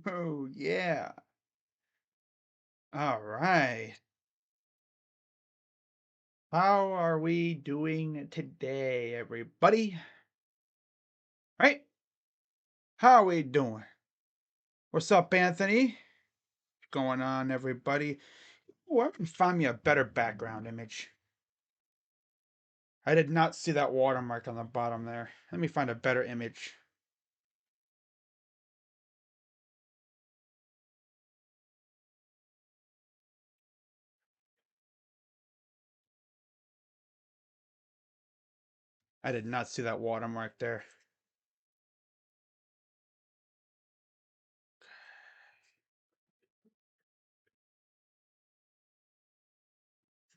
Oh, yeah. All right. How are we doing today, everybody? Right? How are we doing? What's up, Anthony? What's going on, everybody? Oh, I can find me a better background image. I did not see that watermark on the bottom there. Let me find a better image. I did not see that watermark there.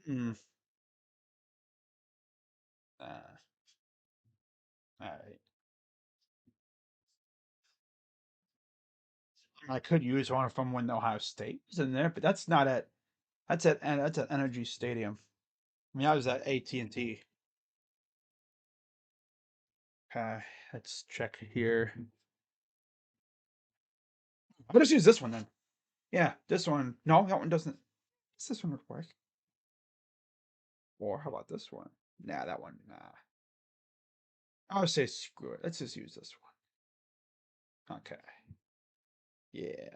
Hmm. Uh, all right. I could use one from when Ohio State was in there, but that's not at that's at Energy Stadium. I mean, I was at AT&T. Let's check here. I'll just use this one then. Yeah, this one. No, that one doesn't. Does this one work? Or how about this one? Nah, that one. Nah. I would say screw it. Let's just use this one. Okay. Yeah.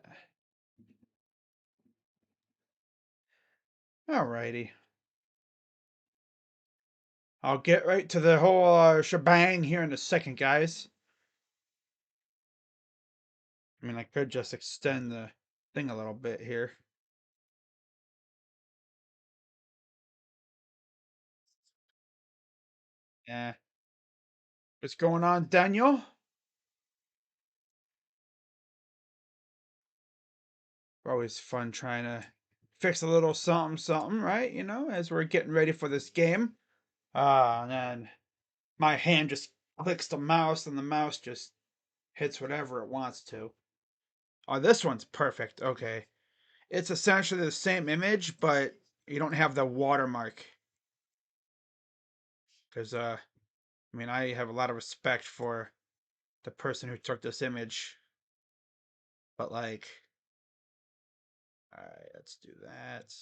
Alrighty. I'll get right to the whole shebang here in a second, guys. I mean, I could just extend the thing a little bit here. Yeah. What's going on, Daniel? Always fun trying to fix a little something, something, right? You know, as we're getting ready for this game. And then my hand just clicks the mouse and the mouse just hits whatever it wants to. Oh, this one's perfect. Okay. It's essentially the same image, but you don't have the watermark. Because, I mean, I have a lot of respect for the person who took this image. But, like, alright, let's do that.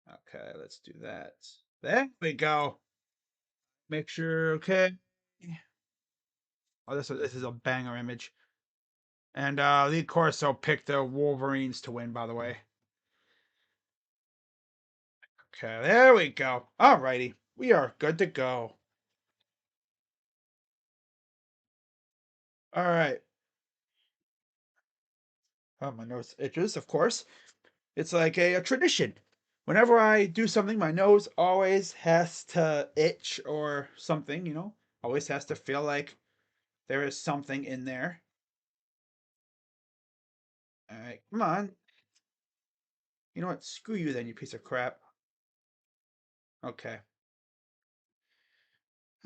Okay, let's do that. There we go. Make sure, okay. Oh, this is a banger image. And Lee Corso picked the Wolverines to win, by the way. Okay, there we go. Alrighty. We are good to go. Alright. Oh, my nose itches, of course. It's like a tradition. Whenever I do something, my nose always has to itch or something, you know? Always has to feel like there is something in there. Alright, come on. You know what? Screw you then, you piece of crap. Okay.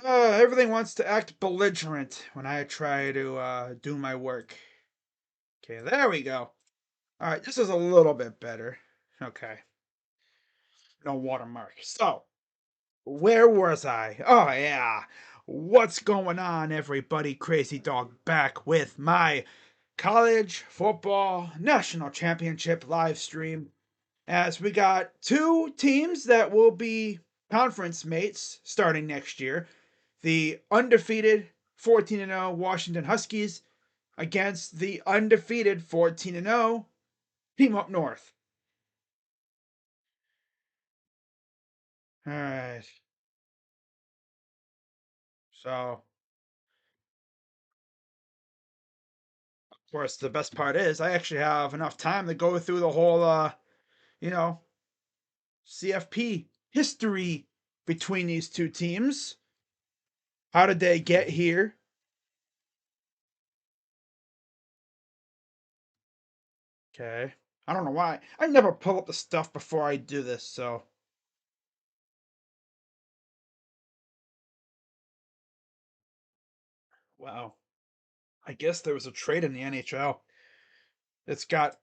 Everything wants to act belligerent when I try to do my work. Okay, there we go. Alright, this is a little bit better. Okay. No watermark. So, where was I? Oh, yeah. What's going on, everybody? Crazy Dog back with my college football national championship live stream. As we got two teams that will be conference mates starting next year, the undefeated 14-0 Washington Huskies against the undefeated 14-0 team up north. All right. So, of course, the best part is I actually have enough time to go through the whole, you know, CFP history between these two teams. How did they get here? Okay. I don't know why. I never pull up the stuff before I do this, so. Wow. I guess there was a trade in the NHL. It's got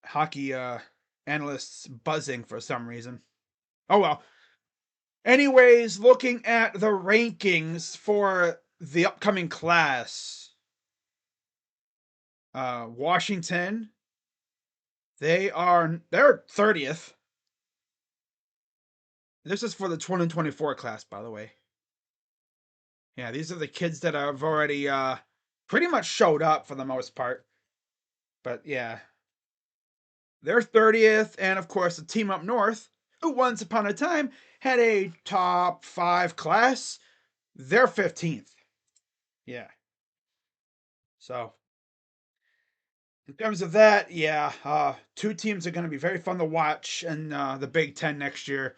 hockey analysts buzzing for some reason. Oh well. Anyways, looking at the rankings for the upcoming class. Washington, they're 30th. This is for the 2024 class, by the way. Yeah, these are the kids that have already pretty much showed up for the most part. But yeah, they're 30th, and of course the team up north, who once upon a time had a top 5 class, they're 15th. Yeah. So in terms of that, yeah, two teams are going to be very fun to watch in the Big Ten next year.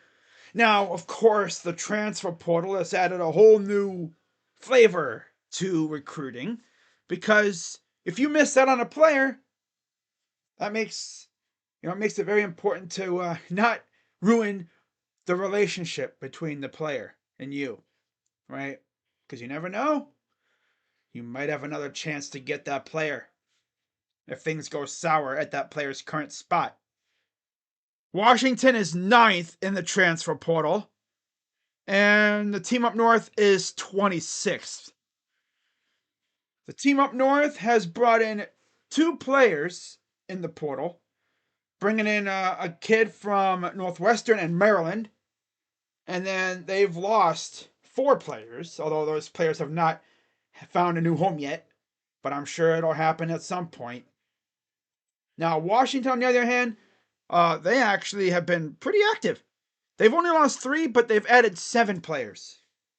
Now, of course, the transfer portal has added a whole new flavor to recruiting because if you miss out on a player, that makes it makes it very important to not ruin the relationship between the player and you, right? Because you never know, you might have another chance to get that player if things go sour at that player's current spot. Washington is ninth in the transfer portal, and the team up north is 26th. The team up north has brought in 2 players in the portal, bringing in a kid from Northwestern and Maryland, and then they've lost 4 players, although those players have not found a new home yet, but I'm sure it'll happen at some point. Now, Washington, on the other hand, they actually have been pretty active. They've only lost 3, but they've added 7 players.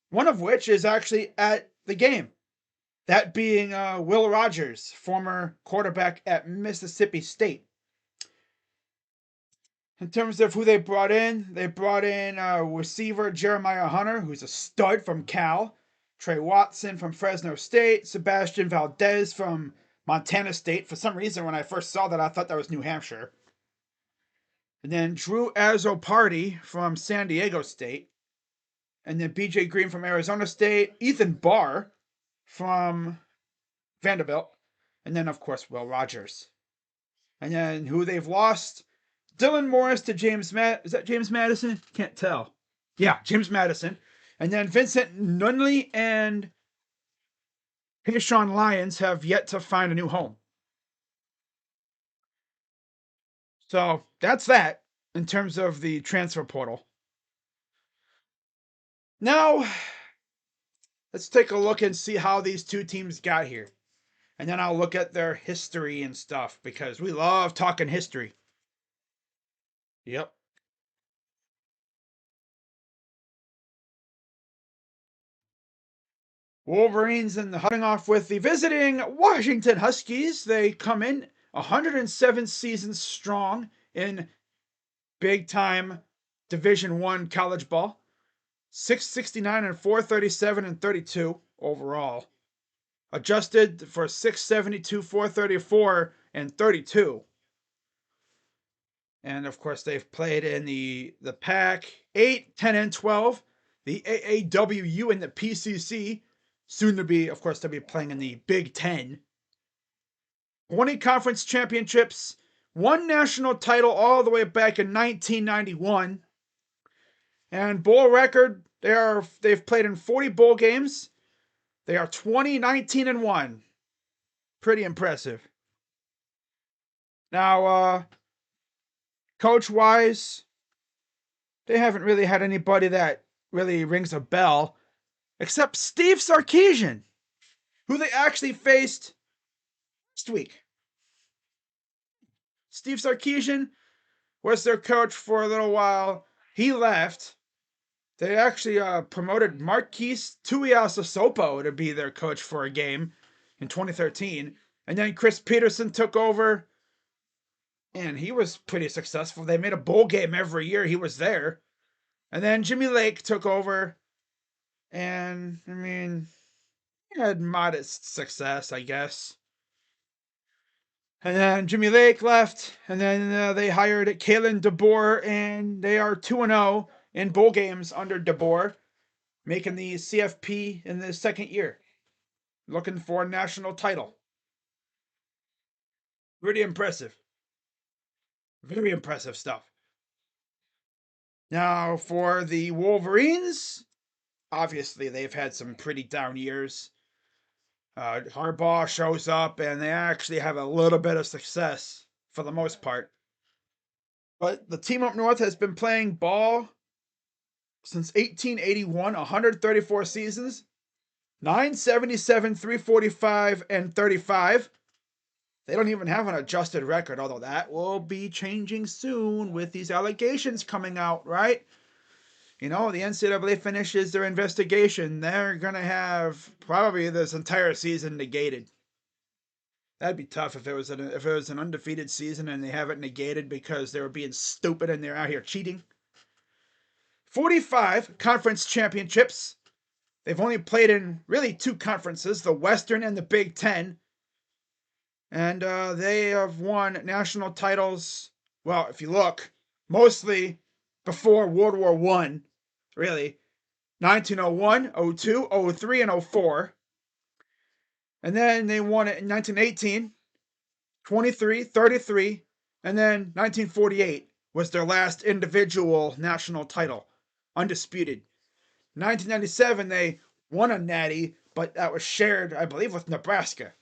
One of which is actually at the game. That being Will Rogers, former quarterback at Mississippi State. In terms of who they brought in receiver Jeremiah Hunter, who's a stud from Cal, Trey Watson from Fresno State, Sebastian Valdez from Montana State. For some reason, when I first saw that, I thought that was New Hampshire. And then Drew Azzopardi from San Diego State. And then BJ Green from Arizona State. Ethan Barr from Vanderbilt. And then, of course, Will Rogers. And then who they've lost, Dylan Morris to is that James Madison? Can't tell. Yeah, James Madison. And then Vincent Nunley and Hayshawn Lyons have yet to find a new home. So that's that in terms of the transfer portal. Now, let's take a look and see how these 2 teams got here. And then I'll look at their history and stuff because we love talking history. Yep. Wolverines and starting off with the visiting Washington Huskies. They come in 107 seasons strong in big time Division 1 college ball. 669 and 437 and 32 overall. Adjusted for 672, 434 and 32. And of course they've played in the Pac 8, 10 and 12, the AAWU and the PCC. Soon to be, of course, they'll be playing in the Big Ten. 20 conference championships, 1 national title all the way back in 1991. And bowl record, they've played in 40 bowl games. They are 20, 19, and 1. Pretty impressive. Now, coach-wise, they haven't really had anybody that really rings a bell, except Steve Sarkisian, who they actually faced last week. Steve Sarkisian was their coach for a little while. He left. They actually promoted Marquise Tuiasosopo to be their coach for a game in 2013. And then Chris Peterson took over, and he was pretty successful. They made a bowl game every year he was there. And then Jimmy Lake took over, and, I mean, he had modest success, I guess. And then Jimmy Lake left, and then they hired Kalen DeBoer, and they are 2-0 in bowl games under DeBoer, making the CFP in the second year, looking for a national title. Pretty impressive. Very impressive stuff. Now, for the Wolverines, obviously they've had some pretty down years. Harbaugh shows up, and they actually have a little bit of success for the most part. But the team up north has been playing ball since 1881, 134 seasons, 977, 345, and 35. They don't even have an adjusted record, although that will be changing soon with these allegations coming out, right? The NCAA finishes their investigation. They're going to have probably this entire season negated. That'd be tough if it was an undefeated season and they have it negated because they were being stupid and they're out here cheating. 45 conference championships. They've only played in really two conferences, the Western and the Big Ten. And they have won national titles, well, if you look, mostly before World War I, really. 1901, 02, 03, and 04. And then they won it in 1918, 23, 33, and then 1948 was their last individual national title, undisputed. 1997, they won a natty, but that was shared, I believe, with Nebraska.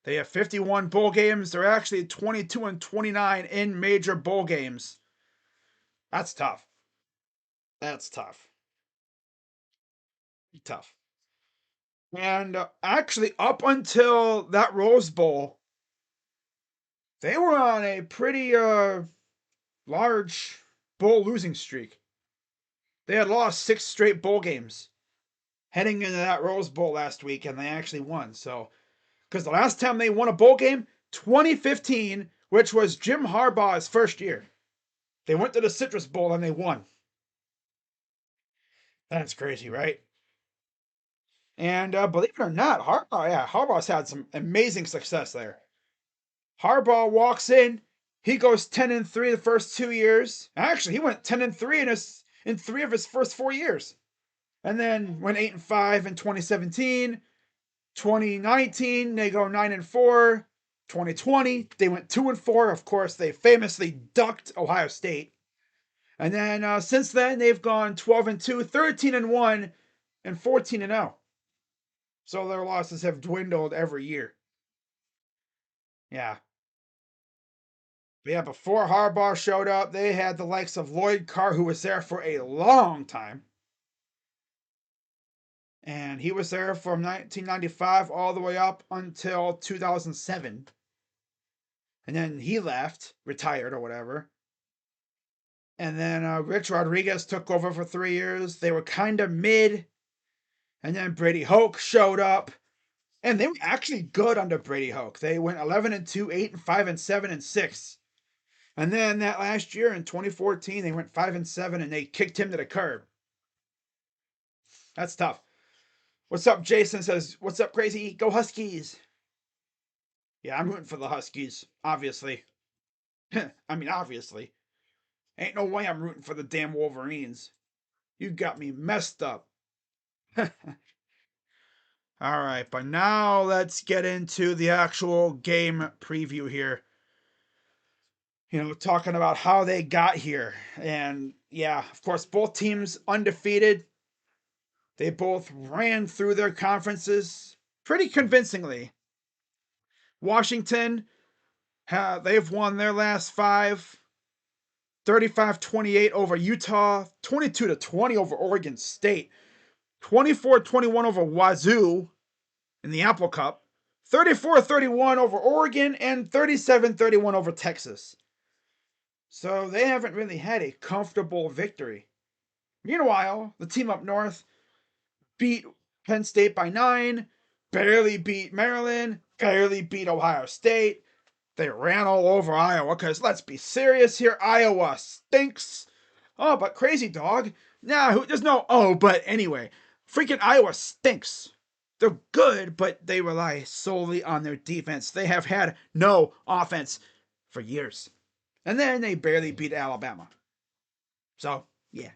They have 51 bowl games. They're actually 22 and 29 in major bowl games. That's tough. That's tough. Tough. And actually, up until that Rose Bowl, they were on a pretty large bowl losing streak. They had lost 6 straight bowl games heading into that Rose Bowl last week, and they actually won. So, because the last time they won a bowl game, 2015, which was Jim Harbaugh's first year, they went to the Citrus Bowl and they won. That's crazy, right? And believe it or not, Harbaugh's had some amazing success there. Harbaugh walks in, he goes 10-3 the first 2 years. Actually, he went 10-3 in 3 of his first 4 years. And then went 8-5 in 2017. 2019, they go 9-4. 2020, they went 2-4. Of course, they famously ducked Ohio State. And then since then, they've gone 12-2, 13-1, and 14-0. So their losses have dwindled every year. Yeah. But yeah, before Harbaugh showed up, they had the likes of Lloyd Carr, who was there for a long time. And he was there from 1995 all the way up until 2007. And then he left, retired or whatever. And then Rich Rodriguez took over for 3 years. They were kind of mid. And then Brady Hoke showed up. And they were actually good under Brady Hoke. They went 11-2, 8-5, and 7-6. And then that last year in 2014, they went 5-7 and they kicked him to the curb. That's tough. What's up, Jason says, what's up, crazy? Go Huskies. Yeah, I'm rooting for the Huskies, obviously. I mean, obviously. Ain't no way I'm rooting for the damn Wolverines. You got me messed up. All right, but now let's get into the actual game preview here. Talking about how they got here. And yeah, of course, both teams undefeated. They both ran through their conferences pretty convincingly. Washington, they've won their last 5. 35-28 over Utah, 22-20 over Oregon State, 24-21 over Wazoo in the Apple Cup, 34-31 over Oregon, and 37-31 over Texas. So they haven't really had a comfortable victory. Meanwhile, the team up north beat Penn State by 9, barely beat Maryland, barely beat Ohio State. They ran all over Iowa because let's be serious here, Iowa stinks. Oh, but crazy dog. Nah, there's no but anyway. Freaking Iowa stinks. They're good, but they rely solely on their defense. They have had no offense for years. And then they barely beat Alabama. So, yeah.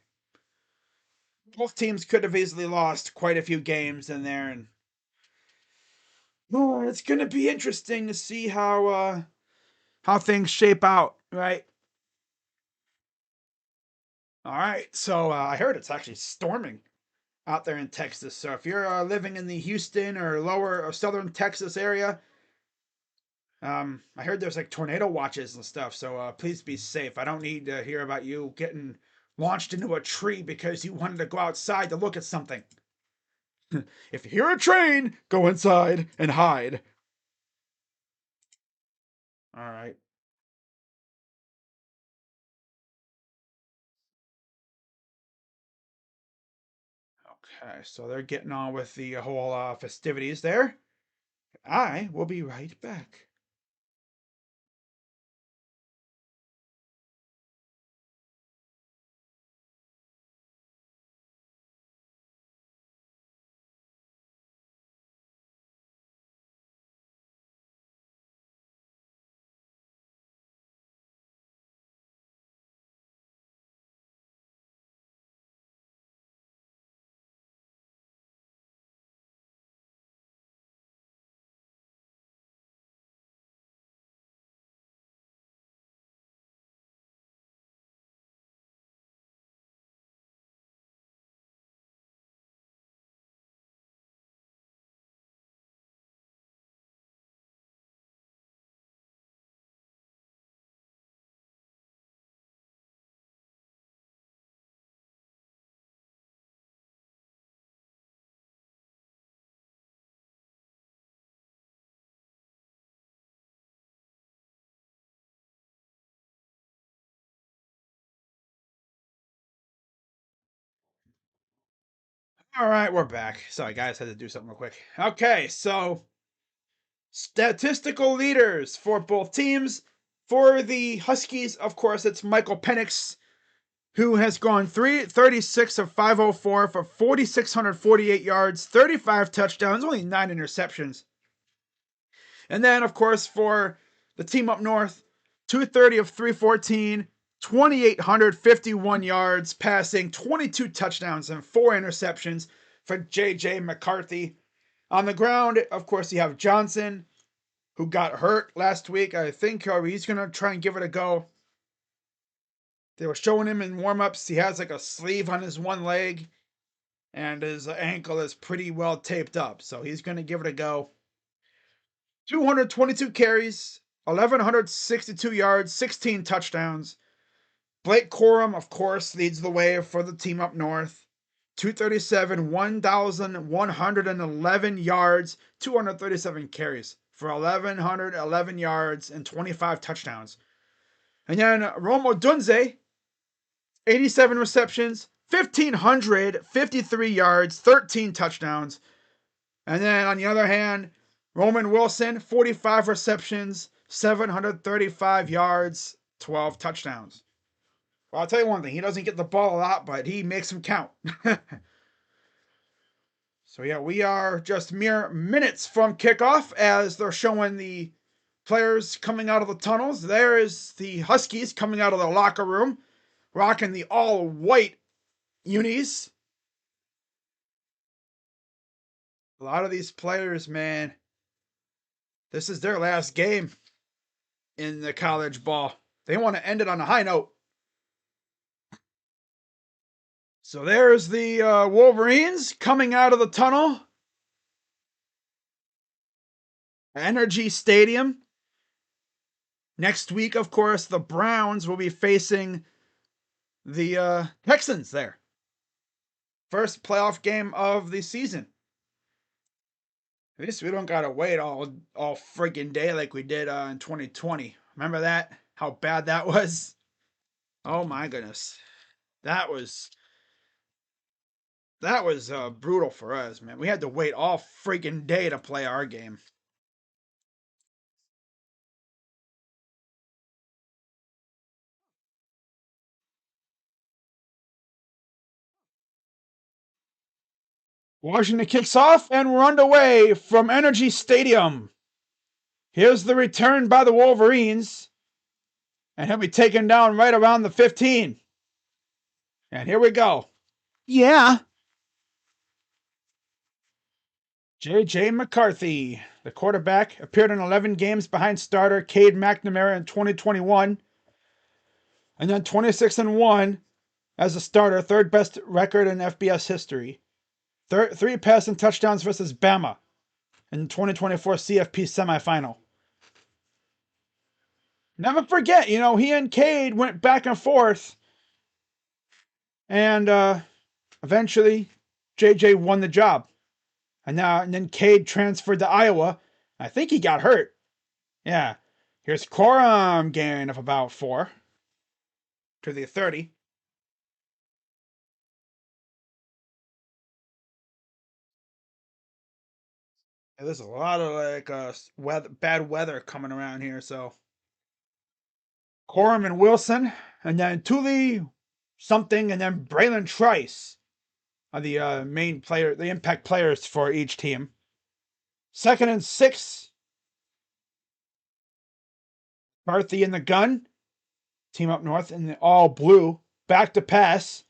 Both teams could have easily lost quite a few games in there. And it's going to be interesting to see how things shape out, right? All right. So I heard it's actually storming out there in Texas. So if you're living in the Houston or lower or southern Texas area, I heard there's like tornado watches and stuff. So please be safe. I don't need to hear about you getting launched into a tree because you wanted to go outside to look at something. If you hear a train, go inside and hide. All right. Okay, so they're getting on with the whole festivities there. I will be right back. All right, we're back. Sorry, guys, had to do something real quick. Okay, so statistical leaders for both teams. For the Huskies, of course, it's Michael Penix, who has gone 336 of 504 for 4,648 yards, 35 touchdowns, only 9 interceptions. And then, of course, for the team up north, 230 of 314, 2,851 yards passing, 22 touchdowns, and 4 interceptions for J.J. McCarthy. On the ground, of course, you have Johnson, who got hurt last week. I think he's going to try and give it a go. They were showing him in warm-ups. He has like a sleeve on his one leg, and his ankle is pretty well taped up. So he's going to give it a go. 222 carries, 1,162 yards, 16 touchdowns. Blake Corum, of course, leads the way for the team up north. 237, 1,111 yards, 237 carries for 1,111 yards and 25 touchdowns. And then Romo Dunze, 87 receptions, 1,553 yards, 13 touchdowns. And then on the other hand, Roman Wilson, 45 receptions, 735 yards, 12 touchdowns. Well, I'll tell you one thing. He doesn't get the ball a lot, but he makes them count. So, yeah, we are just mere minutes from kickoff as they're showing the players coming out of the tunnels. There is the Huskies coming out of the locker room, rocking the all-white unis. A lot of these players, man, this is their last game in the college ball. They want to end it on a high note. So there's the Wolverines coming out of the tunnel. Energy Stadium. Next week, of course, the Browns will be facing the Texans there. First playoff game of the season. At least we don't gotta wait all friggin' day like we did in 2020. Remember that? How bad that was? Oh my goodness. That was brutal for us, man. We had to wait all freaking day to play our game. Washington kicks off, and we're underway from Energy Stadium. Here's the return by the Wolverines, and he'll be taken down right around the 15. And here we go. Yeah. J.J. McCarthy, the quarterback, appeared in 11 games behind starter Cade McNamara in 2021, and then 26-1 as a starter, third best record in FBS history. Three passing touchdowns versus Bama in 2024 CFP semifinal. Never forget, he and Cade went back and forth, and eventually JJ won the job. And then Cade transferred to Iowa. I think he got hurt. Yeah. Here's Corum gain of about 4 to the 30. Yeah, there's a lot of bad weather coming around here, so Corum and Wilson, and then Thule something, and then Braylon Trice are the main player, the impact players for each team. 2nd and 6. McCarthy in the gun. Team up north in the all blue. Back to pass.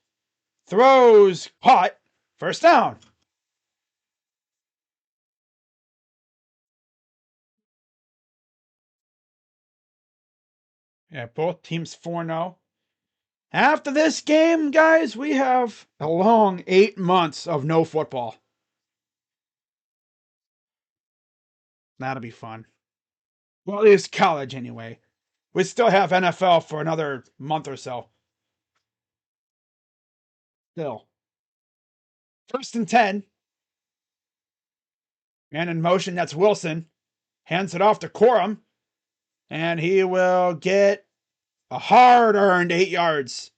Throws. Caught. First down. Yeah, both teams 4-0. After this game, guys, we have a long 8 months of no football. That'll be fun. Well, at least college anyway. We still have NFL for another month or so. Still. 1st and 10. Man in motion, that's Wilson. Hands it off to Corum. And he will get a hard-earned 8 yards.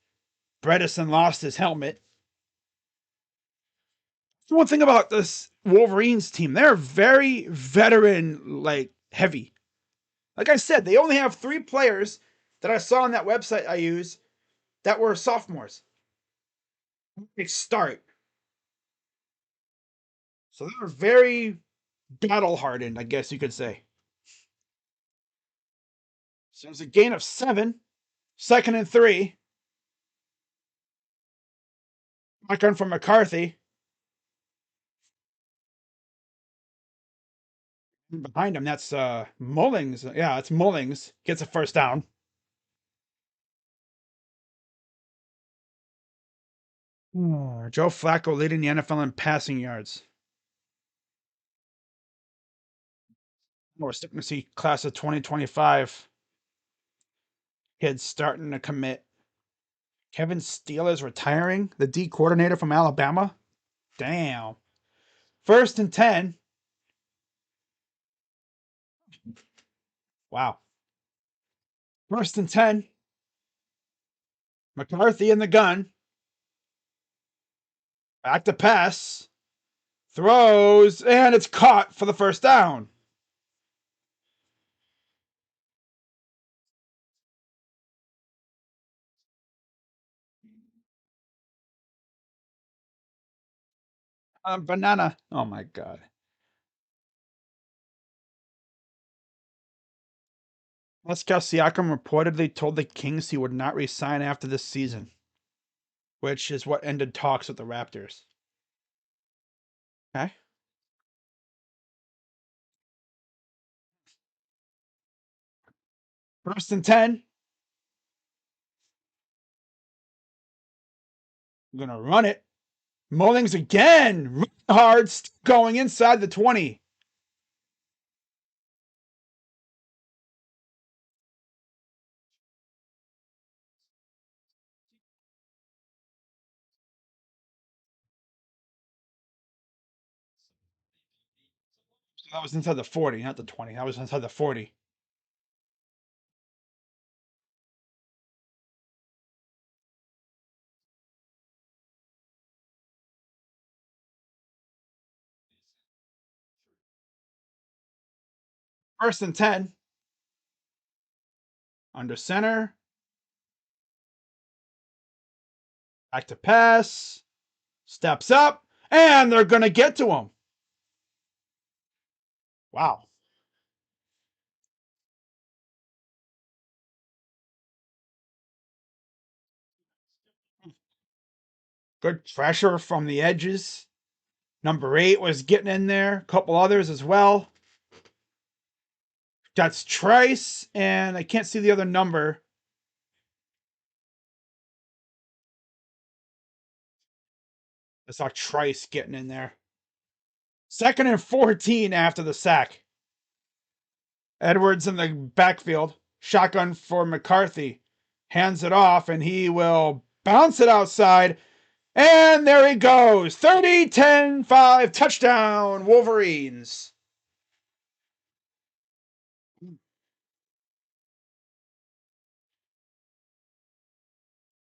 Bredesen lost his helmet. One thing about this Wolverines team, they're very veteran, heavy. Like I said, they only have 3 players that I saw on that website I use that were sophomores. They start. So they're very battle hardened, I guess you could say. So there's a gain of 7. 2nd and 3. Shotgun from McCarthy. Behind him, that's Mullings. Yeah, it's Mullings. Gets a first down. Joe Flacco leading the NFL in passing yards. We're starting to see class of 2025 kids starting to commit. Kevin Steele is retiring, the D coordinator from Alabama. Damn. 1st and 10. Wow. 1st and 10. McCarthy in the gun. Back to pass. Throws, and it's caught for the first down. Banana. Oh my God. Pascal Siakam reportedly told the Kings he would not resign after this season, which is what ended talks with the Raptors. Okay. 1st and 10. I'm going to run it. Mullings again. Hard, going inside the 20. That was inside the 40, not the 20. That was inside the 40. First and 10. Under center. Back to pass. Steps up. And they're going to get to him. Wow. Good pressure from the edges. Number 8 was getting in there. A couple others as well. That's Trice, and I can't see the other number. I saw Trice getting in there. 2nd and 14 after the sack. Edwards in the backfield. Shotgun for McCarthy. Hands it off, and he will bounce it outside. And there he goes. 30-10-5 touchdown, Wolverines.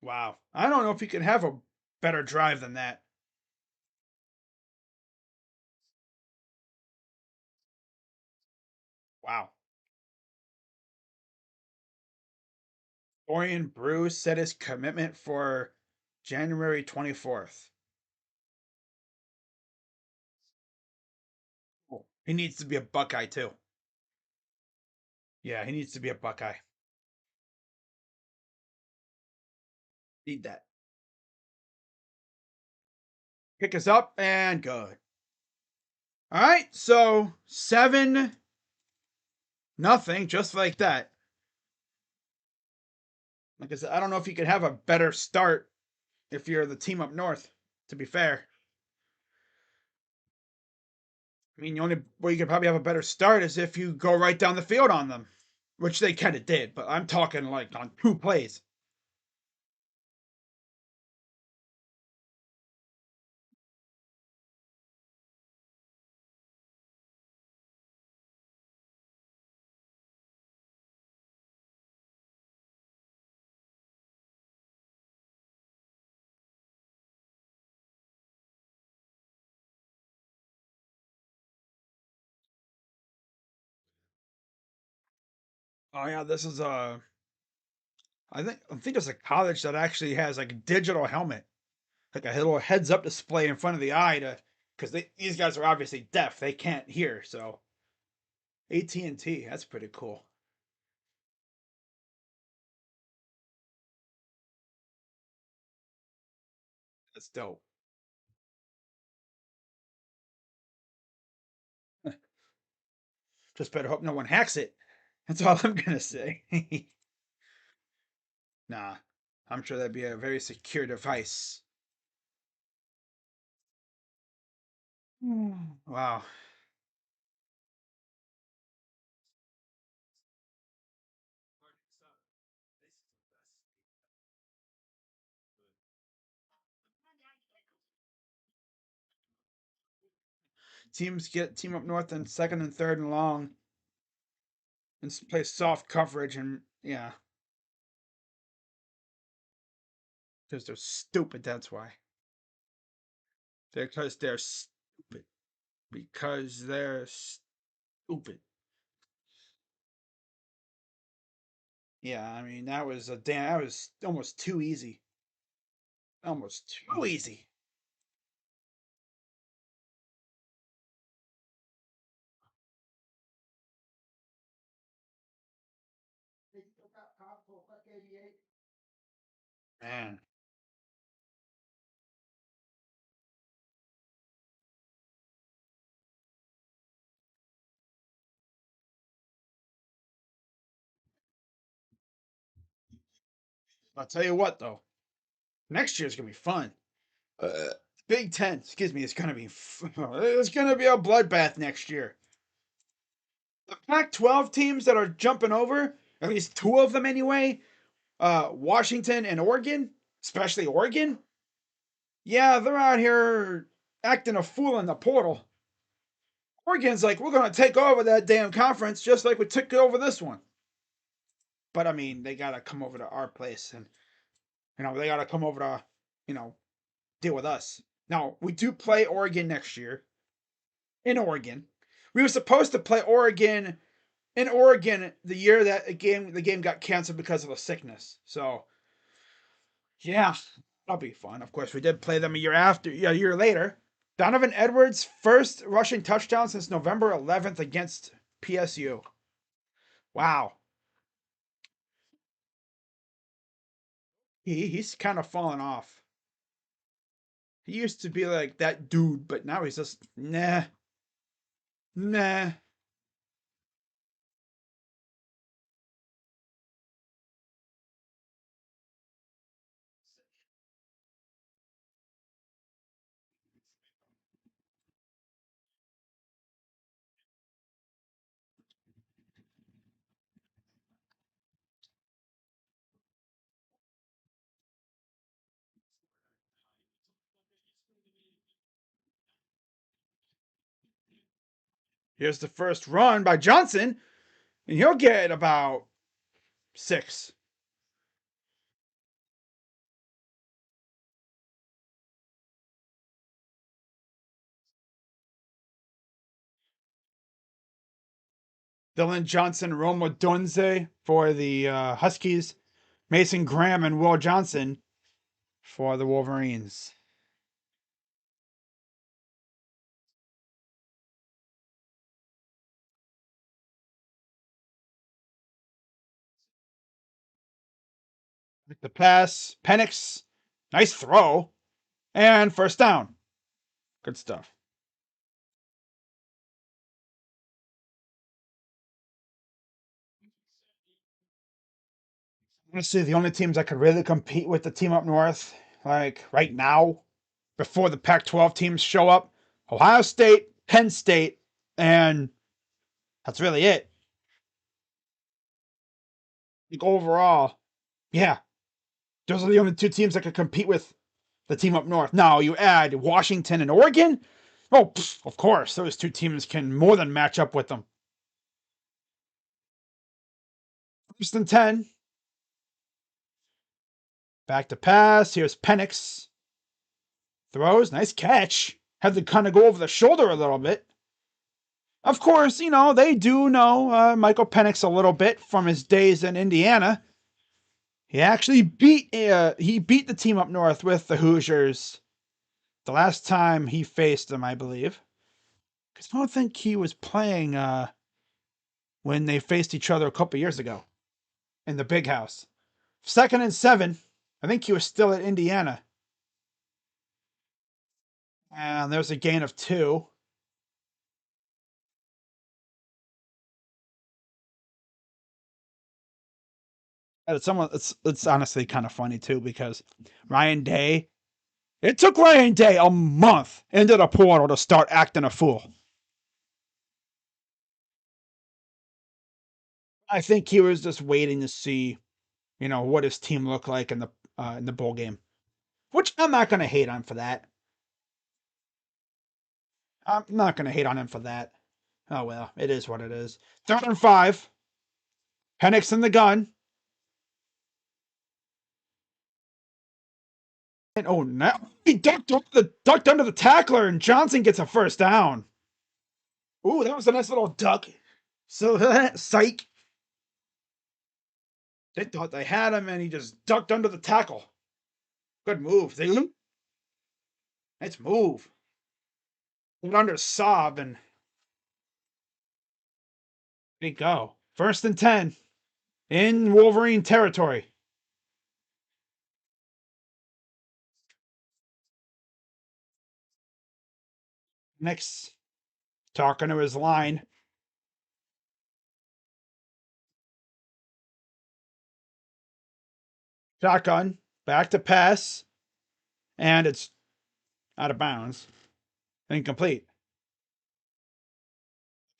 Wow. I don't know if you can have a better drive than that. Wow. Dorian Bruce said his commitment for January 24th. He needs to be a Buckeye, too. Yeah, he needs to be a Buckeye. Need that. Pick us up and good. All right, so 7-0, just like that. Like I said, I don't know if you could have a better start if you're the team up north, to be fair. I mean, the only way you could probably have a better start is if you go right down the field on them, which they kind of did, but I'm talking like on 2 plays. Oh yeah, this is a. I think there's a college that actually has like a digital helmet, like a little heads up display in front of the eye to, because these guys are obviously deaf, they can't hear. So AT&T, that's pretty cool. That's dope. Just better hope no one hacks it. That's all I'm gonna say. Nah, I'm sure that'd be a very secure device. Wow. Teams get team up north in 2nd and 3rd and long and play soft coverage and yeah, because they're stupid. That's why. Because they're stupid. Because they're stupid. Yeah, I mean that was a damn. That was almost too easy. Almost too easy. Man, I'll tell you what though. Next year's gonna be fun. Big Ten, excuse me, it's gonna be it's gonna be a bloodbath next year. The Pac-12 teams that are jumping over, at least two of them anyway, Washington and Oregon, especially Oregon. Yeah, they're out here acting a fool in the portal. Oregon's like, we're gonna take over that damn conference just like we took over this one. But I mean, they gotta come over to our place, and they gotta come over to, you know, deal with us. Now we do play Oregon next year in Oregon. We were supposed to play Oregon in Oregon the year that the game got canceled because of a sickness. So yeah, that'll be fun. Of course, we did play them a year later. Donovan Edwards' first rushing touchdown since November 11th against PSU. Wow, he's kind of fallen off. He used to be like that dude, but now he's just nah, nah. Here's the first run by Johnson, and he'll get about 6. Dylan Johnson, Roma Dunze for the Huskies. Mason Graham and Will Johnson for the Wolverines. The pass, Penix, nice throw, and first down. Good stuff. Honestly, the only teams that could really compete with the team up north, like right now, before the Pac 12 teams show up, Ohio State, Penn State, and that's really it. Like overall, yeah, those are the only 2 teams that could compete with the team up north. Now you add Washington and Oregon. Oh, of course, those 2 teams can more than match up with them. First and 10. Back to pass. Here's Penix. Throws. Nice catch. Had to kind of go over the shoulder a little bit. Of course, they do know Michael Penix a little bit from his days in Indiana. He actually beat the team up north with the Hoosiers the last time he faced them, I believe. Because I don't think he was playing when they faced each other a couple years ago in the big house. 2nd and 7. I think he was still at Indiana. And there's a gain of 2. And it's honestly kind of funny too because Ryan Day. It took Ryan Day a month into the portal to start acting a fool. I think he was just waiting to see, what his team looked like in the bowl game. Which I'm not going to hate on for that. I'm not going to hate on him for that. Oh well, it is what it is. 3rd and 5. Penix in the gun. And oh, now he ducked under the tackler, and Johnson gets a first down. Ooh, that was a nice little duck. So psych. They thought they had him, and he just ducked under the tackle. Good move. Nice move. Went under Saab, and there you go. 1st and 10 in Wolverine territory. Next, talking to his line. Shotgun, back to pass, and it's out of bounds. Incomplete.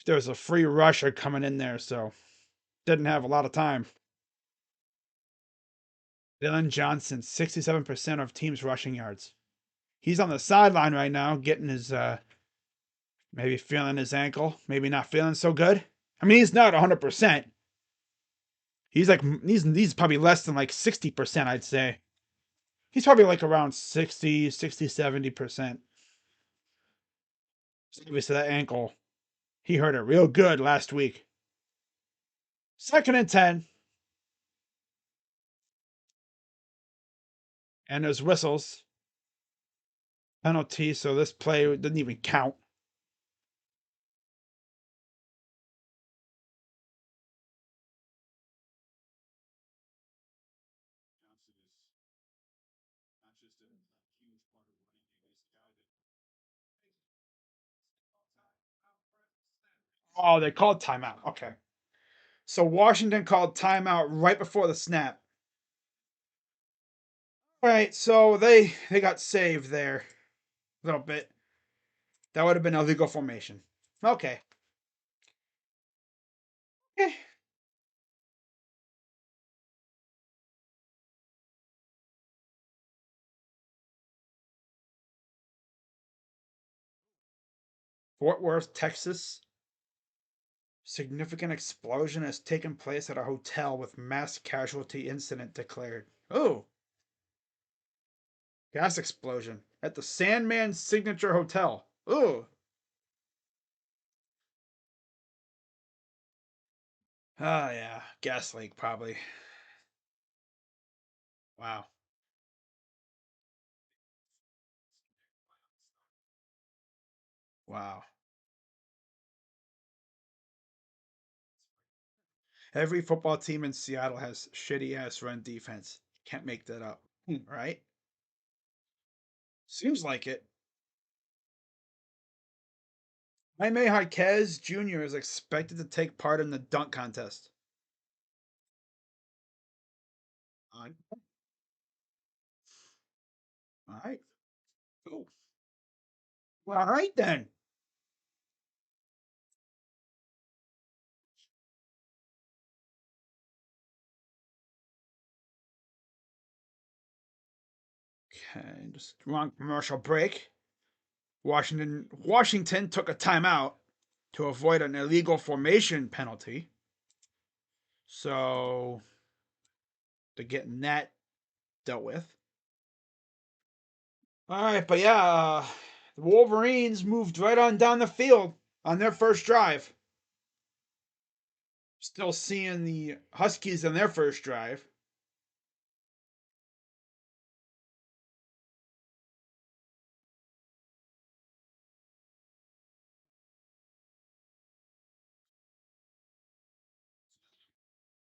There was a free rusher coming in there, so didn't have a lot of time. Dylan Johnson, 67% of teams' rushing yards. He's on the sideline right now, getting his maybe feeling his ankle, maybe not feeling so good. I mean, he's not 100%. He's probably less than like 60%, I'd say. He's probably like around 60, 70%. So obviously that ankle, he hurt it real good last week. 2nd and 10. And there's whistles. Penalty, so this play didn't even count. Oh, they called timeout. Okay. So Washington called timeout right before the snap. All right, so they got saved there a little bit. That would have been a legal formation. Okay. Eh. Fort Worth, Texas. Significant explosion has taken place at a hotel with mass casualty incident declared. Oh, gas explosion at the Sandman Signature Hotel. Oh, ah, yeah, gas leak probably. Wow, wow. Every football team in Seattle has shitty ass run defense. Can't make that up, right? Seems like it. Jaime Jaquez Jr. is expected to take part in the dunk contest. All right. Oh, well, all right then. Okay, just wrong commercial break. Washington took a timeout to avoid an illegal formation penalty. So they're getting that dealt with. All right, but yeah, the Wolverines moved right on down the field on their first drive. Still seeing the Huskies on their first drive.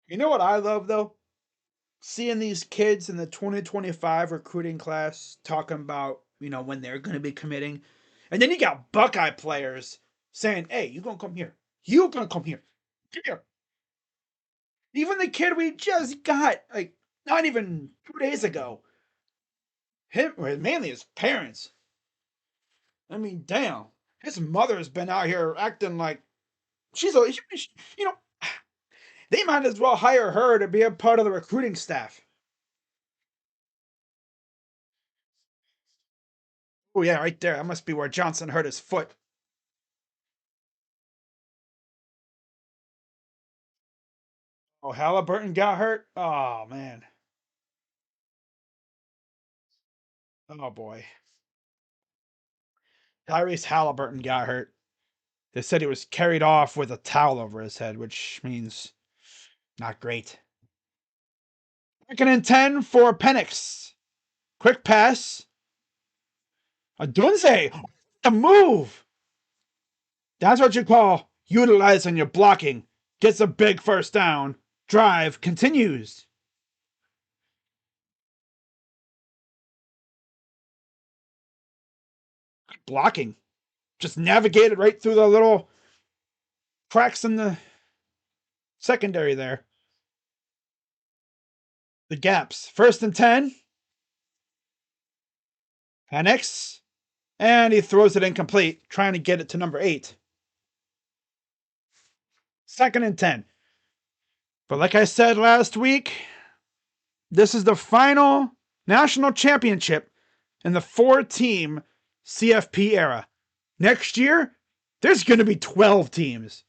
You know what I love though? Seeing these kids in the 2025 recruiting class talking about, when they're going to be committing. And then you got Buckeye players saying, hey, you're going to come here. You're going to come here. Come here. Even the kid we just got, like, not even 2 days ago, him, or mainly his parents. I mean, damn. His mother's been out here acting like she's a, you know, they might as well hire her to be a part of the recruiting staff. Oh, yeah, right there. That must be where Johnson hurt his foot. Oh, Halliburton got hurt? Oh, man. Oh, boy. Tyrese Halliburton got hurt. They said he was carried off with a towel over his head, which means not great. Second and 10 for Penix. Quick pass. A Dunze. A move. That's what you call utilizing your blocking. Gets a big first down. Drive continues. Blocking. Just navigated right through the little cracks in the secondary there. The gaps. First and 10. Penix. And he throws it incomplete, trying to get it to number 8. Second and 10. But like I said last week, this is the final national championship in the 4-team CFP era. Next year, there's going to be 12 teams.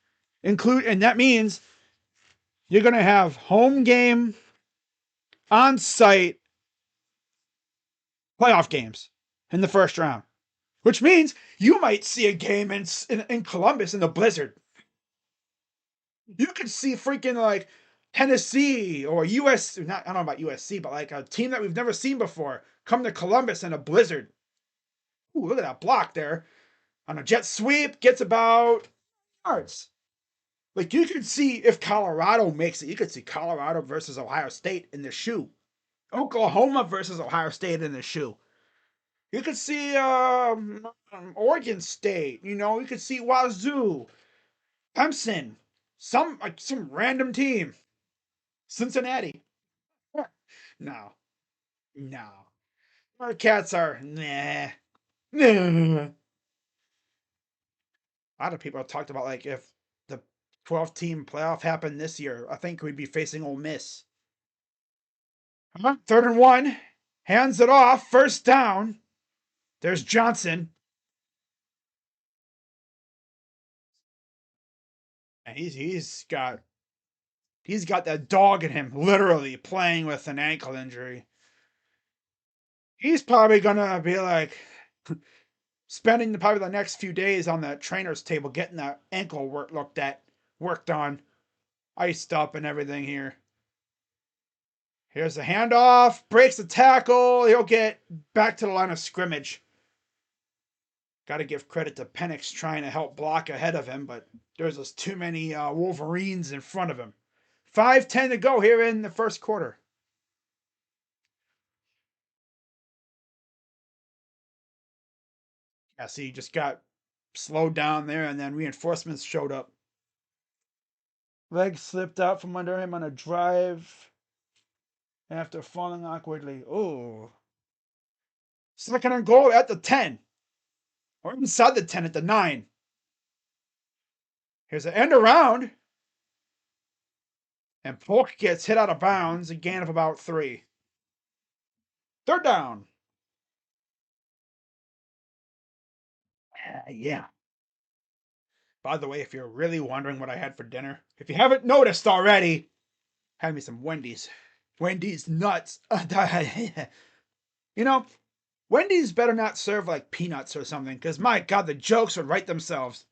And that means you're going to have home game, on-site playoff games in the first round. Which means you might see a game in Columbus in the blizzard. You could see freaking like Tennessee or US, not, I don't know about USC, but like a team that we've never seen before come to Columbus in a blizzard. Ooh, look at that block there. On a jet sweep, gets about yards. Like you could see if Colorado makes it, you could see Colorado versus Ohio State in the shoe. Oklahoma versus Ohio State in the shoe. You could see Oregon State, you could see Wazoo, Clemson, some random team. Cincinnati. No. No. Our cats are nah. Nah. A lot of people have talked about like if the 12-team playoff happened this year, I think we'd be facing Ole Miss. Huh? Third and 1. Hands it off. First down. There's Johnson. he's got that dog in him, literally playing with an ankle injury. He's probably gonna be like spending probably the next few days on the trainer's table getting that ankle worked on, iced up and everything here. Here's the handoff, breaks the tackle. He'll get back to the line of scrimmage. Got to give credit to Penix trying to help block ahead of him, but there's just too many Wolverines in front of him. 5:10 to go here in the first quarter. Yeah, see, just got slowed down there, and then reinforcements showed up. Leg slipped out from under him on a drive after falling awkwardly. Oh. Second and goal at the 10. Or inside the 10 at the 9. Here's an end around. And Polk gets hit out of bounds, a gain of about 3. Third down. Yeah. By the way, if you're really wondering what I had for dinner, if you haven't noticed already, had me some Wendy's. Wendy's nuts. You know, Wendy's better not serve like peanuts or something, because my God, the jokes would write themselves.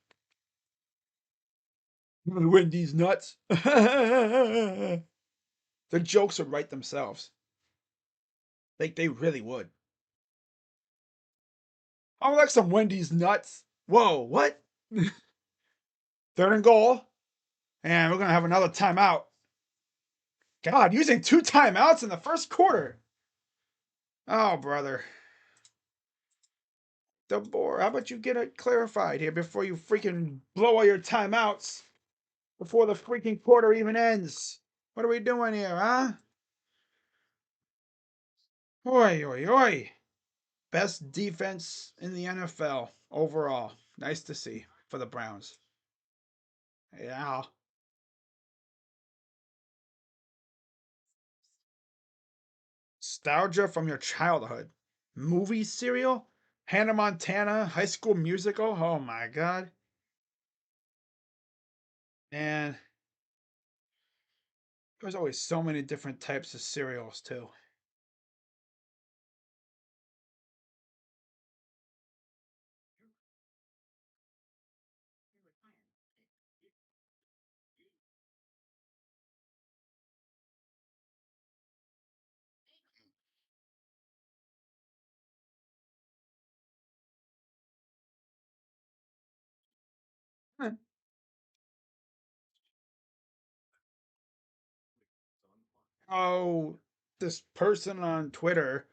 Wendy's nuts. The jokes would write themselves. Like they really would. I like some Wendy's nuts. Whoa, what? Third and goal. And we're going to have another timeout. God, using 2 timeouts in the first quarter. Oh, brother. DeBoer, how about you get it clarified here before you freaking blow all your timeouts? Before the freaking quarter even ends. What are we doing here, huh? Oi, oi, oi. Best defense in the NFL overall. Nice to see for the Browns. Yeah. Nostalgia from your childhood. Movie serial? Hannah Montana, High School Musical? Oh my God. And there's always so many different types of cereals too. Oh, this person on Twitter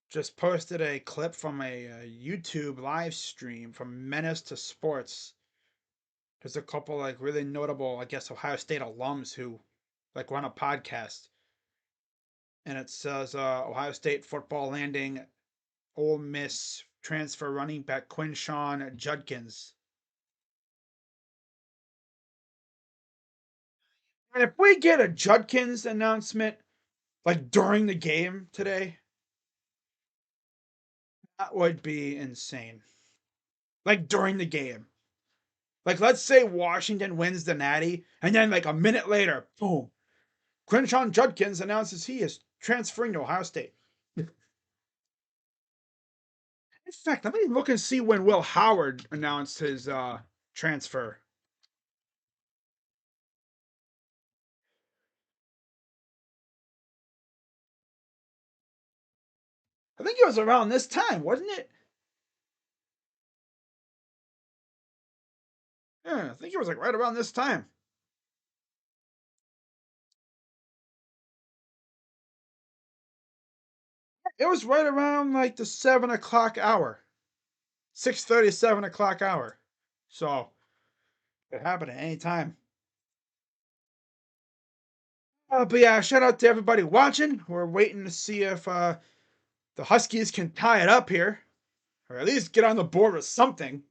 just posted a clip from a YouTube live stream from Menace to Sports. There's a couple like really notable, I guess, Ohio State alums who like run a podcast, and it says Ohio State football landing Ole Miss transfer running back Quinshawn Judkins. And if we get a Judkins announcement like during the game today, that would be insane. Like during the game. Like let's say Washington wins the Natty, and then like a minute later, boom, Quinshawn Judkins announces he is transferring to Ohio State. In fact, let me look and see when Will Howard announced his transfer. I think it was around this time, wasn't it? Yeah, I think it was like right around this time. It was right around like the 7 o'clock hour, 6:30, 7 o'clock hour. So it happened at any time. But yeah, shout out to everybody watching. We're waiting to see if the Huskies can tie it up here, or at least get on the board with something.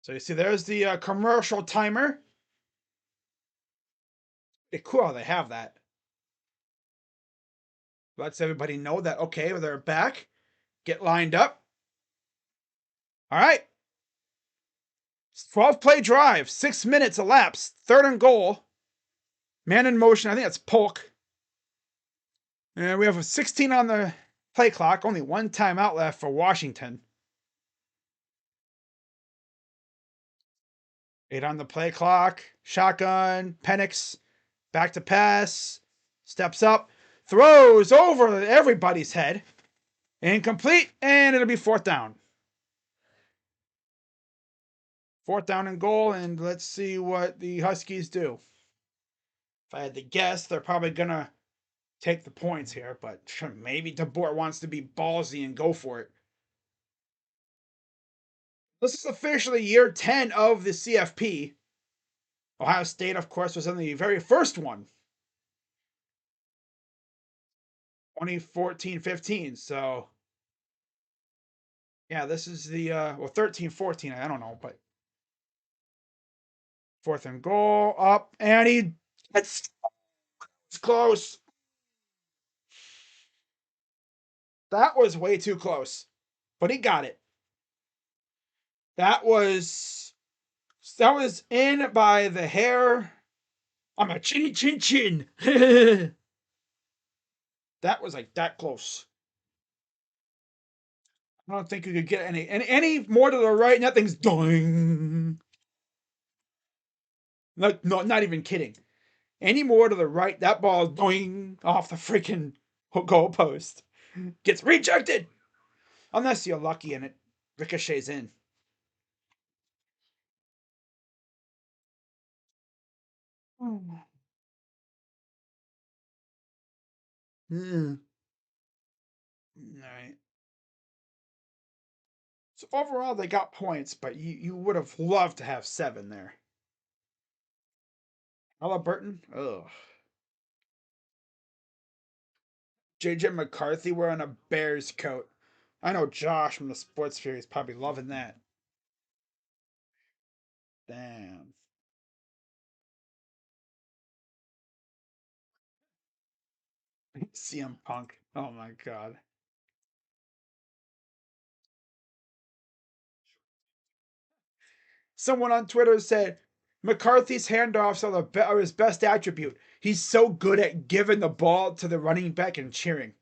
So you see, there's the commercial timer. It's cool how they have that. Lets everybody know that okay, they're back. Get lined up. All right. 12 play drive, 6 minutes elapsed, third and goal. Man in motion, I think that's Polk. And we have a 16 on the play clock, only one timeout left for Washington. 8 on the play clock, shotgun, Penix, back to pass, steps up, throws over everybody's head, incomplete, and it'll be fourth down. Fourth down and goal, and let's see what the Huskies do. If I had to guess, they're probably going to take the points here, but maybe DeBoer wants to be ballsy and go for it. This is officially year 10 of the CFP. Ohio State, of course, was in the very first one. 2014-15. So, yeah, this is the, 13-14. I don't know, but fourth and goal, up, and it's close. That was way too close, but he got it. That was in by the hair. I'm a chinny chin chin. That was like that close. I don't think you could get any more to the right, and that thing's doing. No, not even kidding. Any more to the right, that ball is doing off the freaking goal post. Gets rejected. Unless you're lucky and it ricochets in. All right. So overall, they got points, but you would have loved to have 7 there. Halliburton? Ugh. JJ McCarthy wearing a Bears coat. I know Josh from the Sports Sphere is probably loving that. Damn. CM Punk. Oh my god. Someone on Twitter said McCarthy's handoffs are his best attribute. He's so good at giving the ball to the running back and cheering.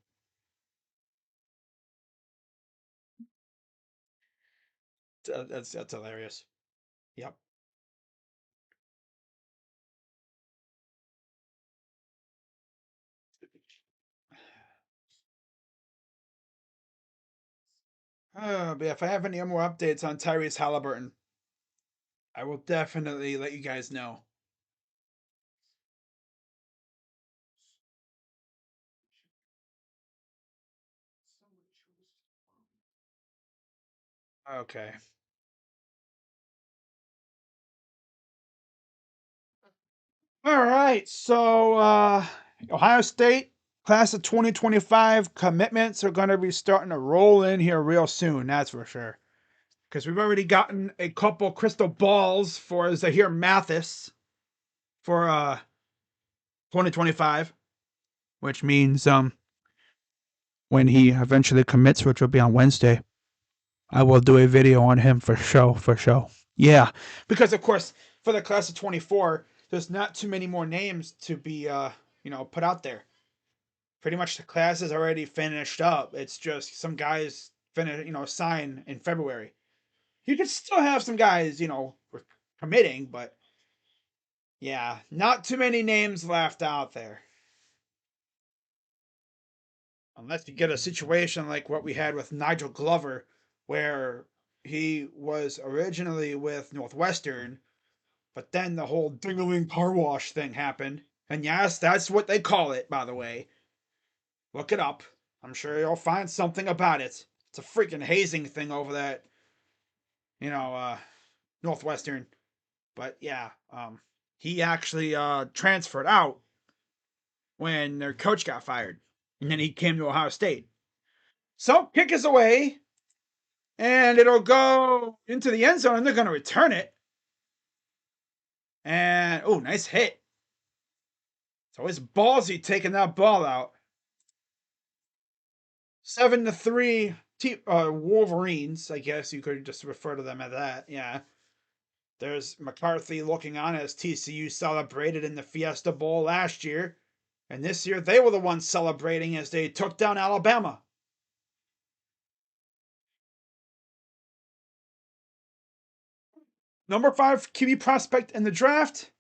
That's hilarious. Yep. But if I have any more updates on Tyrese Halliburton, I will definitely let you guys know. Okay. All right. So, Ohio State class of 2025 commitments are going to be starting to roll in here real soon. That's for sure. Because we've already gotten a couple crystal balls for Zahir Mathis for 2025, which means when he eventually commits, which will be on Wednesday, I will do a video on him for show. Yeah, because of course for the class of 24, there's not too many more names to be put out there. Pretty much the class is already finished up. It's just some guys sign in February. You could still have some guys committing, but yeah, not too many names left out there. Unless you get a situation like what we had with Nigel Glover, where he was originally with Northwestern, but then the whole dingling car wash thing happened. And yes, that's what they call it, by the way. Look it up. I'm sure you'll find something about it. It's a freaking hazing thing over that, Northwestern. But yeah, he actually transferred out when their coach got fired. And then he came to Ohio State. So kick is away, and it'll go into the end zone, and they're going to return it. And, oh, nice hit. It's always ballsy taking that ball out. 7-3 Wolverines, I guess you could just refer to them as that. Yeah. There's McCarthy looking on as TCU celebrated in the Fiesta Bowl last year. And this year they were the ones celebrating as they took down Alabama. Number 5 QB prospect in the draft.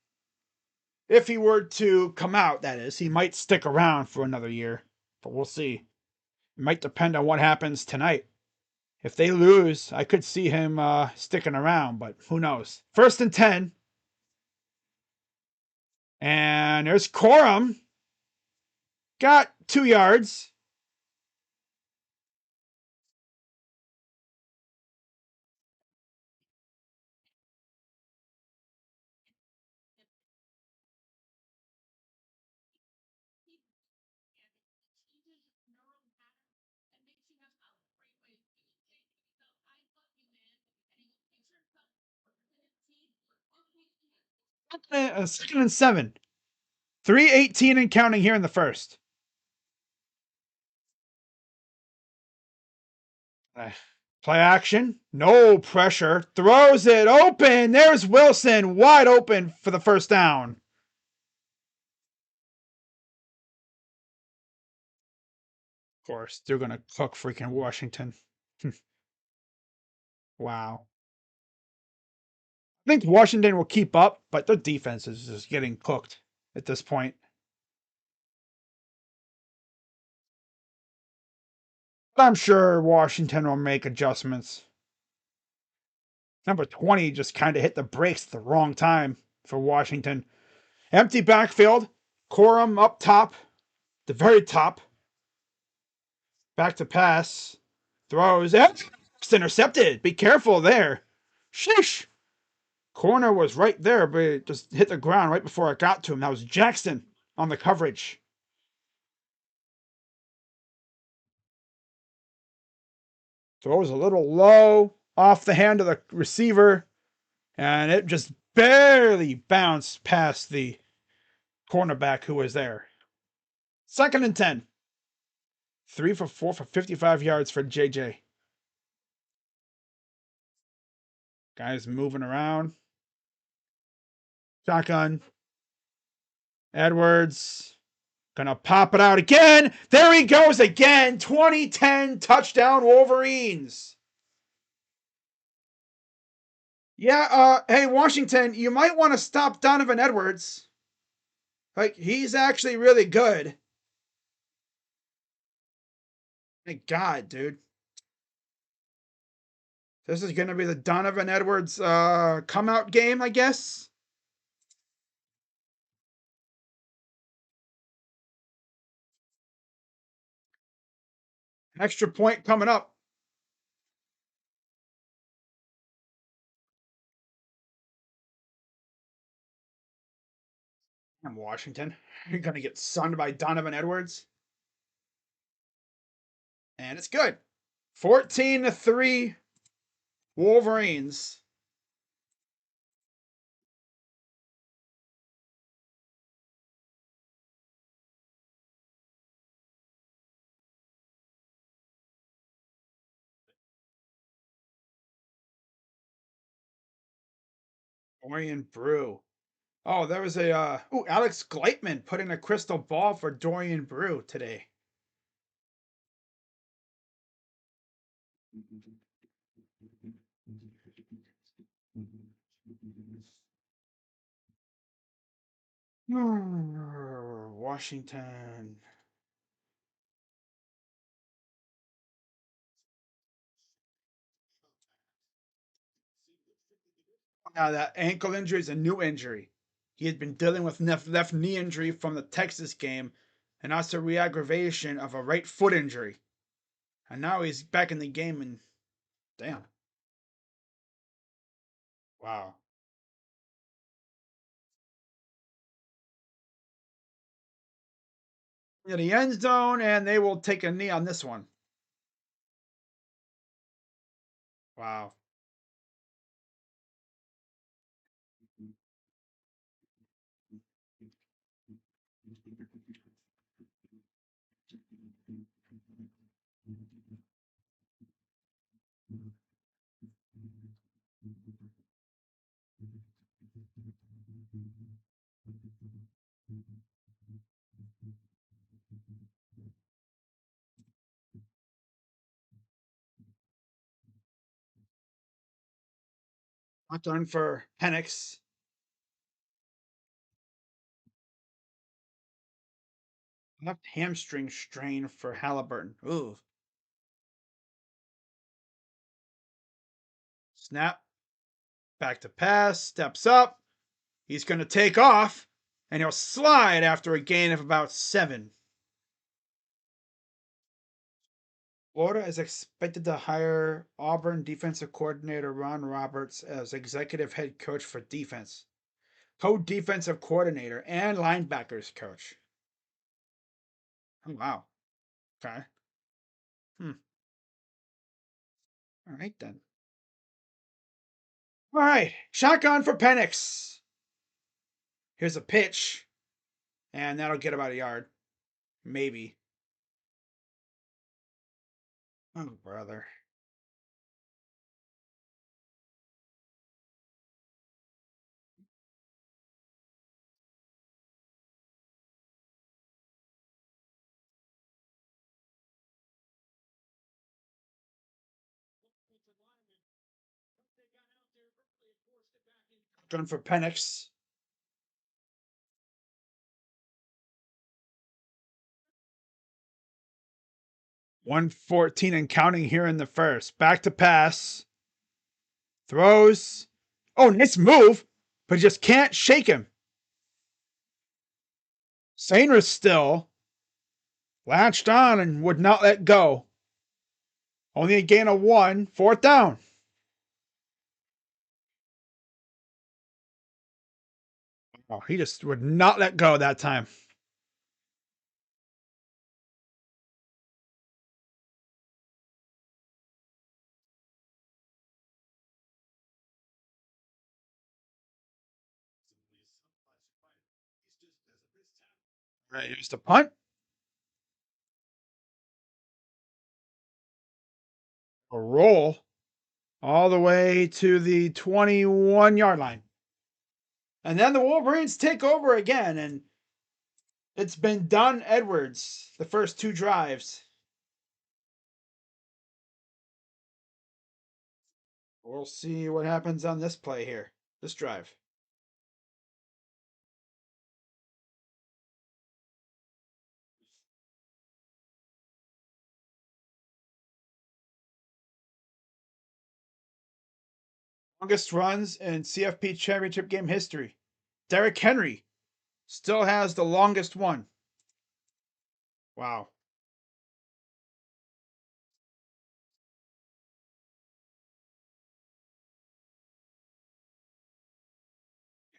If he were to come out, that is, he might stick around for another year. But we'll see. It might depend on what happens tonight. If they lose, I could see him sticking around, but who knows? 1st and 10. And there's Corum. Got 2 yards. Second and 7. 3:18 and counting here in the first. Play action. No pressure. Throws it open. There's Wilson wide open for the first down. Of course, they're going to cook freaking Washington. Wow. I think Washington will keep up, but their defense is just getting cooked at this point. But I'm sure Washington will make adjustments. Number 20 just kind of hit the brakes at the wrong time for Washington. Empty backfield. Corum up top, the very top. Back to pass. Throws. It's intercepted. Be careful there. Sheesh. Corner was right there, but it just hit the ground right before it got to him. That was Jackson on the coverage. Throws a little low off the hand of the receiver, and it just barely bounced past the cornerback who was there. 2nd and 10. 3 for 4 for 55 yards for JJ. Guys moving around. Shotgun. Edwards. Gonna pop it out again. There he goes again. 2010 touchdown Wolverines. Yeah, hey, Washington, you might want to stop Donovan Edwards. Like, he's actually really good. Thank God, dude. This is gonna be the Donovan Edwards come out game, I guess. Extra point coming up. I'm Washington. You're gonna get sunned by Donovan Edwards. And it's good. 14-3 Wolverines. Dorian Brew. Oh, there was a Alex Gleitman put in a crystal ball for Dorian Brew today. Washington. Now that ankle injury is a new injury. He had been dealing with left knee injury from the Texas game, and also re-aggravation of a right foot injury. And now he's back in the game, and damn, wow. In the end zone, and they will take a knee on this one. Wow. Not done for Penix. Left hamstring strain for Halliburton. Ooh. Snap. Back to pass. Steps up. He's going to take off. And he'll slide after a gain of about 7. Florida is expected to hire Auburn defensive coordinator Ron Roberts as executive head coach for defense, co-defensive coordinator, and linebackers coach. Oh, wow. Okay. Hmm. All right, then. All right. Shotgun for Penix. Here's a pitch, and that'll get about a yard. Maybe. Oh, brother. Gun for Penix. 114 and counting here in the first. Back to pass. Throws. Oh, nice move, but just can't shake him. Sainris still latched on and would not let go. Only a gain of 1. 4th down. Oh, he just would not let go that time. Right, here's the punt. A roll all the way to the 21-yard line. And then the Wolverines take over again, and it's been Don Edwards the first 2 drives. We'll see what happens on this play here, this drive. Longest runs in CFP championship game history. Derrick Henry still has the longest one. Wow.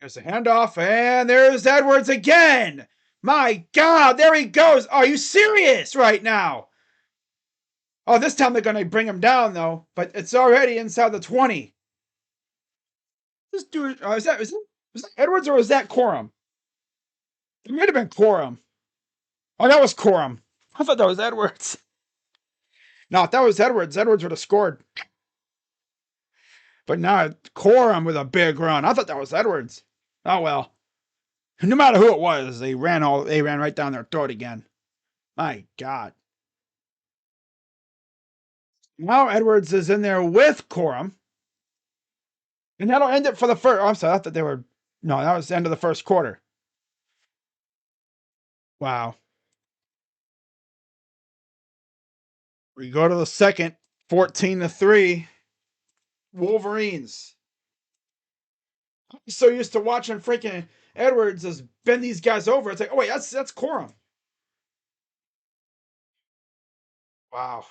Here's a handoff, and there's Edwards again. My God, there he goes. Are you serious right now? Oh, this time they're going to bring him down, though, but it's already inside the 20. This dude, was that Edwards or was that Corum? It might have been Corum. Oh, that was Corum. I thought that was Edwards. No, if that was Edwards, Edwards would have scored. But now Corum with a big run. I thought that was Edwards. Oh well. No matter who it was, they ran right down their throat again. My God. Now Edwards is in there with Corum. And that'll end it for the first. Oh, I'm sorry. I thought they were. No, that was the end of the first quarter. Wow. We go to the second, 14-3. Wolverines. I'm so used to watching freaking Edwards as bend these guys over. It's like, oh wait, that's Corum. Wow.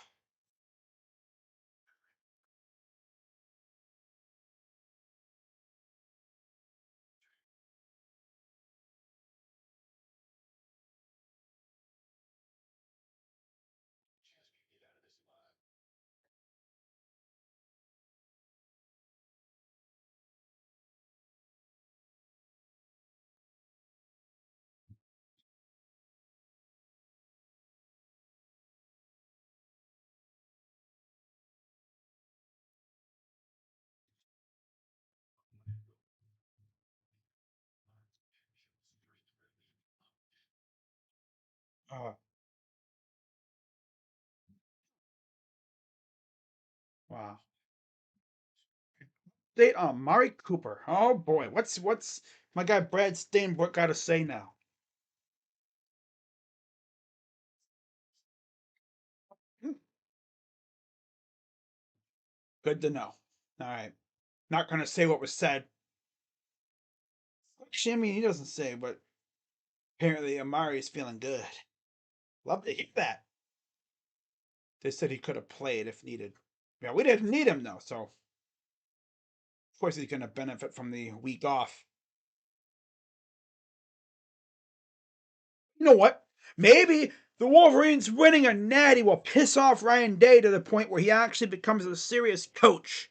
Oh, wow. They Mari Cooper. Oh boy, what's my guy Brad Stainbrook got to say now? Hmm, good to know. All right, not gonna say what was said. Actually, I mean he doesn't say, but apparently Amari's feeling good. Love to hear that. They said he could have played if needed. Yeah, we didn't need him though, so of course he's gonna benefit from the week off. You know what? Maybe the Wolverines winning a natty will piss off Ryan Day to the point where he actually becomes a serious coach.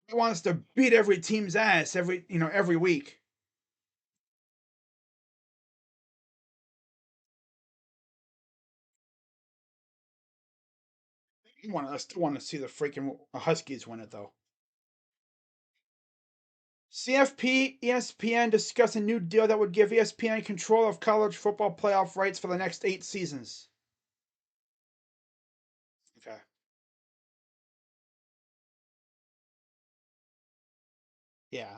He wants to beat every team's ass every week. I still want to see the freaking Huskies win it though. CFP ESPN discuss a new deal that would give ESPN control of college football playoff rights for the next 8 seasons. Okay. Yeah.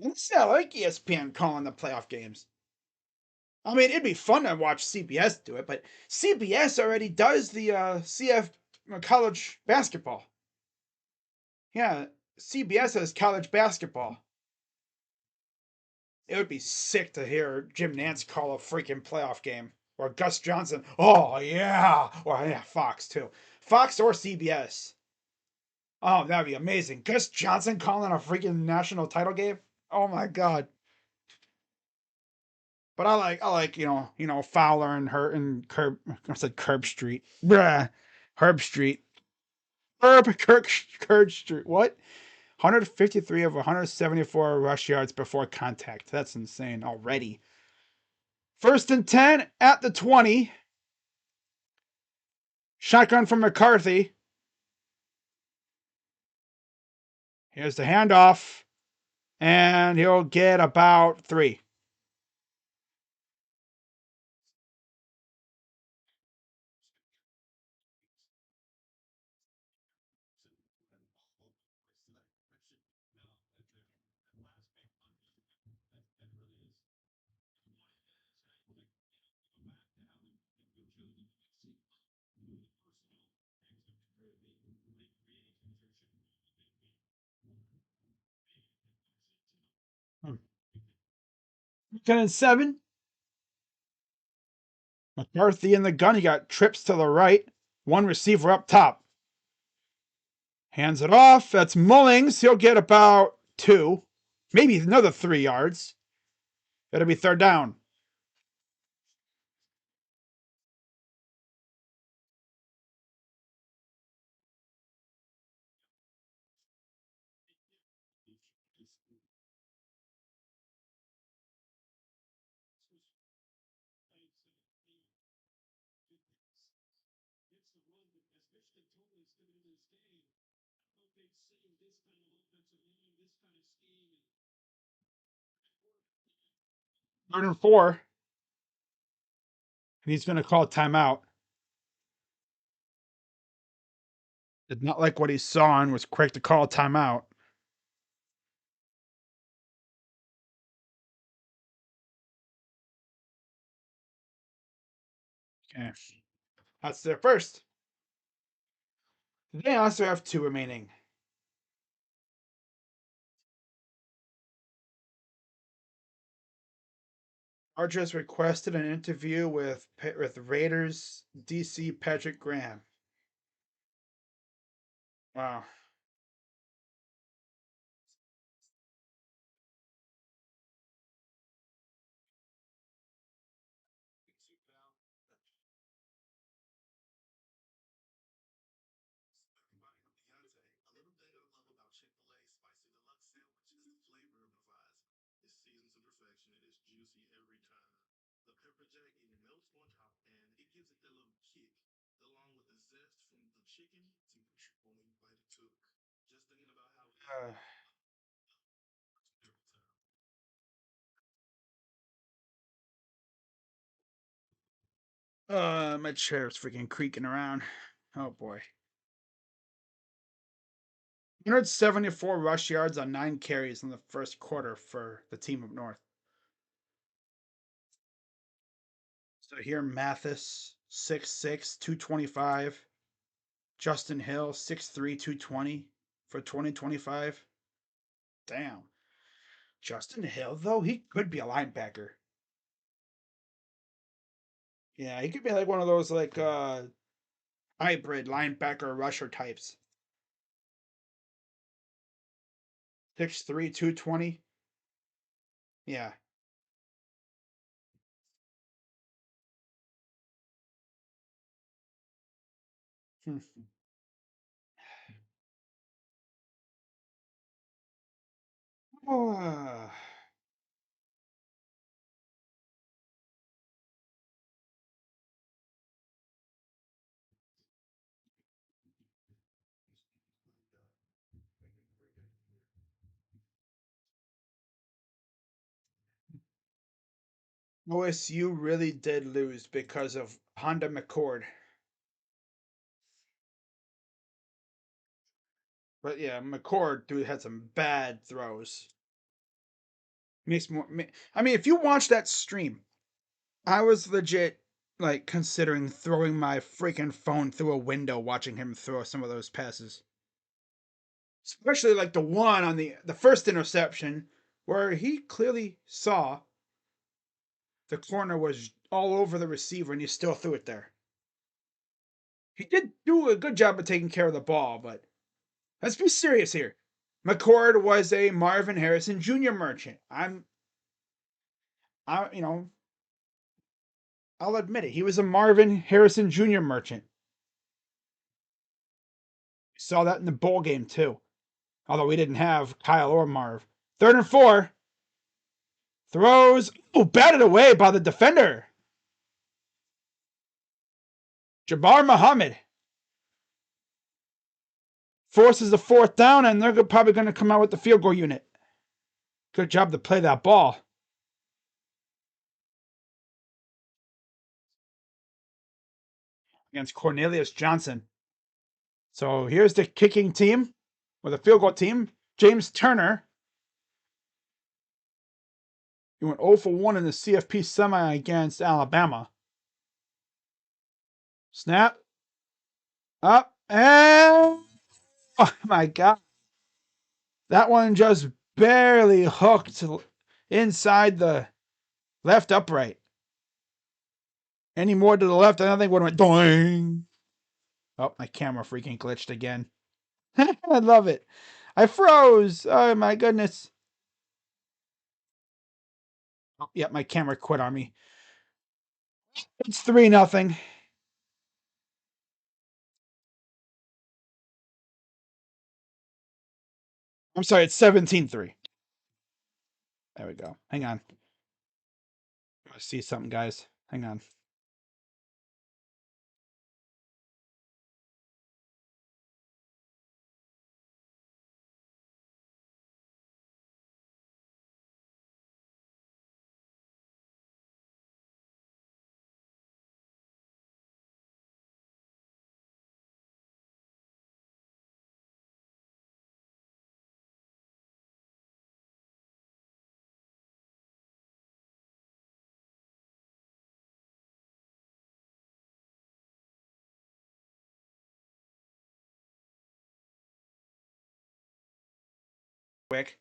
I like ESPN calling the playoff games. I mean, it'd be fun to watch CBS do it, but CBS already does the CF college basketball. Yeah, CBS has college basketball. It would be sick to hear Jim Nance call a freaking playoff game. Or Gus Johnson. Oh, yeah. Or, yeah, Fox, too. Fox or CBS. Oh, that'd be amazing. Gus Johnson calling a freaking national title game? Oh, my God. But I like, Fowler and her and Curb. I said Curb Street. Bruh. Herb Street. Kirk Street. What? 153 of 174 rush yards before contact. That's insane already. First and 10 at the 20. Shotgun from McCarthy. Here's the handoff. And he'll get about 3. Second and 7. McCarthy in the gun. He got trips to the right. One receiver up top. Hands it off. That's Mullings. He'll get about 2. Maybe another 3 yards. It'll be third down. Third and 4. And he's going to call timeout. Did not like what he saw and was quick to call timeout. Okay. That's their first. They also have 2 remaining. Chargers requested an interview with Raiders DC Patrick Graham. Wow. Uh, My chair's freaking creaking around. Oh boy. 174 rush yards on 9 carries in the first quarter for the team up north. So here, Mathis, 6'6", 225. Justin Hill, 6'3", 220 for 2025. Damn. Justin Hill, though, he could be a linebacker. Yeah, he could be like one of those like hybrid linebacker rusher types. 6'3", 220. Yeah. Hmm. Oh, OSU really did lose because of Honda McCord. But yeah, McCord dude had some bad throws. Makes more. I mean, if you watch that stream, I was legit like considering throwing my freaking phone through a window watching him throw some of those passes. Especially like the one on the first interception where he clearly saw the corner was all over the receiver and he still threw it there. He did do a good job of taking care of the ball, but let's be serious here. McCord was a Marvin Harrison Jr. merchant. You know, I'll admit it. He was a Marvin Harrison Jr. merchant. We saw that in the bowl game too. Although we didn't have Kyle or Marv. 3rd and 4. Throws. Oh, batted away by the defender. Jabbar Muhammad forces the 4th down, and they're probably going to come out with the field goal unit. Good job to play that ball. Against Cornelius Johnson. So here's the kicking team, or the field goal team. James Turner. He went 0 for 1 in the CFP semi against Alabama. Snap. Up. And oh my God. That one just barely hooked inside the left upright. Any more to the left, I think would have went doing. Oh, my camera freaking glitched again. I love it. I froze. Oh my goodness. Oh, yeah, my camera quit on me. It's 3-0. I'm sorry, it's 17-3. There we go. Hang on. I see something, guys. Hang on. Quick.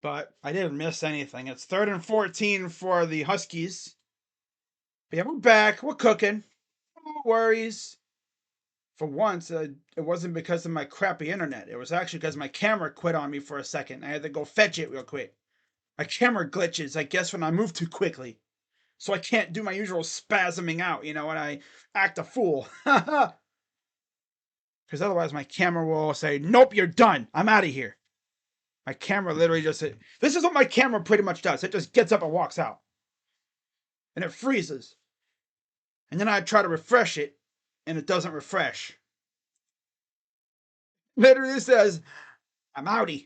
But I didn't miss anything. It's 3rd and 14 for the Huskies. But yeah, we're back. We're cooking. No worries. For once, it wasn't because of my crappy internet. It was actually because my camera quit on me for a second. I had to go fetch it real quick. My camera glitches, I guess, when I move too quickly. So I can't do my usual spasming out, when I act a fool. Because otherwise my camera will say, nope, you're done. I'm out of here. My camera literally just said, this is what my camera pretty much does. It just gets up and walks out. And it freezes. And then I try to refresh it, and it doesn't refresh. Literally says, I'm outie.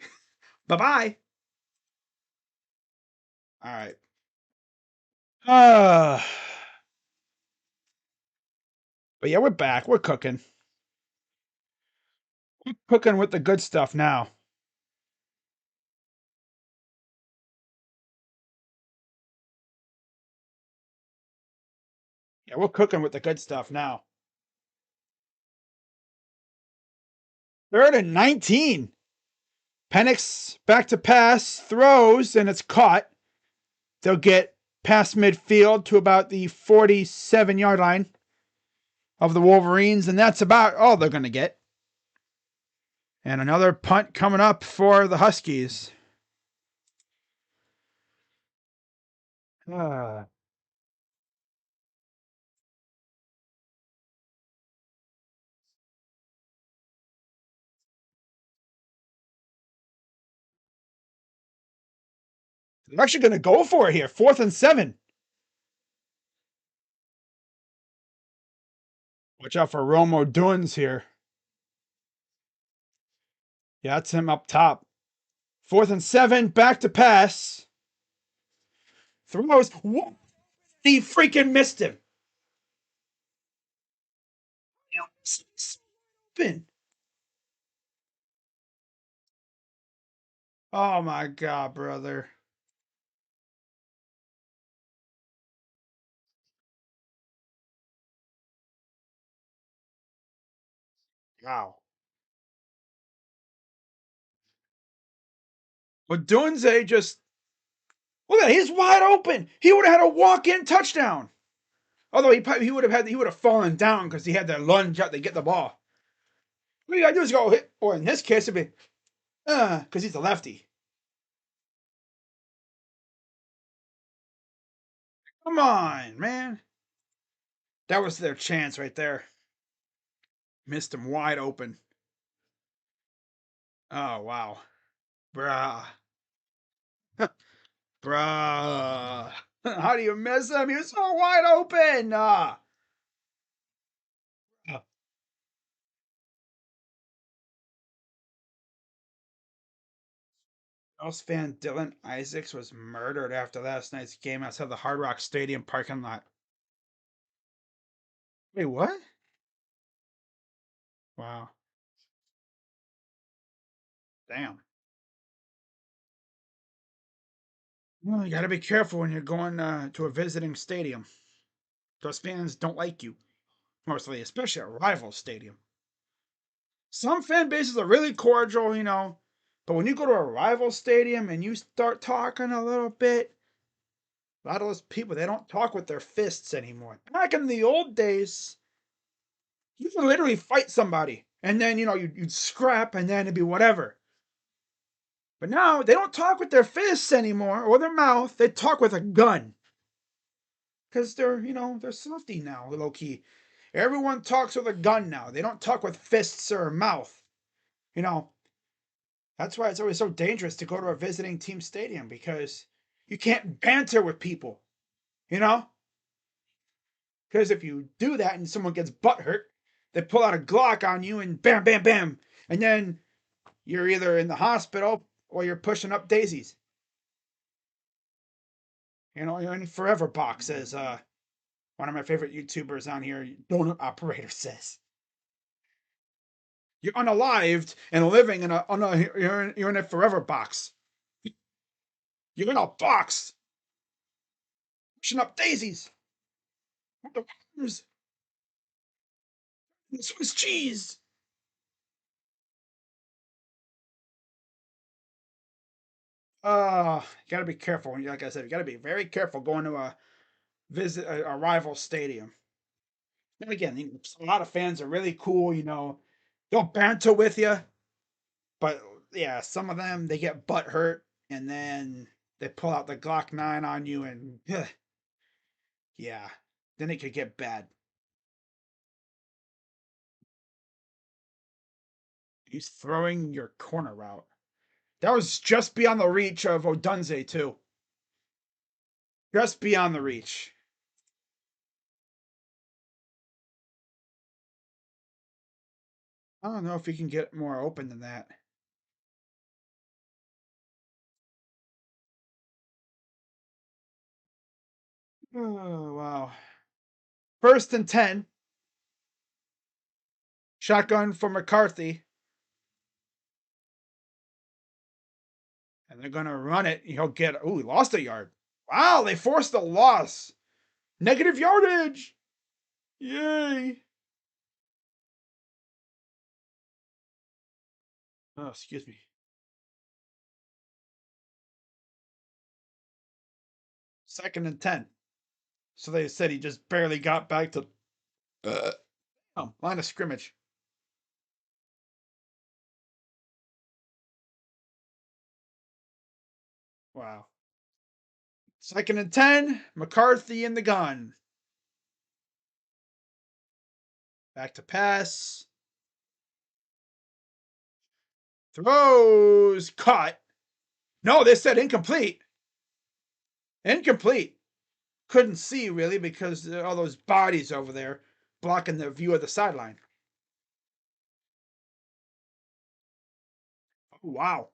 Bye-bye. All right. But yeah, we're back. We're cooking. We're cooking with the good stuff now. Yeah, we're cooking with the good stuff now. 3rd and 19. Penix back to pass, throws, and it's caught. They'll get past midfield to about the 47-yard line of the Wolverines, and that's about all they're going to get. And another punt coming up for the Huskies. Uh, they're actually going to go for it here. 4th and 7. Watch out for Romo Duns here. Yeah, that's him up top. 4th and 7, back to pass. Throws. What? He freaking missed him. Open. Oh my God, brother. Wow. But Dunze just look at that, he's wide open. He would have had a walk-in touchdown. Although he would have fallen down because he had to lunge out to get the ball. What you gotta do is go hit, or in this case, it'd be because he's a lefty. Come on, man. That was their chance right there. Missed him wide open. Oh wow. Bruh. Bruh. How do you miss him? He was so wide open. Bills fan Dylan Isaacs was murdered after last night's game outside the Hard Rock Stadium parking lot. Wait, what? Wow. Damn. Well, you got to be careful when you're going to a visiting stadium. Those fans don't like you, mostly, especially a rival stadium. Some fan bases are really cordial, but when you go to a rival stadium and you start talking a little bit, a lot of those people, they don't talk with their fists anymore. Back in the old days, you could literally fight somebody, and then, you'd scrap, and then it'd be whatever. But now, they don't talk with their fists anymore, or their mouth, they talk with a gun. Because they're softy now, low key. Everyone talks with a gun now. They don't talk with fists or mouth. You know, that's why it's always so dangerous to go to a visiting team stadium because you can't banter with people, you know? Because if you do that and someone gets butt hurt, they pull out a Glock on you and bam, bam, bam. And then you're either in the hospital or you're pushing up daisies. You're in forever box, as one of my favorite YouTubers on here, Donut Operator, says. You're unalived and living you're in a forever box. You're in a box, pushing up daisies. What the worms? And Swiss cheese. You gotta be careful. Like I said, you gotta be very careful going to a rival stadium. And again, a lot of fans are really cool. They'll banter with you, but yeah, some of them they get butt hurt, and then they pull out the Glock 9 on you, and yeah, then it could get bad. He's throwing your corner route. That was just beyond the reach of Odunze, too. Just beyond the reach. I don't know if he can get more open than that. Oh, wow. 1st and 10. Shotgun for McCarthy. And they're going to run it. He'll get. Ooh, he lost a yard. Wow, they forced a loss. Negative yardage. Yay. Oh, excuse me. Second and 10. So they said he just barely got back to line of scrimmage. Wow. Second and 10. McCarthy in the gun. Back to pass. Throws. Caught. No, they said incomplete. Incomplete. Couldn't see really because all those bodies over there blocking the view of the sideline. Oh, wow.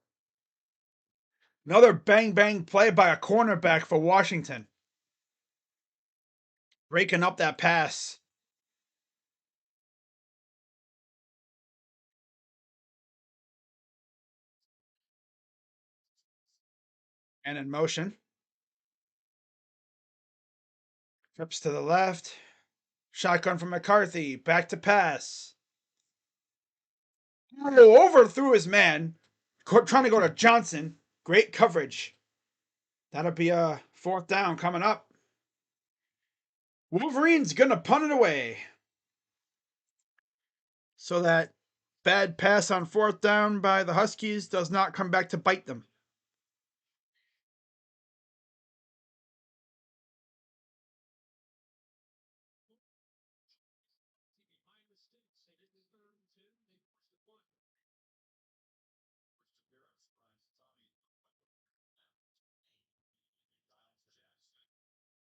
Another bang bang play by a cornerback for Washington. Breaking up that pass. And in motion. Trips to the left. Shotgun from McCarthy. Back to pass. Overthrew his man. Trying to go to Johnson. Great coverage. That'll be a fourth down coming up. Wolverines gonna punt it away. So that bad pass on fourth down by the Huskies does not come back to bite them.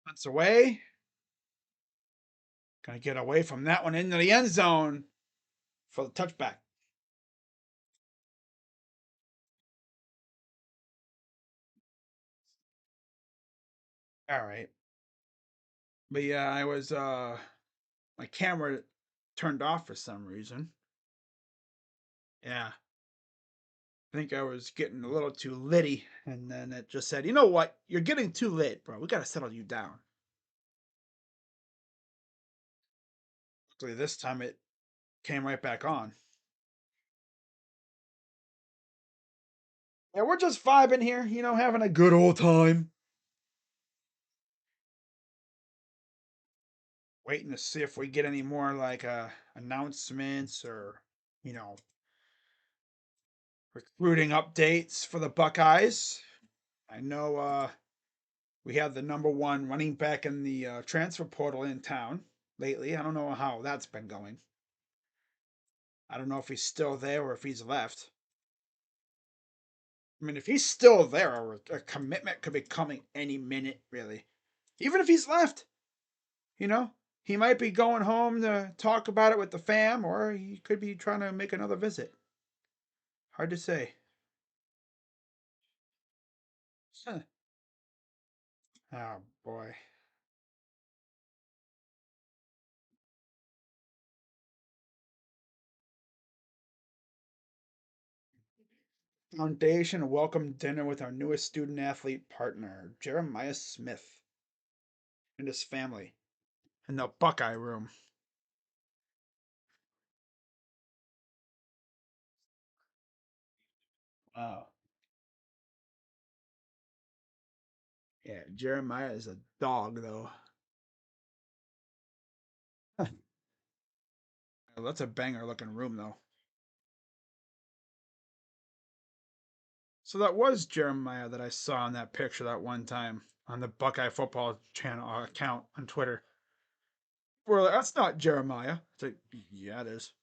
Punts away. Gonna get away from that one into the end zone for the touchback. All right. But yeah, I was my camera turned off for some reason. Yeah. I think I was getting a little too litty, and then it just said, "You know what? You're getting too lit, bro. We gotta settle you down." Luckily, this time it came right back on. Yeah, we're just vibing here, having a good old time. Waiting to see if we get any more like announcements or you know recruiting updates for the Buckeyes. I know we have the number one running back in the transfer portal in town lately. I don't know how that's been going. I don't know if he's still there or if he's left. I mean, if he's still there, a commitment could be coming any minute, really. Even if he's left, you know, he might be going home to talk about it with the fam, or he could be trying to make another visit. Hard to say. Huh. Oh boy. Foundation welcome dinner with our newest student athlete partner, Jeremiah Smith, and his family in the Buckeye room. Wow. Yeah, Jeremiah is a dog, though. That's a banger looking room, though. So that was Jeremiah that I saw in that picture that one time on the Buckeye football channel account on Twitter. Well, that's not Jeremiah. It's like, yeah, it is.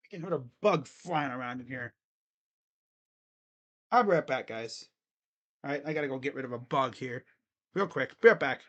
I can hear a bug flying around in here. I'll be right back, guys. All right, I gotta go get rid of a bug here, real quick. Be right back.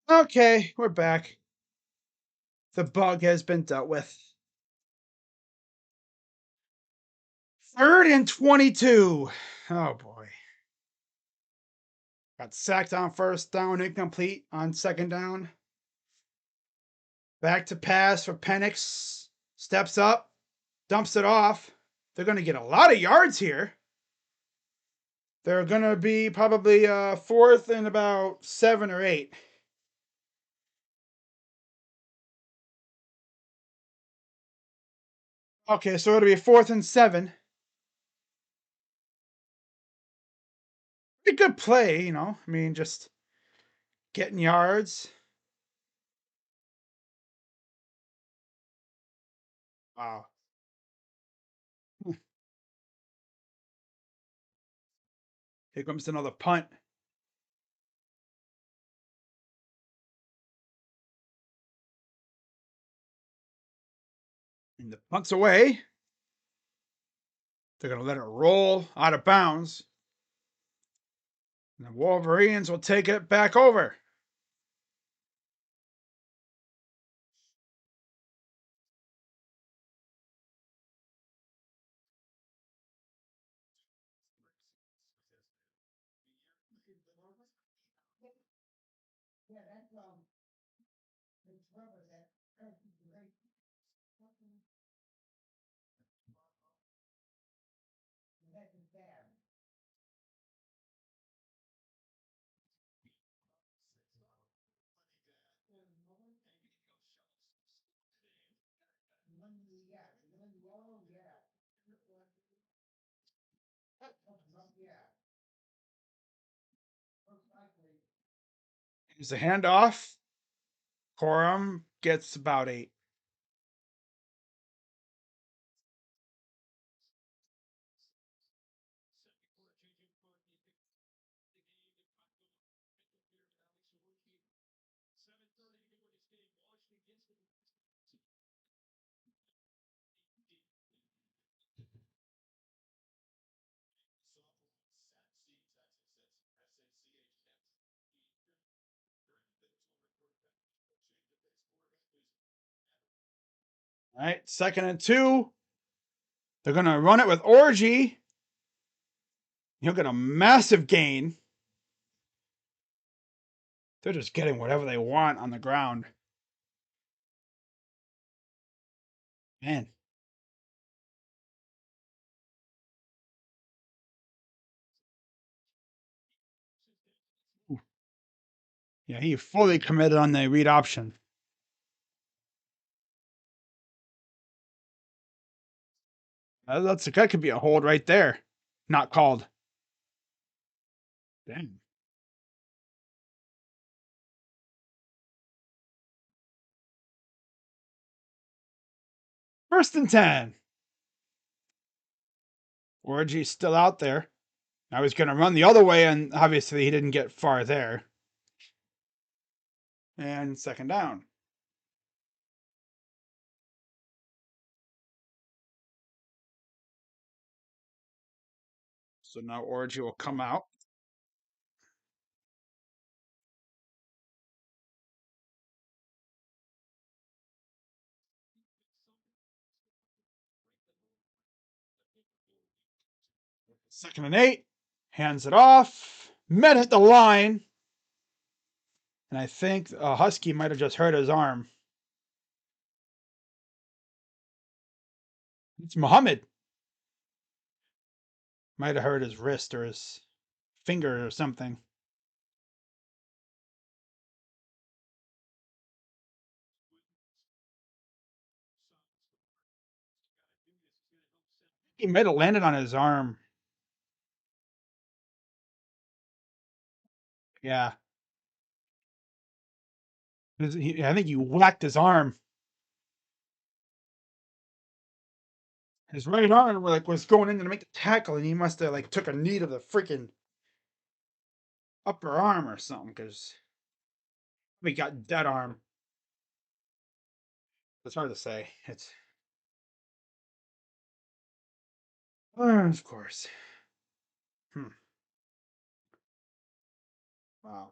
Okay, we're back. The bug has been dealt with. 3rd and 22. Oh boy. Got sacked on 1st down, incomplete on 2nd down. Back to pass for Penix. Steps up, dumps it off. They're going to get a lot of yards here. They're going to be probably 4th and about 7 or 8. Okay, so it'll be 4th and 7. Pretty good play, I mean, just getting yards. Wow. Here comes another punt. And the punt's away. They're going to let it roll out of bounds. And the Wolverines will take it back over. Here's the handoff. Corum gets about 8. All right, 2nd and 2. They're going to run it with Orgy. He'll get a massive gain. They're just getting whatever they want on the ground. Man. Yeah, he fully committed on the read option. That could be a hold right there. Not called. Damn. 1st and 10. Orgy's still out there. Now he's going to run the other way, and obviously he didn't get far there. And 2nd down. So now Orgy will come out. Second and 8. Hands it off. Met at the line. And I think Husky might have just hurt his arm. It's Muhammad. Might have hurt his wrist or his finger or something. He might have landed on his arm. Yeah. I think he whacked his arm. His right arm was going in to make the tackle, and he must have took a knee to the freaking upper arm or something, because we got dead arm. It's hard to say. It's of course. Hmm. Wow.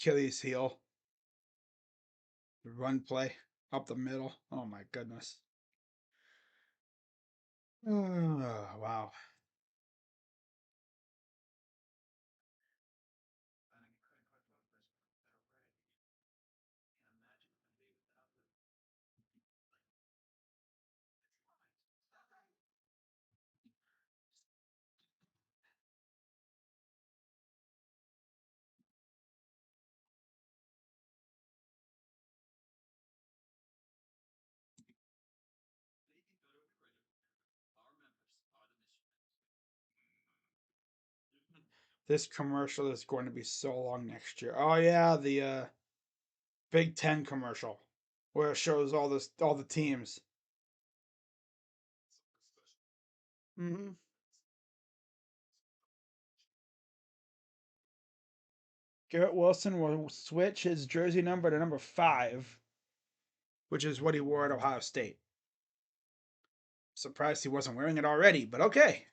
Achilles heel. The run play up the middle. Oh my goodness. Oh, wow. This commercial is going to be so long next year. Oh yeah, the Big Ten commercial where it shows all the teams. Mm-hmm. Garrett Wilson will switch his jersey number to number 5, which is what he wore at Ohio State. Surprised he wasn't wearing it already, but okay.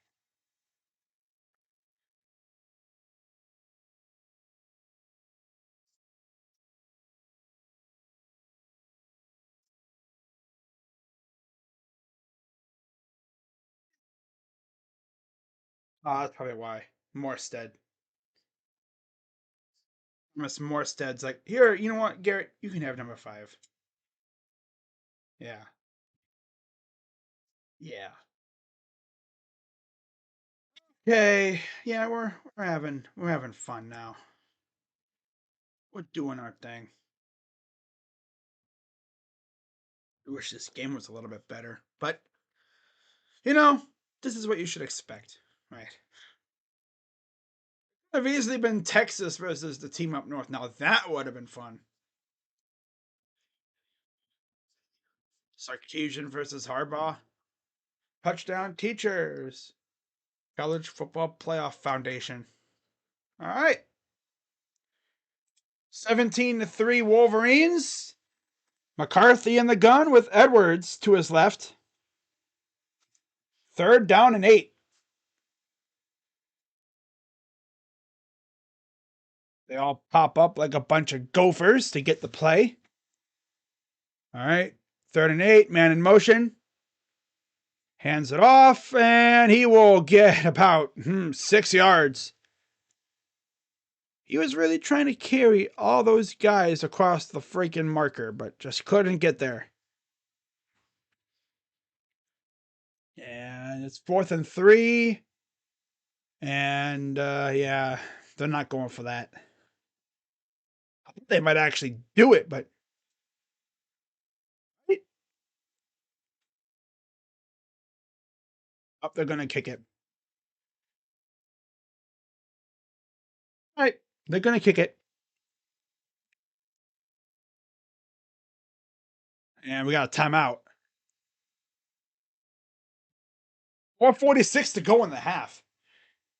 That's probably why. Morstead. Miss Morstead's like, here, you know what, Garrett, you can have number 5. Yeah. Yeah. Okay. Yeah, we're having fun now. We're doing our thing. I wish this game was a little bit better, but you know, this is what you should expect, right? I've easily been Texas versus the team up north. Now that would have been fun. Sarkisian versus Harbaugh. Touchdown teachers. College Football Playoff Foundation. All right. 17-3 Wolverines. McCarthy in the gun with Edwards to his left. 3rd down and 8. They all pop up like a bunch of gophers to get the play. All right. 3rd and 8. Man in motion. Hands it off, and he will get about 6 yards. He was really trying to carry all those guys across the freaking marker, but just couldn't get there. And it's 4th and 3. And yeah, they're not going for that. I think they might actually do it, but oh, they're going to kick it. All right, they're going to kick it. And we got a timeout. 4:46 to go in the half.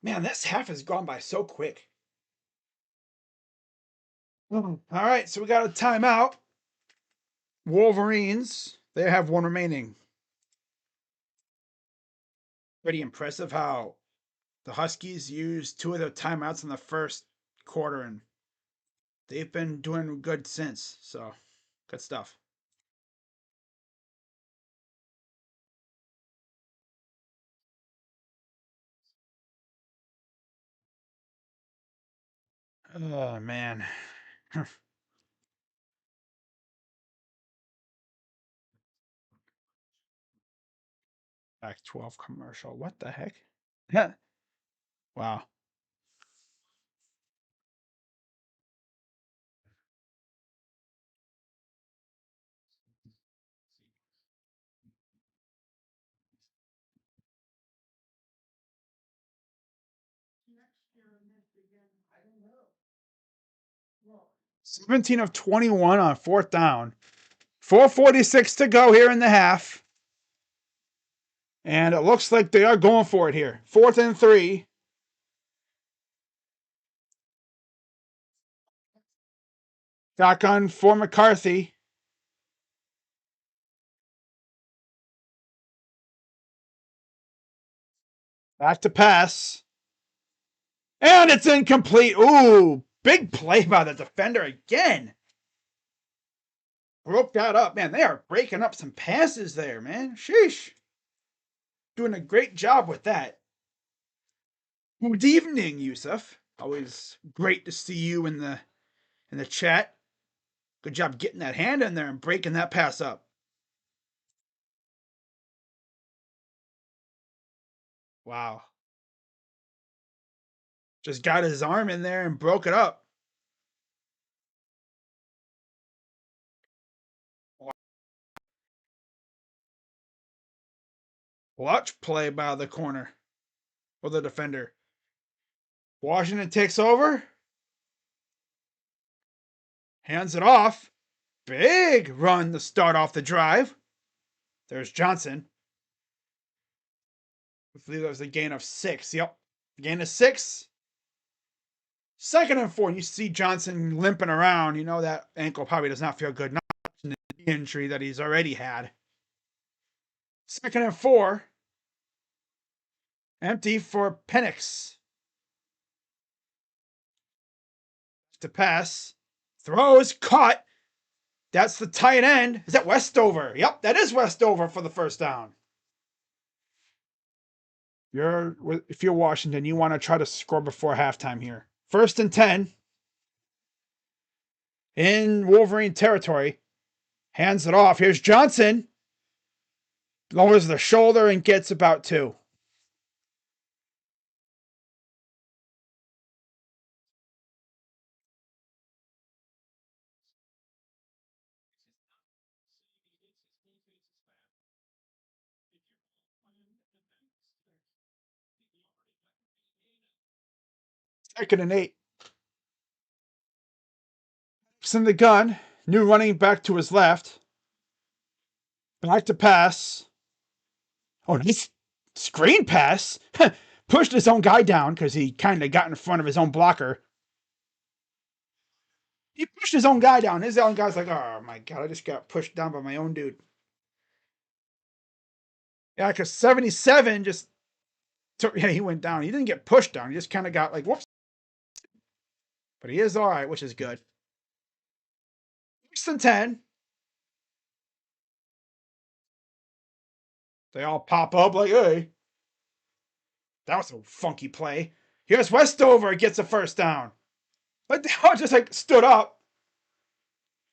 Man, this half has gone by so quick. All right, so we got a timeout. Wolverines, they have one remaining. Pretty impressive how the Huskies used 2 of their timeouts in the first quarter, and they've been doing good since. So, good stuff. Oh, man. Back 12 commercial. What the heck? Yeah. Wow. I don't know. 17 of 21 on 4th down. 4:46 to go here in the half. And it looks like they are going for it here. 4th and 3. Shotgun for McCarthy. Back to pass. And it's incomplete. Ooh, big play by the defender again. Broke that up. Man, they are breaking up some passes there, man. Sheesh. Doing a great job with that. Good evening, Yusuf. Always great to see you in the chat. Good job getting that hand in there and breaking that pass up. Wow. Just got his arm in there and broke it up. Watch play by the corner or the defender. Washington takes over. Hands it off. Big run to start off the drive. There's Johnson. I believe that was a gain of 6. Yep. Gain of 6. 2nd and 4. You see Johnson limping around. You know that ankle probably does not feel good. Not the injury that he's already had. 2nd and 4. Empty for Penix. To pass. Throws. Caught. That's the tight end. Is that Westover? Yep, that is Westover for the first down. If you're Washington, you want to try to score before halftime here. 1st and 10 in Wolverine territory. Hands it off. Here's Johnson. Lowers the shoulder and gets about 2. Second and 8. In the gun. New running back to his left. Back to pass. Oh, nice screen pass. Pushed his own guy down because he kind of got in front of his own blocker. He pushed his own guy down. His own guy's like, oh my God, I just got pushed down by my own dude. Yeah, because 77 just he went down. He didn't get pushed down. He just kind of got like, whoops. But he is all right, which is good. 1st and 10. They all pop up like, hey. That was a funky play. Here's Westover gets a first down. But they all just like stood up.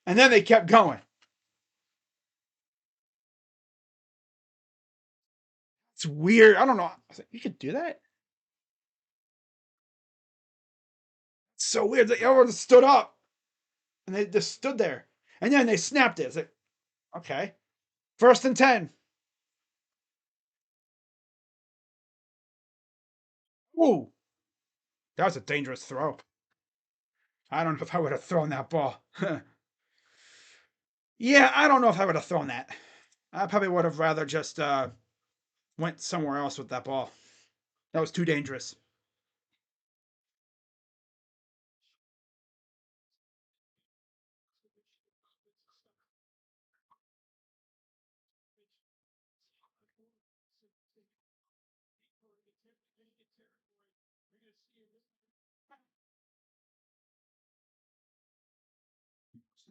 And then they kept going. It's weird. I don't know. I was like, you could do that? It's so weird. They all just stood up. And they just stood there. And then they snapped it. It's like, okay. 1st and 10. Ooh. That was a dangerous throw. I don't know if I would have thrown that ball. Yeah, I don't know if I would have thrown that. I probably would have rather just went somewhere else with that ball. That was too dangerous.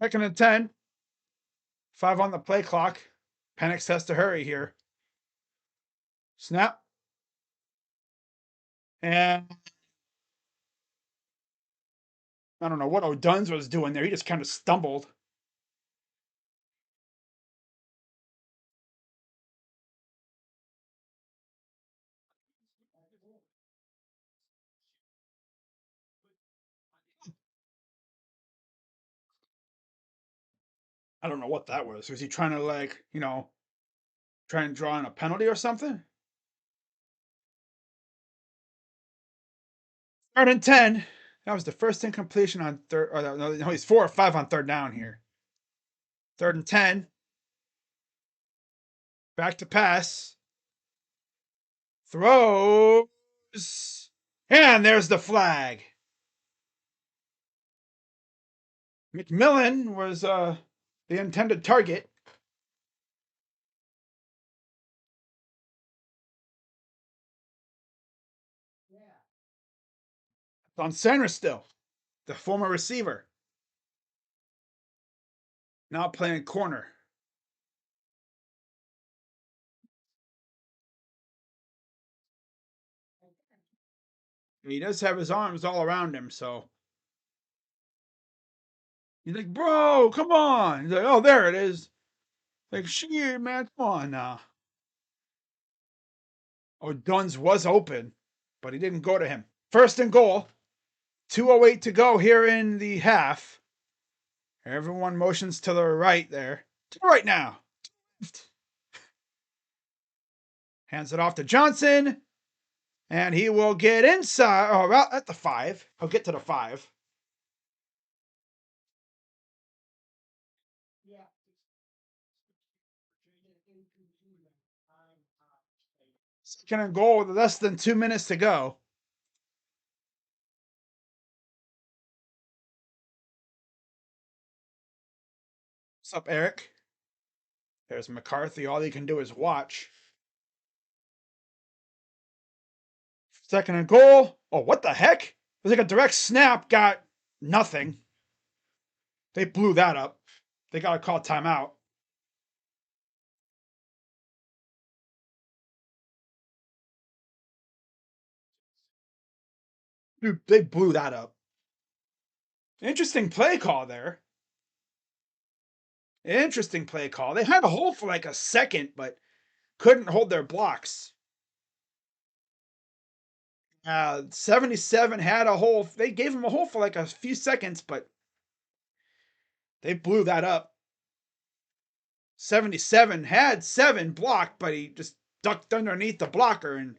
Second and 10. 5 on the play clock. Penix has to hurry here. Snap. And I don't know what O'Duns was doing there. He just kind of stumbled. I don't know what that was. Was he trying to try and draw in a penalty or something? 3rd and 10. That was the first incompletion on third. Or no, he's 4 or 5 on 3rd down here. 3rd and 10. Back to pass. Throws. And there's the flag. McMillan was the intended target. It's on center still. The former receiver. Now playing corner. He does have his arms all around him, so he's like, bro, come on. He's like, oh, there it is. Like, shit, man, come on now. Oh, Duns was open, but he didn't go to him. First and goal. 2:08 to go here in the half. Everyone motions to the right there. To the right now. Hands it off to Johnson. And he will get inside. Oh, well, at the 5. He'll get to the 5. Second and goal with less than 2 minutes to go. What's up, Eric? There's McCarthy. All he can do is watch. Second and goal. Oh, what the heck? It was like a direct snap. Got nothing. They blew that up. They got to call timeout. Dude, they blew that up. Interesting play call there. Interesting play call. They had a hole for like a second, but couldn't hold their blocks. 77 had a hole. They gave him a hole for like a few seconds, but they blew that up. 77 had 7 blocked, but he just ducked underneath the blocker and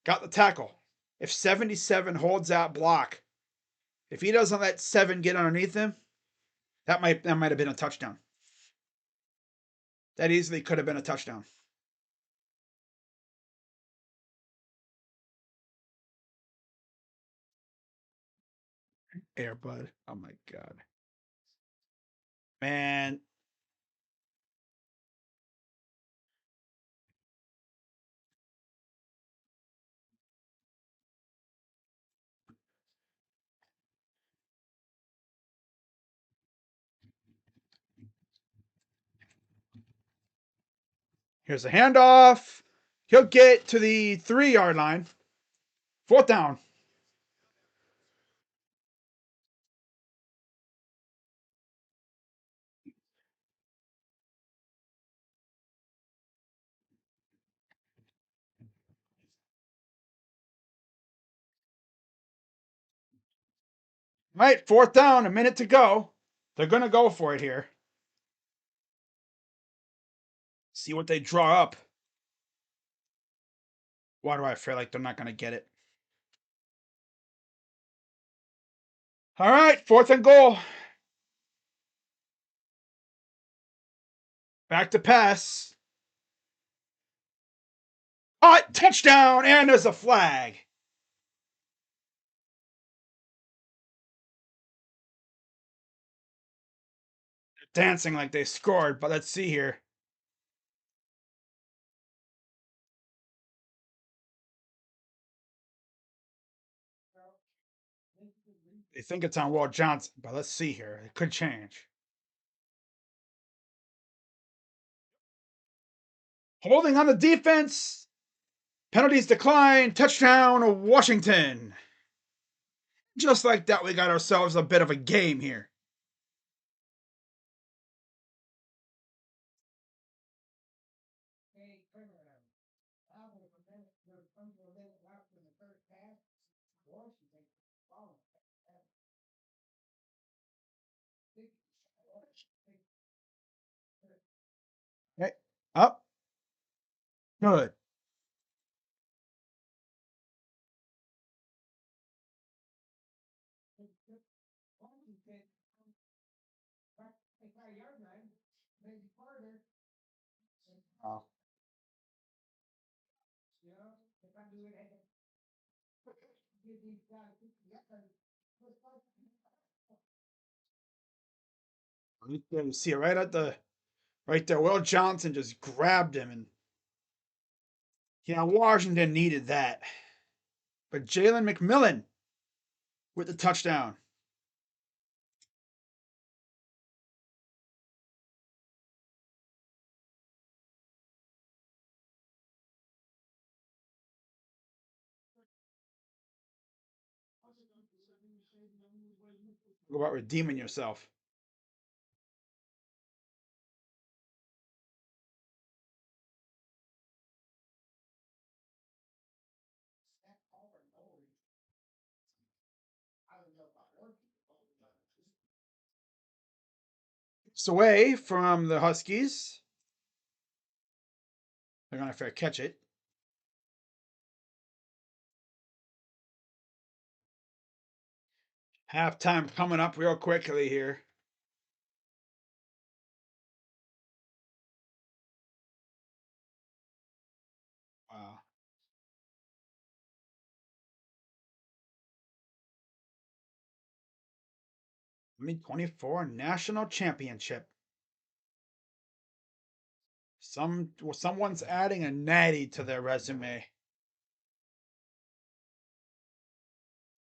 got the tackle. If 77 holds that block, if he doesn't let 7 get underneath him, that might have been a touchdown. That easily could have been a touchdown. Air Bud. Oh my god. Man. Here's a handoff. He'll get to the 3-yard line. 4th down. Right, 4th down, a minute to go. They're going to go for it here. See what they draw up. Why do I feel like they're not going to get it? All right, 4th and goal. Back to pass. Touchdown, and there's a flag. They're dancing like they scored, but let's see here. They think it's on Walt Johnson, but let's see here. It could change. Holding on the defense. Penalties decline. Touchdown, Washington. Just like that, we got ourselves a bit of a game here. Okay. Up. Good. Oh. You see it right there. Will Johnson just grabbed him, and Washington needed that. But Jalen McMillan with the touchdown. What about redeeming yourself? It's away from the Huskies. They're going to fair catch it. Halftime coming up real quickly here. Wow. '24 national championship. Someone's adding a natty to their resume.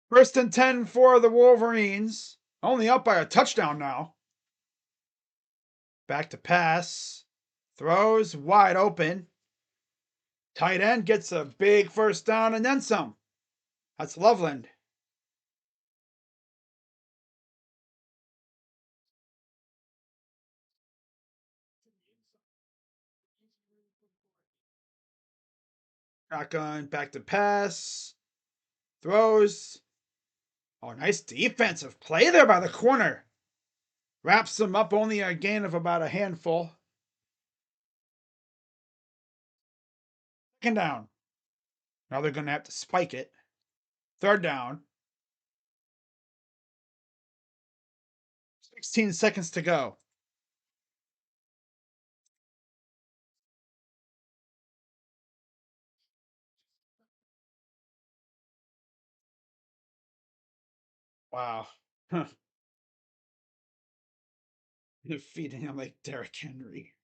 First and 10 for the Wolverines. Only up by a touchdown now. Back to pass. Throws wide open. Tight end gets a big first down and then some. That's Loveland. Shotgun, back to pass. Throws. Oh, nice defensive play there by the corner. Wraps them up, only a gain of about a handful. Second down. Now they're going to have to spike it. Third down. 16 seconds to go. Wow. Huh. Defeating him like Derrick Henry.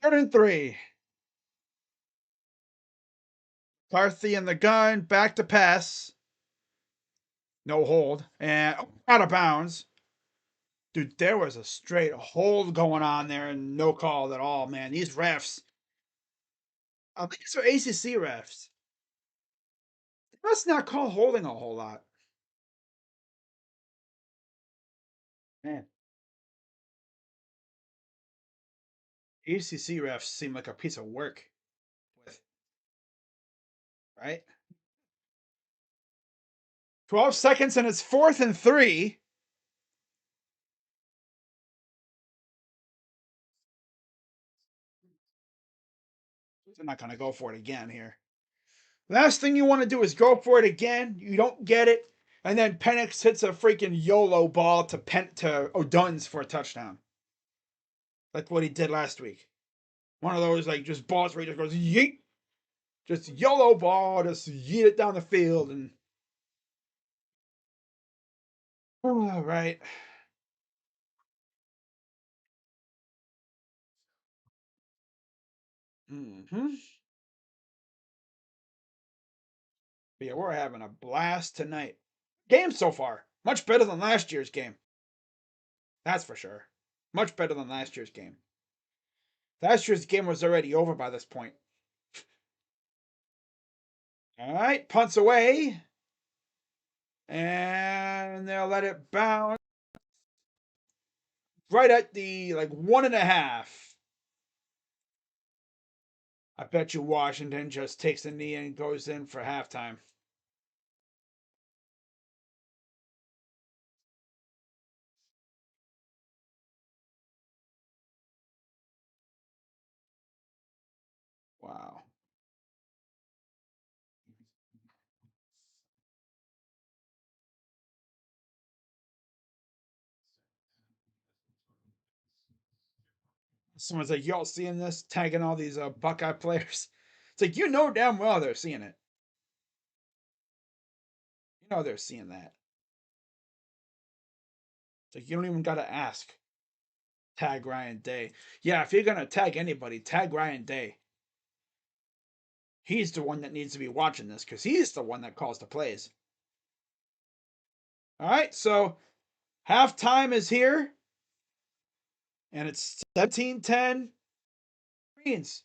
Third and 3. Carthy in the gun, back to pass. No hold. And out of bounds. Dude, there was a straight hold going on there and no call at all, man. These refs. I think these are ACC refs. They must not call holding a whole lot. Man. ACC refs seem like a piece of work with, right? 12 seconds and it's 4th and 3. They're not going to go for it again here. Last thing you want to do is go for it again. You don't get it. And then Penix hits a freaking YOLO ball to O'Dunn's for a touchdown. Like what he did last week. One of those like just balls where he just goes yeet. Just YOLO ball, just yeet it down the field and all right. Mm-hmm. But yeah, we're having a blast tonight. Game so far. Much better than last year's game. That's for sure. Much better than last year's game. Last year's game was already over by this point. All right, punts away. And they'll let it bounce right at the 1.5. I bet you Washington just takes a knee and goes in for halftime. Wow. Someone's like, y'all seeing this? Tagging all these Buckeye players. It's like, you know damn well they're seeing it. You know they're seeing that. It's like, you don't even got to ask. Tag Ryan Day. Yeah, if you're going to tag anybody, tag Ryan Day. He's the one that needs to be watching this because he's the one that calls the plays. All right, so halftime is here. And it's 17-10 Greens.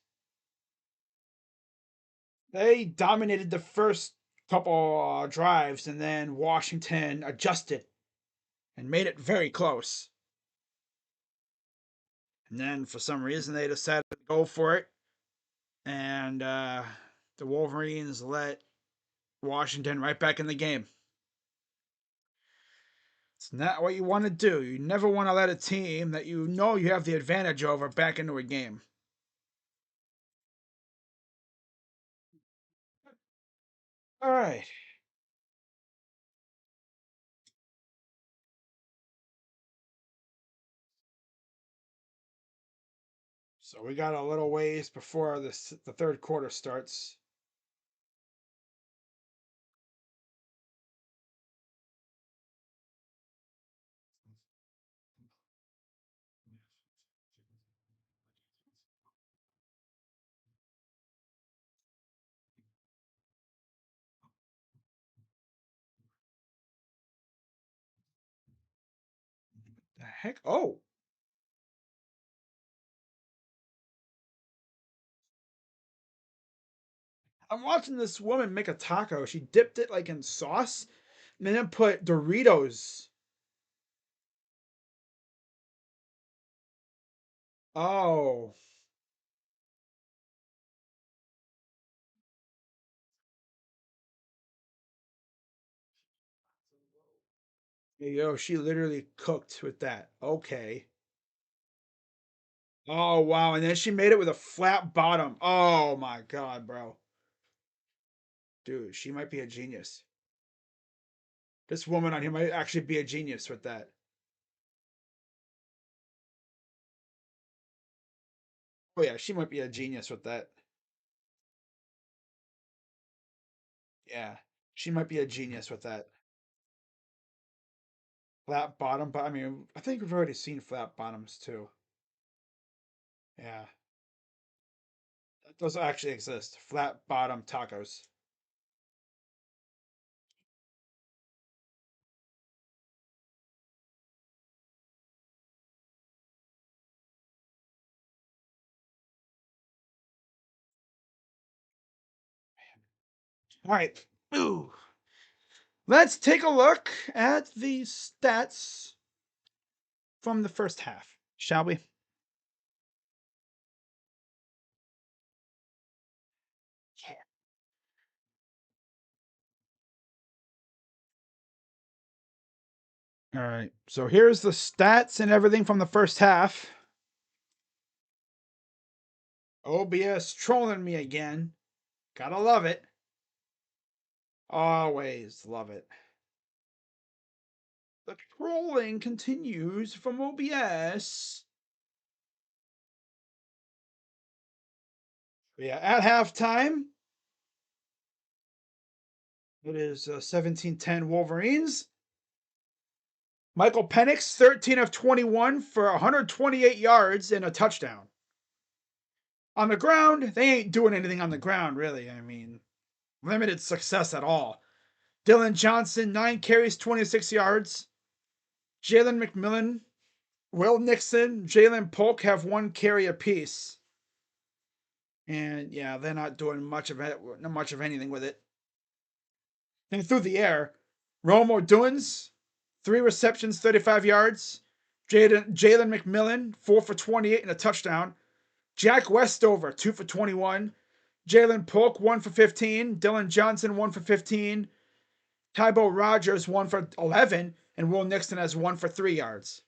They dominated the first couple drives, and then Washington adjusted and made it very close. And then for some reason they decided to go for it, and the Wolverines let Washington right back in the game. It's not what you want to do. You never want to let a team that you know you have the advantage over back into a game. All right. So we got a little ways before the third quarter starts. The heck? Oh, I'm watching this woman make a taco. She dipped it like in sauce and then put Doritos. Oh, yo, she literally cooked with that. Okay. Oh, wow. And then she made it with a flat bottom. Oh, my God, bro. Dude, she might be a genius. This woman on here might actually be a genius with that. Oh, yeah, she might be a genius with that. Yeah, she might be a genius with that. Flat bottom, but I mean, I think we've already seen flat bottoms too. Yeah, those actually exist. Flat bottom tacos. All right. Ooh. Let's take a look at the stats from the first half, shall we? All right. So here's the stats and everything from the first half. OBS trolling me again. Gotta love it. Always love it. The trolling continues from OBS. Yeah, at halftime, it is 17-10 Wolverines. Michael Penix, 13 of 21 for 128 yards and a touchdown. On the ground, they ain't doing anything on the ground, really. I mean, limited success at all. Dylan Johnson, 9 carries, 26 yards. Jalen McMillan, Will Nixon, Jalen Polk have 1 carry apiece. And yeah, they're not doing much of it, not much of anything with it. And through the air, Rome Duins, 3 receptions, 35 yards. Jalen McMillan, 4 for 28 and a touchdown. Jack Westover, 2 for 21. Jalen Polk, 1 for 15. Dylan Johnson, 1 for 15. Tybo Rogers, 1 for 11. And Will Nixon has 1 for 3 yards.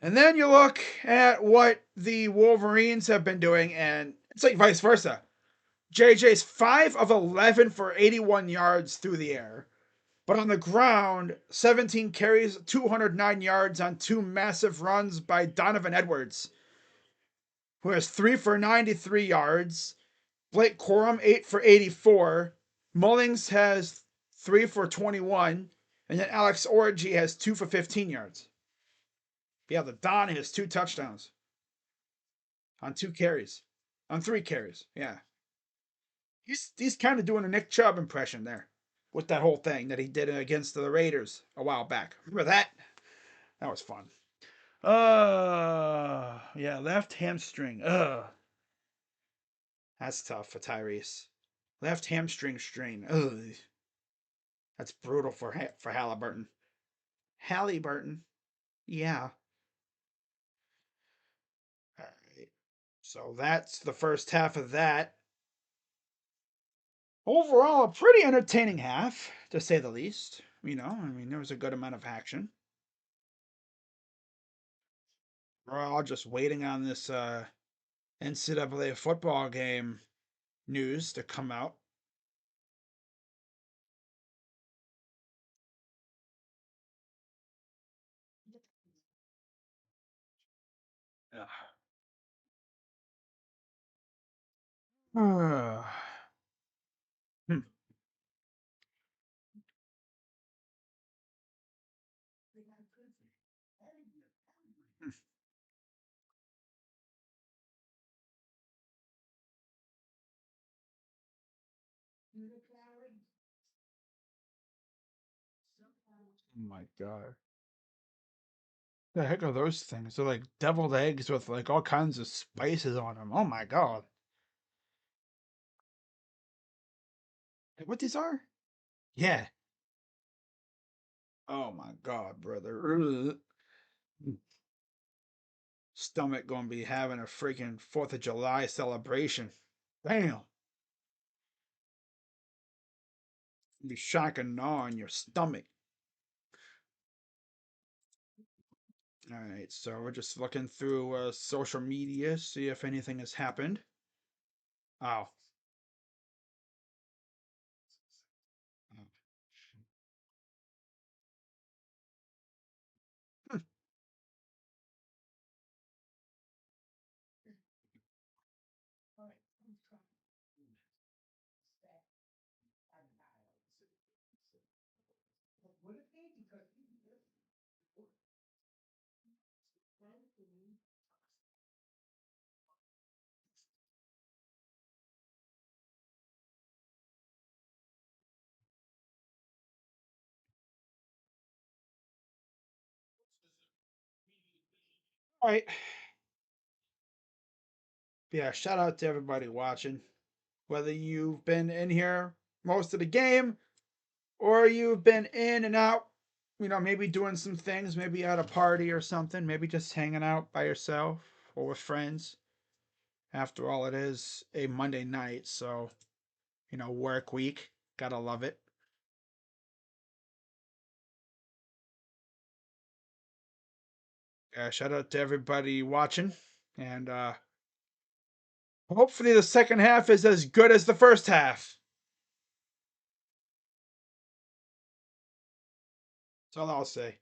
And then you look at what the Wolverines have been doing, and it's like vice versa. JJ's 5 of 11 for 81 yards through the air. But on the ground, 17 carries, 209 yards on 2 massive runs by Donovan Edwards, who has 3 for 93 yards. Blake Corum, 8 for 84. Mullings has 3 for 21. And then Alex Orji has 2 for 15 yards. Yeah, the Don has 2 touchdowns on 2 carries. On 3 carries, yeah. He's kind of doing a Nick Chubb impression there with that whole thing that he did against the Raiders a while back. Remember that? That was fun. Yeah, left hamstring. That's tough for Tyrese. Left hamstring strain. Ugh. That's brutal for Halliburton. Halliburton. Yeah. All right. So that's the first half of that. Overall, a pretty entertaining half, to say the least. I mean, there was a good amount of action. We're all just waiting on this NCAA football game news to come out. Hmm. Oh my god. The heck are those things? They're like deviled eggs with like all kinds of spices on them. Oh my god. What these are? Yeah. Oh my god, brother. Ugh. Stomach gonna be having a freaking 4th of July celebration. Damn. Be shock and awe in your stomach. All right, so we're just looking through social media, see if anything has happened. Oh. Hmm. All right. Yeah, shout out to everybody watching. Whether you've been in here most of the game or you've been in and out, maybe doing some things, maybe at a party or something, maybe just hanging out by yourself or with friends. After all, it is a Monday night, so, work week. Gotta love it. Shout out to everybody watching. And hopefully the second half is as good as the first half. That's all I'll say.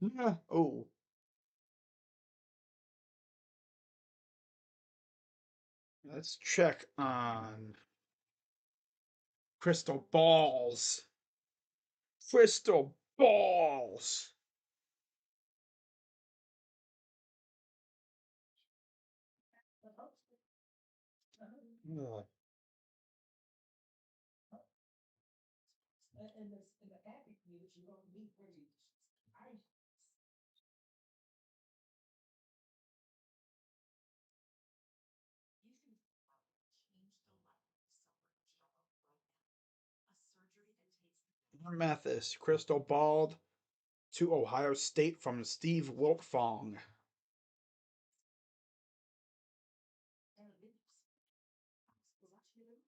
Yeah. Oh, let's check on crystal balls. Crystal balls. Ugh. Mathis, crystal balled to Ohio State from Steve Wiltfong.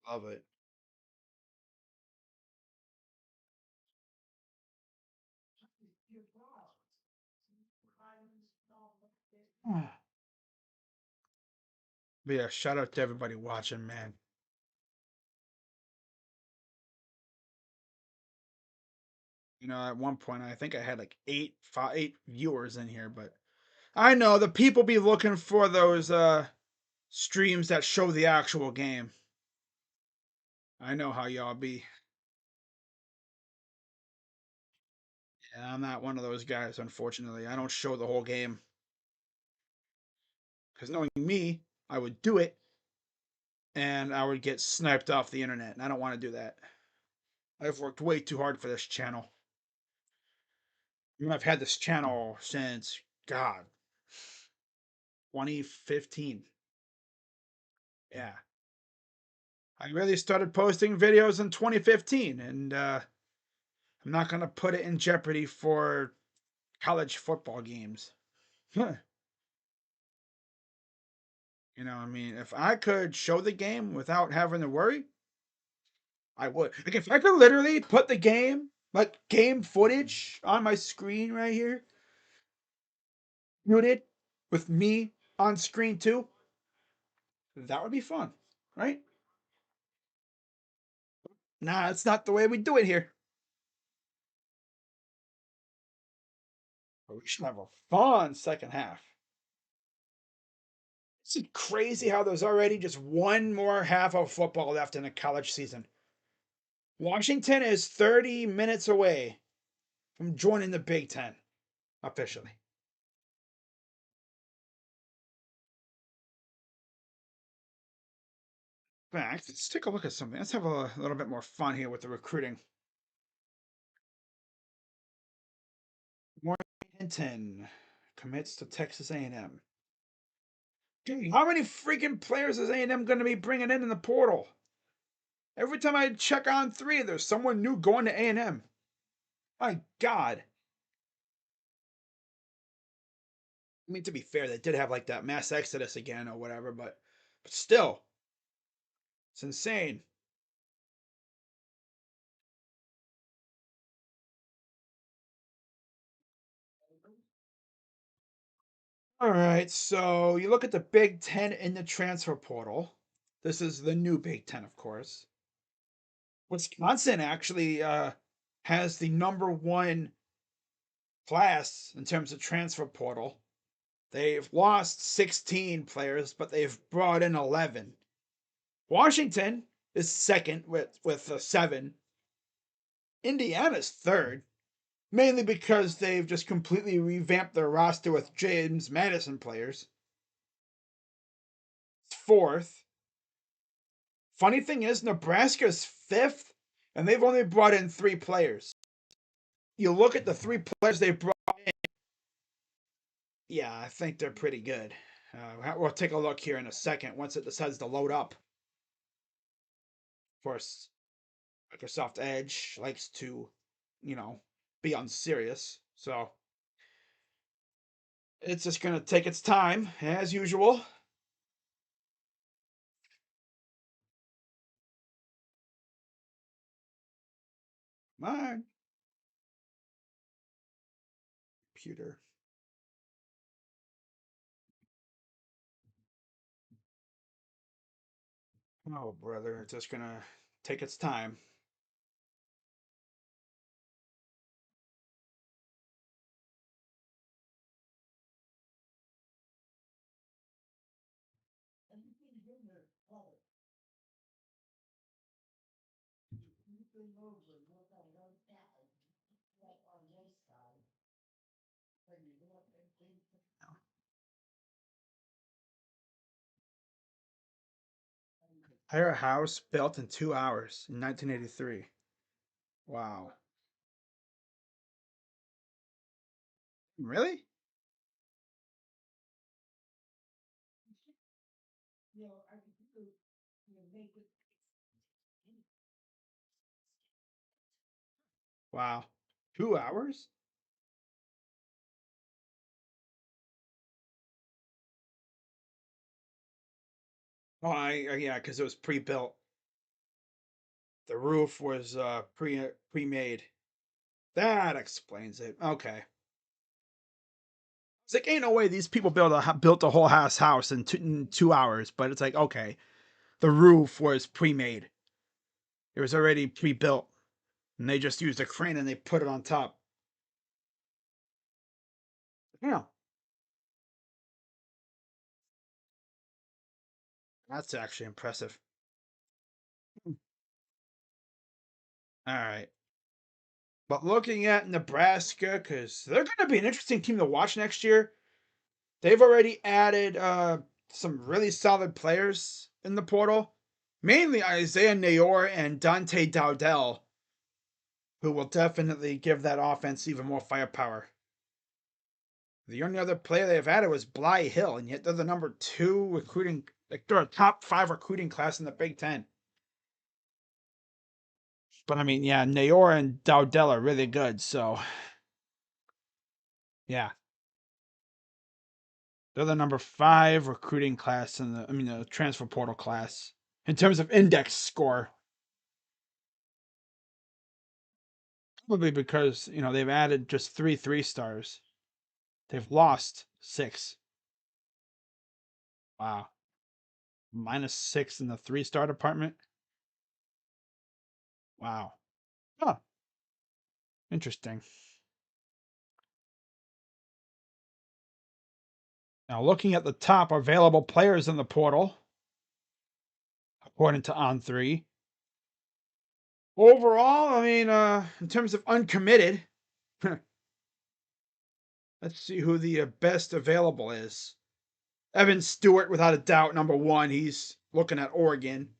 Love it. But yeah, shout out to everybody watching, man. At one point I think I had like eight viewers in here, but I know the people be looking for those streams that show the actual game. I know how y'all be. And I'm not one of those guys, unfortunately. I don't show the whole game. Because knowing me, I would do it and I would get sniped off the internet. And I don't want to do that. I've worked way too hard for this channel. I mean, I've had this channel since, God, 2015. Yeah. I really started posting videos in 2015, and I'm not going to put it in jeopardy for college football games. Huh. You know, I mean, if I could show the game without having to worry, I would. Like, if I could literally put the game, like game footage on my screen right here, muted with me on screen too, that would be fun, right? Nah, it's not the way we do it here. But we should have a fun second half. It's crazy how there's already just one more half of football left in a college season. Washington is 30 minutes away from joining the Big Ten officially. Fact, let's take a look at something. Let's have a little bit more fun here with the recruiting. Hinton commits to Texas A&M. Dude, how many freaking players is A&M going to be bringing in the portal? Every time I check on three, there's someone new going to A&M. My God. I mean, to be fair, they did have like that mass exodus again or whatever, but still, it's insane. All right, so you look at the Big Ten in the transfer portal. This is the new Big Ten, of course. Wisconsin actually has the number one class in terms of transfer portal. They've lost 16 players, but they've brought in 11. Washington is second with 7. Indiana's third, mainly because they've just completely revamped their roster with James Madison players. Fourth. Funny thing is, Nebraska's fifth, and they've only brought in 3 players. You look at the 3 players they brought in. Yeah, I think they're pretty good. We'll take a look here in a second once it decides to load up. Of course, Microsoft Edge likes to, you know, be unserious. So it's just going to take its time, as usual. My computer. Oh, brother, it's just going to take its time. Entire house built in 2 hours in 1983. Wow. Really? Wow. 2 hours? Oh, yeah, because it was pre-built. The roof was pre-made. That explains it. Okay. It's like ain't no way these people built a whole house in 2 hours. But it's like okay, the roof was pre-made. It was already pre-built, and they just used a crane and they put it on top. Yeah, that's actually impressive. All right. But looking at Nebraska, because they're going to be an interesting team to watch next year, they've already added some really solid players in the portal, mainly Isaiah Nayor and Dante Dowdell, who will definitely give that offense even more firepower. The only other player they've added was Bly Hill, and yet they're the number 2 recruiting, like they're a top 5 recruiting class in the Big Ten. But I mean, yeah, Nayor and Dowdell are really good, so yeah. They're the number 5 recruiting class in the transfer portal class in terms of index score. Probably because, they've added just 3 stars. They've lost 6. Wow. -6 in the 3-star department. Wow. Huh. Interesting. Now, looking at the top available players in the portal, according to On3, overall, in terms of uncommitted, let's see who the best available is. Evan Stewart, without a doubt, number 1. He's looking at Oregon.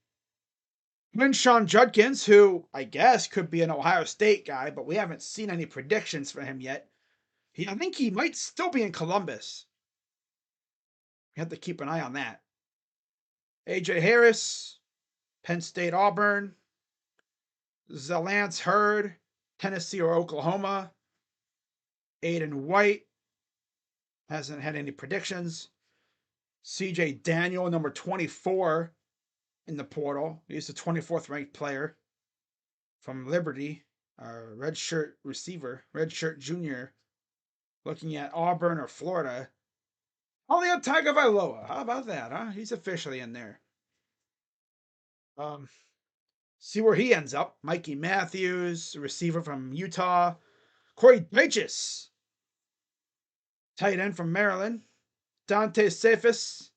Winshawn Judkins, who I guess could be an Ohio State guy, but we haven't seen any predictions for him yet. I think he might still be in Columbus. We have to keep an eye on that. AJ Harris, Penn State Auburn. Zalance Hurd, Tennessee or Oklahoma. Aiden White, hasn't had any predictions. CJ Daniel, number 24 in the portal. He's the 24th ranked player from Liberty, redshirt receiver, redshirt junior, looking at Auburn or Florida. Only Tagovailoa. How about that, huh? He's officially in there. See where he ends up. Mikey Matthews, receiver from Utah. Corey Dyches, tight end from Maryland. Dante Cephas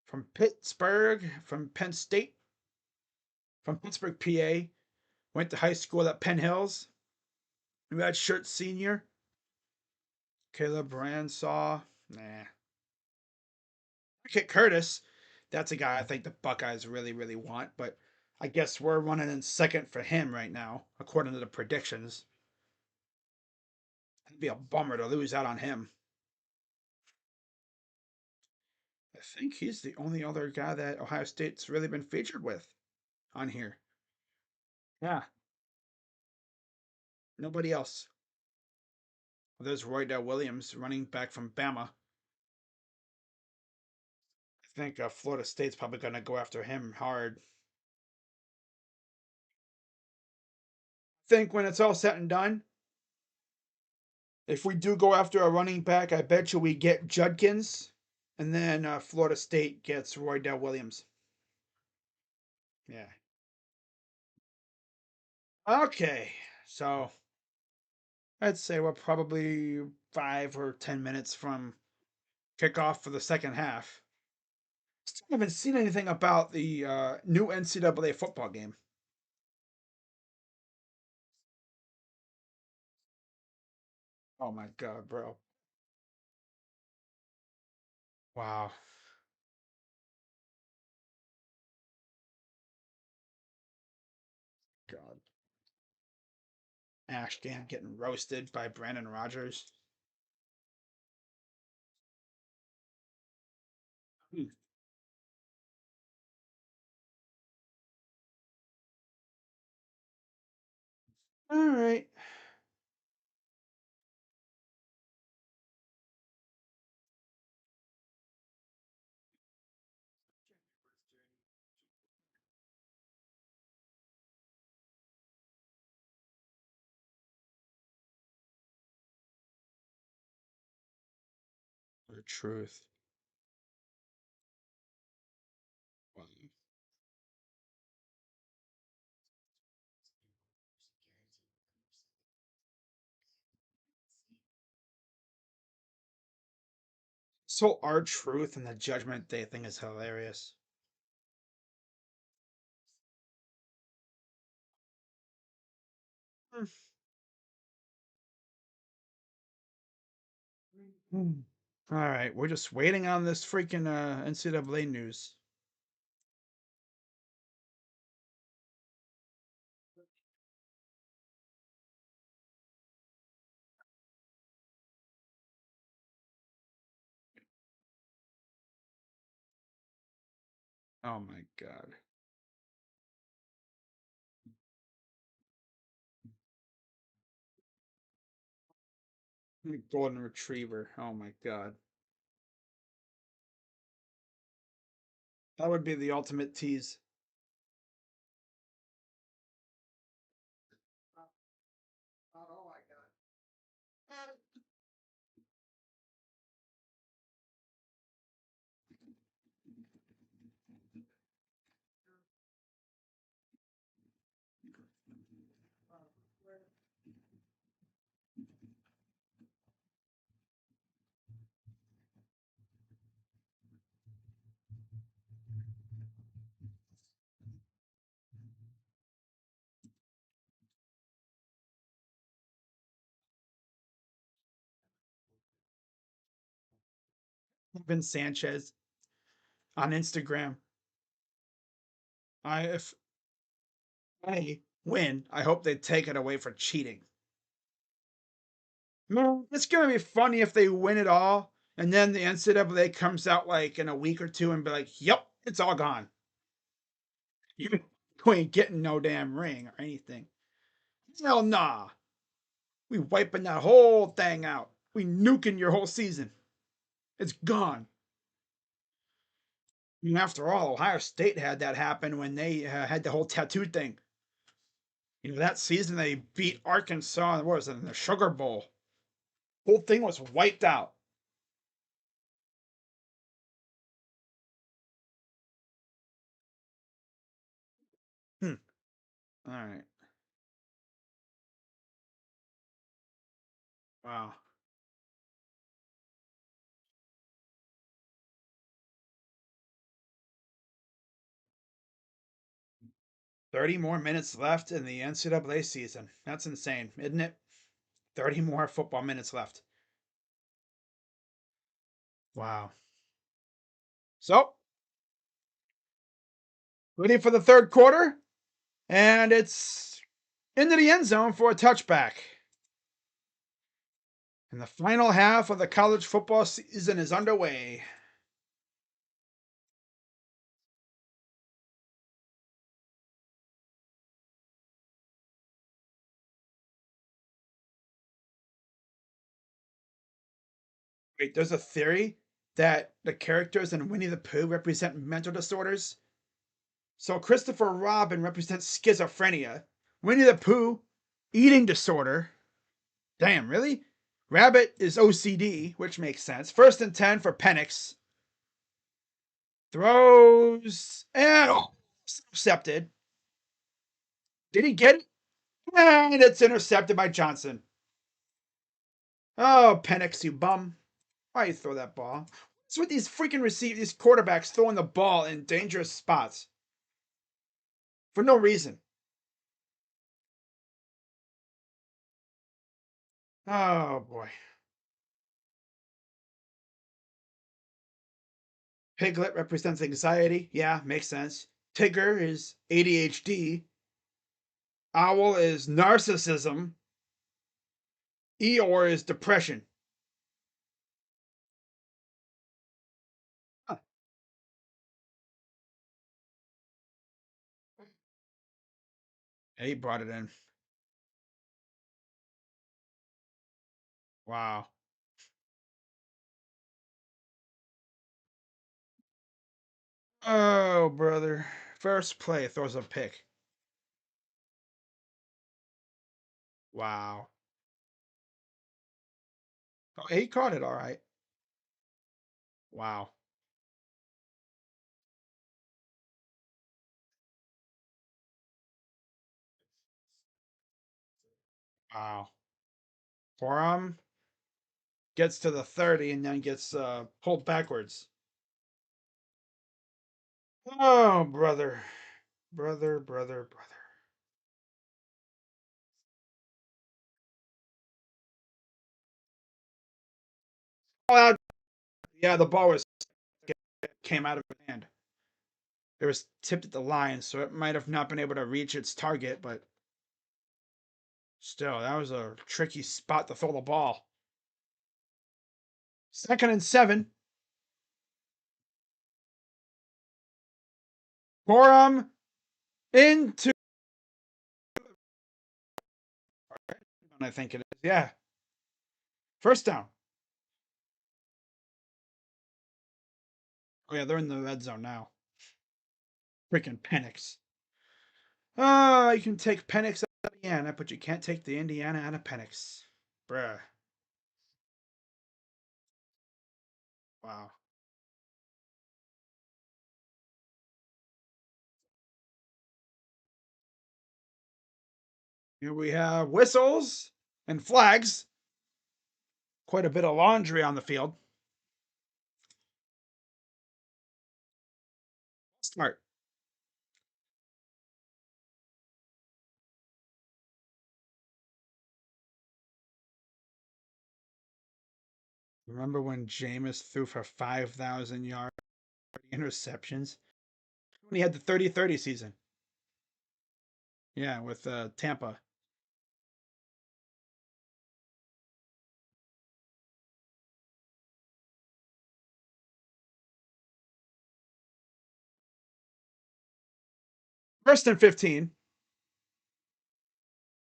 from Pittsburgh, from Penn State, from Pittsburgh, PA. Went to high school at Penn Hills. Redshirt senior. Caleb Ransaw. Nah. Kit Curtis. That's a guy I think the Buckeyes really, really want, but I guess we're running in second for him right now, according to the predictions. It'd be a bummer to lose out on him. I think he's the only other guy that Ohio State's really been featured with on here. Yeah. Nobody else. Well, there's Roydell Williams, running back from Bama. I think Florida State's probably going to go after him hard. I think when it's all said and done, if we do go after a running back, I bet you we get Judkins, and then Florida State gets Roydell Williams. Yeah. Okay, so I'd say we're probably 5 or 10 minutes from kickoff for the second half. Still haven't seen anything about the new NCAA football game. Oh my god, bro! Wow, god. Ashton getting roasted by Brandon Rogers. Hmm. All right. The truth. Wow. So our truth and the Judgment Day thing is hilarious. Hmm. All right, we're just waiting on this freaking NCAA news. Oh my god. Golden retriever. Oh my god. That would be the ultimate tease. Oh my god. Vin Sanchez on Instagram. If I win, I hope they take it away for cheating. No, it's gonna be funny if they win it all, and then the NCAA comes out like in a week or two and be like, "Yep, it's all gone. You ain't getting no damn ring or anything." Hell nah. We wiping that whole thing out. We nuking your whole season. It's gone. And after all, Ohio State had that happen when they had the whole tattoo thing. That season they beat Arkansas. What was it, in the Sugar Bowl? Whole thing was wiped out. Hmm. All right. Wow. 30 more minutes left in the NCAA season. That's insane, isn't it? 30 more football minutes left. Wow. So, ready for the third quarter? And it's into the end zone for a touchback. And the final half of the college football season is underway. Wait, there's a theory that the characters in Winnie the Pooh represent mental disorders. So Christopher Robin represents schizophrenia. Winnie the Pooh, eating disorder. Damn, really? Rabbit is OCD, which makes sense. First and 10 for Penix. Throws and intercepted. Did he get it? And it's intercepted by Johnson. Oh, Penix, you bum. Why you throw that ball? What's with these freaking these quarterbacks throwing the ball in dangerous spots for no reason? Oh boy. Piglet represents anxiety. Yeah, makes sense. Tigger is ADHD. Owl is narcissism. Eeyore is depression. Huh. He brought it in. Wow. Oh, brother. First play throws a pick. Wow. Oh, he caught it all right. Wow. Wow. Forearm gets to the 30 and then gets pulled backwards. Oh, brother. Brother, brother, brother. out. Yeah, the ball was came out of his hand. It was tipped at the line, so it might have not been able to reach its target, but still, that was a tricky spot to throw the ball. 2nd and 7. Corum into. I think it is. Yeah. First down. Oh, yeah, they're in the red zone now. Freaking Penix. Oh, you can take Penix out of Indiana, but you can't take the Indiana out of Penix. Bruh. Wow. Here we have whistles and flags. Quite a bit of laundry on the field. Start. Remember when Jameis threw for 5,000 yards interceptions? When he had the 30-30 season. Yeah, with Tampa. First and 15.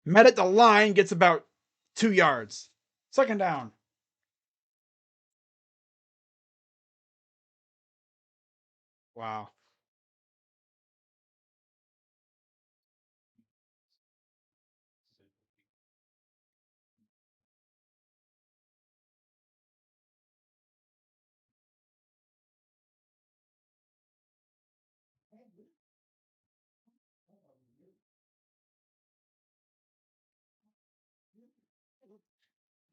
Met at the line, gets about 2 yards. Second down. Wow.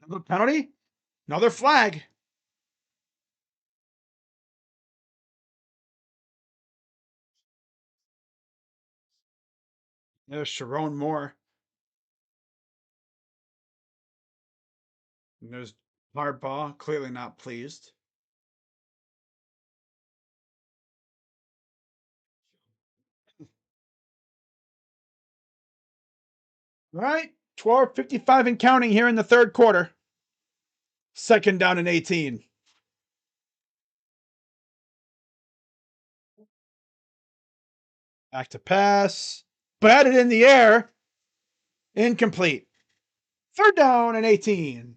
Another penalty? Another flag. There's Sharon Moore. And there's Harbaugh, clearly not pleased. All right, 12:55 and counting here in the third quarter. Second down and 18. Back to pass. Batted in the air. Incomplete. Third down and 18.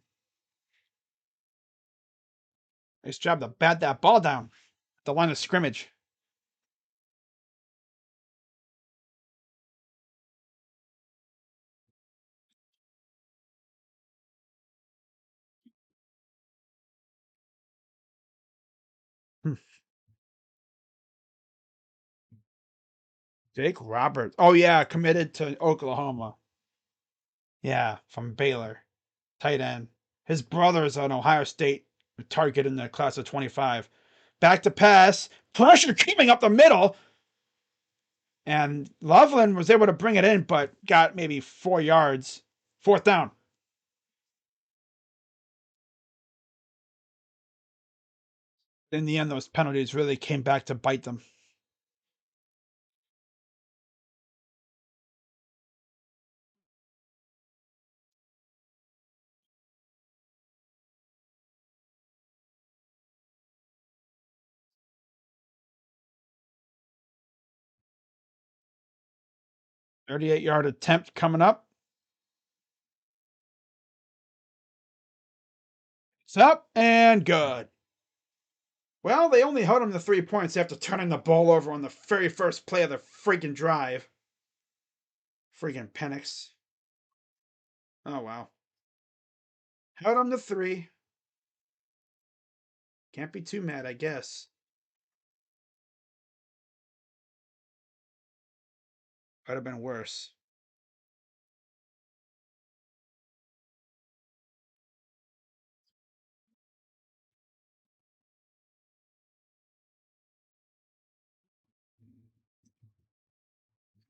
Nice job to bat that ball down at the line of scrimmage. Hmm. Jake Roberts. Oh, yeah, committed to Oklahoma. Yeah, from Baylor. Tight end. His brother is on Ohio State target in the class of 25. Back to pass. Pressure keeping up the middle. And Loveland was able to bring it in, but got maybe 4 yards. Fourth down. In the end, those penalties really came back to bite them. 38-yard attempt coming up. It's up and good. Well, they only held him to 3 points after turning the ball over on the very first play of the freaking drive. Freaking Penix. Oh, wow. Held him to 3. Can't be too mad, I guess. Could have been worse.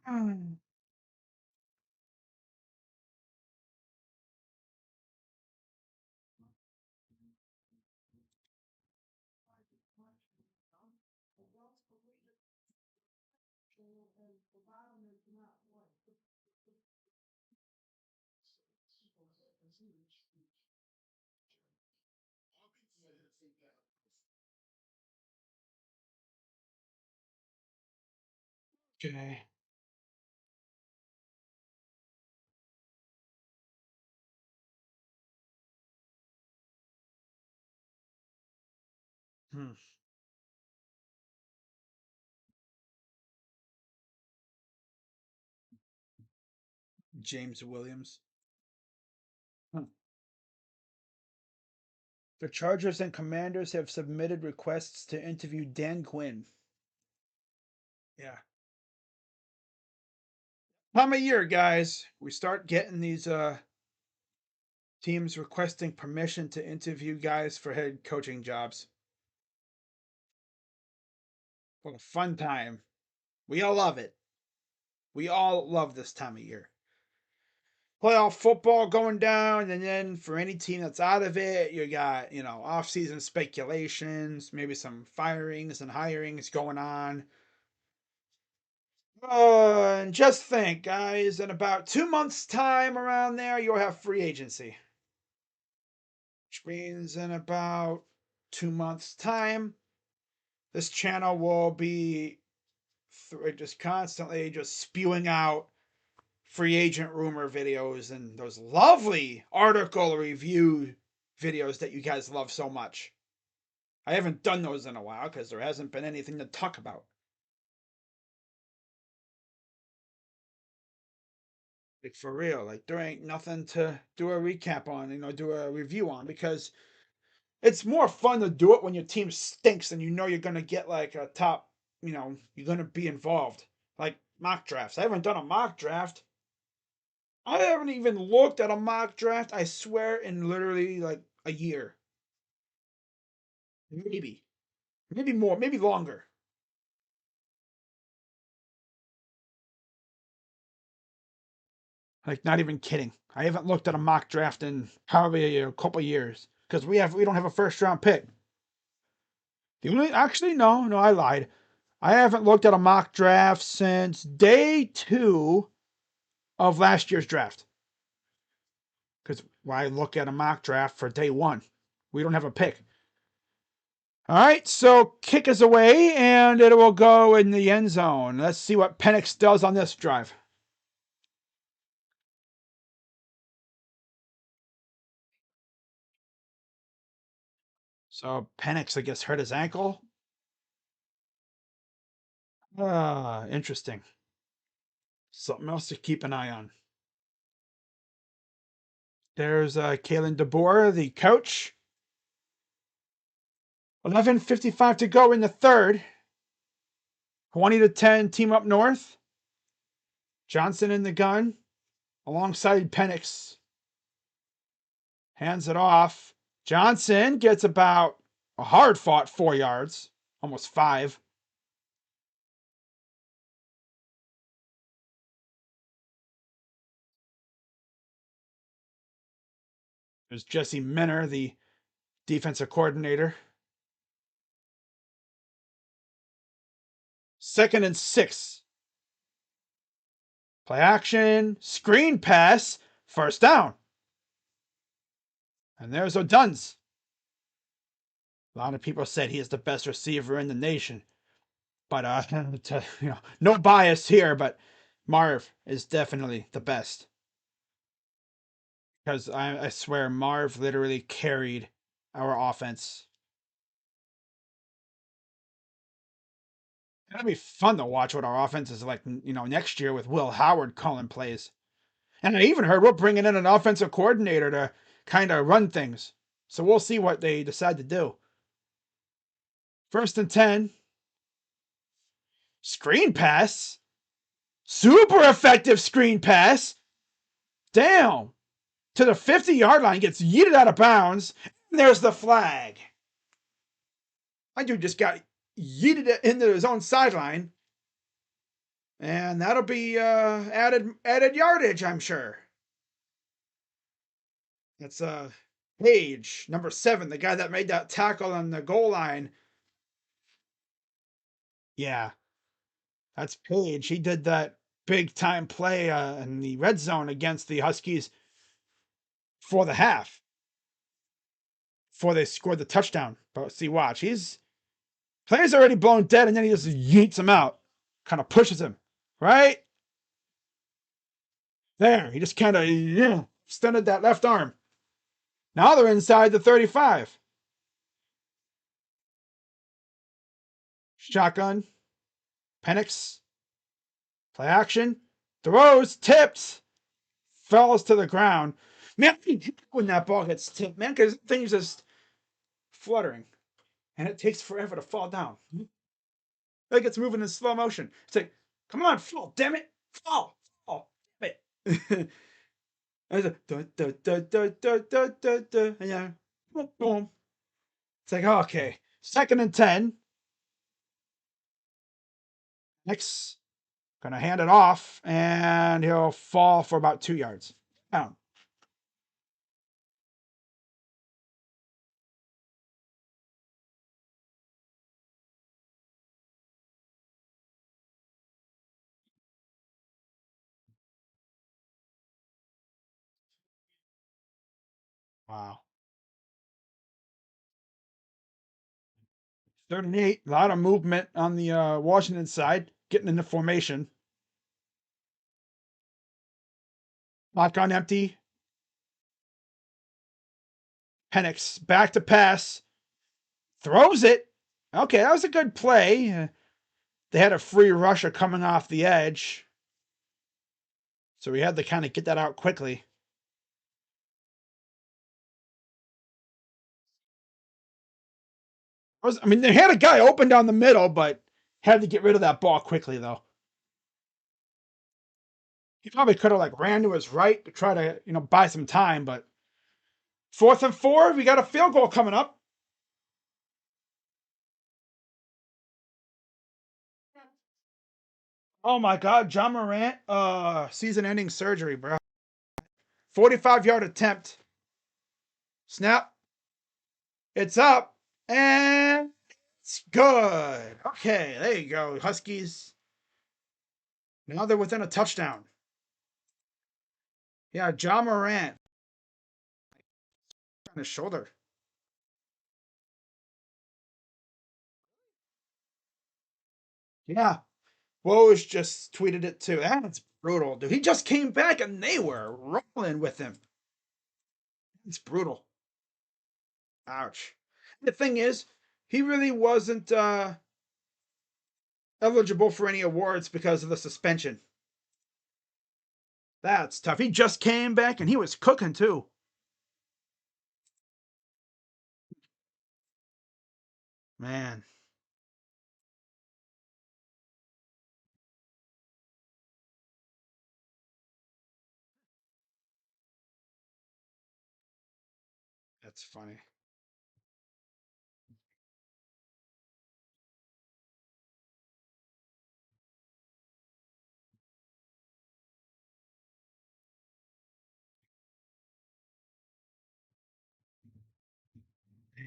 Hmm. Okay. Hmm. James Williams. Hmm. The Chargers and Commanders have submitted requests to interview Dan Quinn. Yeah. Time of year, guys. We start getting these teams requesting permission to interview guys for head coaching jobs. What a fun time. We all love it. We all love this time of year. Playoff football going down, and then for any team that's out of it, you got, off-season speculations, maybe some firings and hirings going on. And just think, guys, in about 2 months' time around there, you'll have free agency. Which means in about 2 months' time, this channel will be just constantly just spewing out free agent rumor videos and those lovely article review videos that you guys love so much. I haven't done those in a while because there hasn't been anything to talk about. Like for real, like there ain't nothing to do a recap on, do a review on because it's more fun to do it when your team stinks and you're gonna get like a top, you're gonna be involved. Like mock drafts. I haven't done a mock draft. I haven't even looked at a mock draft, I swear, in literally like a year. Maybe. Maybe more, maybe longer. Like not even kidding. I haven't looked at a mock draft in probably a couple years because we don't have a first round pick. The only actually no, I lied. I haven't looked at a mock draft since day 2 of last year's draft. Because why look at a mock draft for day 1? We don't have a pick. All right, so kick is away and it will go in the end zone. Let's see what Penix does on this drive. So Penix, I guess, hurt his ankle. Interesting. Something else to keep an eye on. There's Kalen DeBoer, the coach. 11:55 to go in the third. 20-10, team up north. Johnson in the gun, alongside Penix. Hands it off. Johnson gets about a hard-fought 4 yards, almost 5. There's Jesse Minner, the defensive coordinator. 2nd and 6. Play action, screen pass, first down. And there's O'Duns. A lot of people said he is the best receiver in the nation. But no bias here, but Marv is definitely the best. Because I swear Marv literally carried our offense. It'll be fun to watch what our offense is like, next year with Will Howard calling plays. And I even heard we're bringing in an offensive coordinator to kind of run things. So we'll see what they decide to do. 1st and 10. Screen pass. Super effective screen pass. Down to the 50-yard line, gets yeeted out of bounds. And there's the flag. My dude just got yeeted into his own sideline. And that'll be added yardage, I'm sure. That's Page, number 7, the guy that made that tackle on the goal line. Yeah. That's Page. He did that big time play in the red zone against the Huskies for the half before they scored the touchdown. But see, watch. He's player's already blown dead, and then he just yeets him out, kind of pushes him right there. He just kind of extended that left arm. Now they're inside the 35. Shotgun. Penix. Play action. Throws. Tipped. Falls to the ground. Man, when that ball gets tipped, man, because things just fluttering. And it takes forever to fall down. Like it's moving in slow motion. It's like, come on, fall, damn it. Fall. Fall. Damn it. And it's like, yeah. Boom, boom. It's like, okay. 2nd and 10. Next, gonna hand it off, and he'll fall for about 2 yards. Down. Wow. 3rd and 8. A lot of movement on the Washington side, getting into formation. Shotgun empty. Penix back to pass. Throws it. Okay, that was a good play. They had a free rusher coming off the edge. So we had to kind of get that out quickly. I mean, they had a guy open down the middle, but had to get rid of that ball quickly, though. He probably could have like ran to his right to try to, buy some time, but 4th and 4, we got a field goal coming up. Oh my God, John Morant, season-ending surgery, bro. 45-yard attempt. Snap. It's up, and it's good. Okay, there you go, Huskies. Now they're within a touchdown. Yeah, John Morant on his shoulder. Yeah, Woj just tweeted it too. That's brutal, dude. He just came back and they were rolling with him. It's brutal. Ouch. The thing is, he really wasn't eligible for any awards because of the suspension. That's tough. He just came back and he was cooking too. Man, that's funny.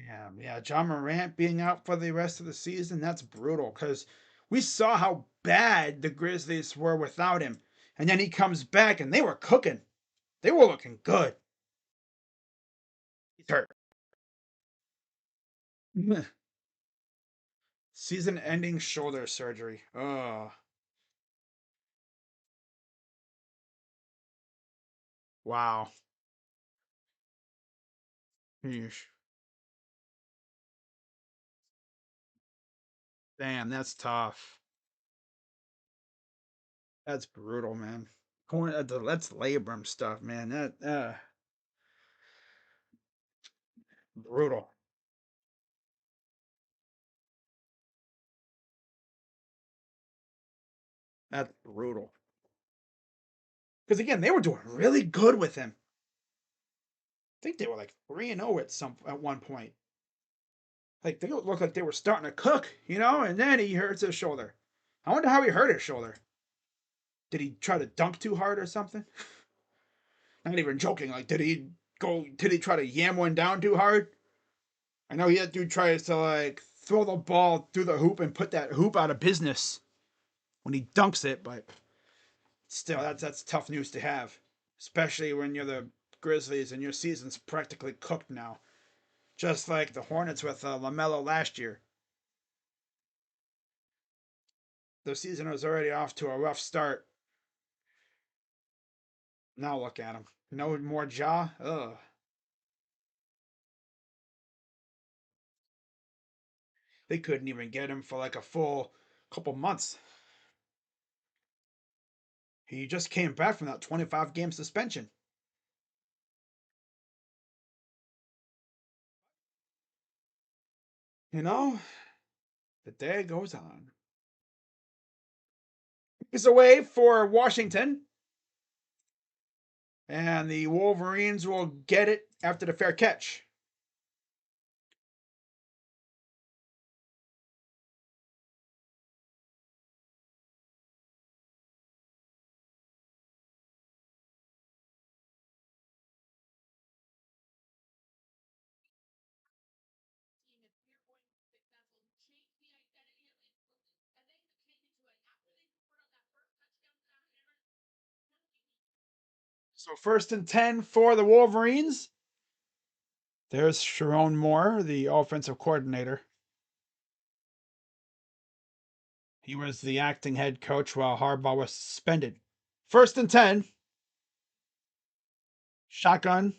Damn, yeah, John Morant being out for the rest of the season, that's brutal because we saw how bad the Grizzlies were without him. And then he comes back and they were cooking. They were looking good. He's hurt. Season ending shoulder surgery. Oh, wow. Yeesh. Damn, that's tough. That's brutal, man. That's labrum stuff, man. Brutal. That's brutal. Because again, they were doing really good with him. I think they were like 3-0 at one point. Like they looked like they were starting to cook, and then he hurts his shoulder. I wonder how he hurt his shoulder. Did he try to dunk too hard or something? Not even joking. Like, did he try to yam one down too hard? I know that dude tries to like throw the ball through the hoop and put that hoop out of business when he dunks it, but still, that's tough news to have, especially when you're the Grizzlies and your season's practically cooked now, just like the Hornets with LaMelo last year. The season was already off to a rough start. Now look at him. No more jaw. Ugh. They couldn't even get him for like a full couple months. He just came back from that 25 game suspension. You know, the day goes on. He's away for Washington, and the Wolverines will get it after the fair catch. So 1st and 10 for the Wolverines. There's Sharon Moore, the offensive coordinator. He was the acting head coach while Harbaugh was suspended. 1st and 10. Shotgun.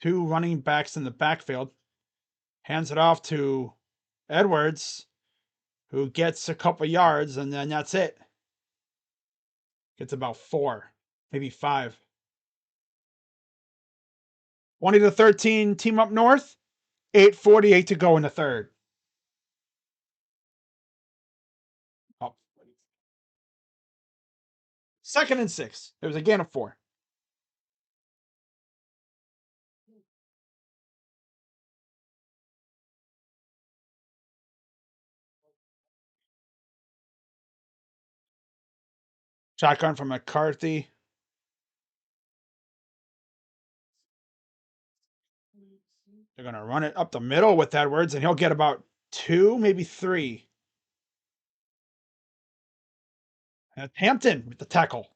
Two running backs in the backfield. Hands it off to Edwards, who gets a couple yards, and then that's it. Gets about 4, maybe 5. 20-13, team up north. 8:48 to go in the third. Oh. 2nd and 6. It was a gain of 4. Shotgun from McCarthy. They're going to run it up the middle with Edwards, and he'll get about 2, maybe 3. And Hampton with the tackle.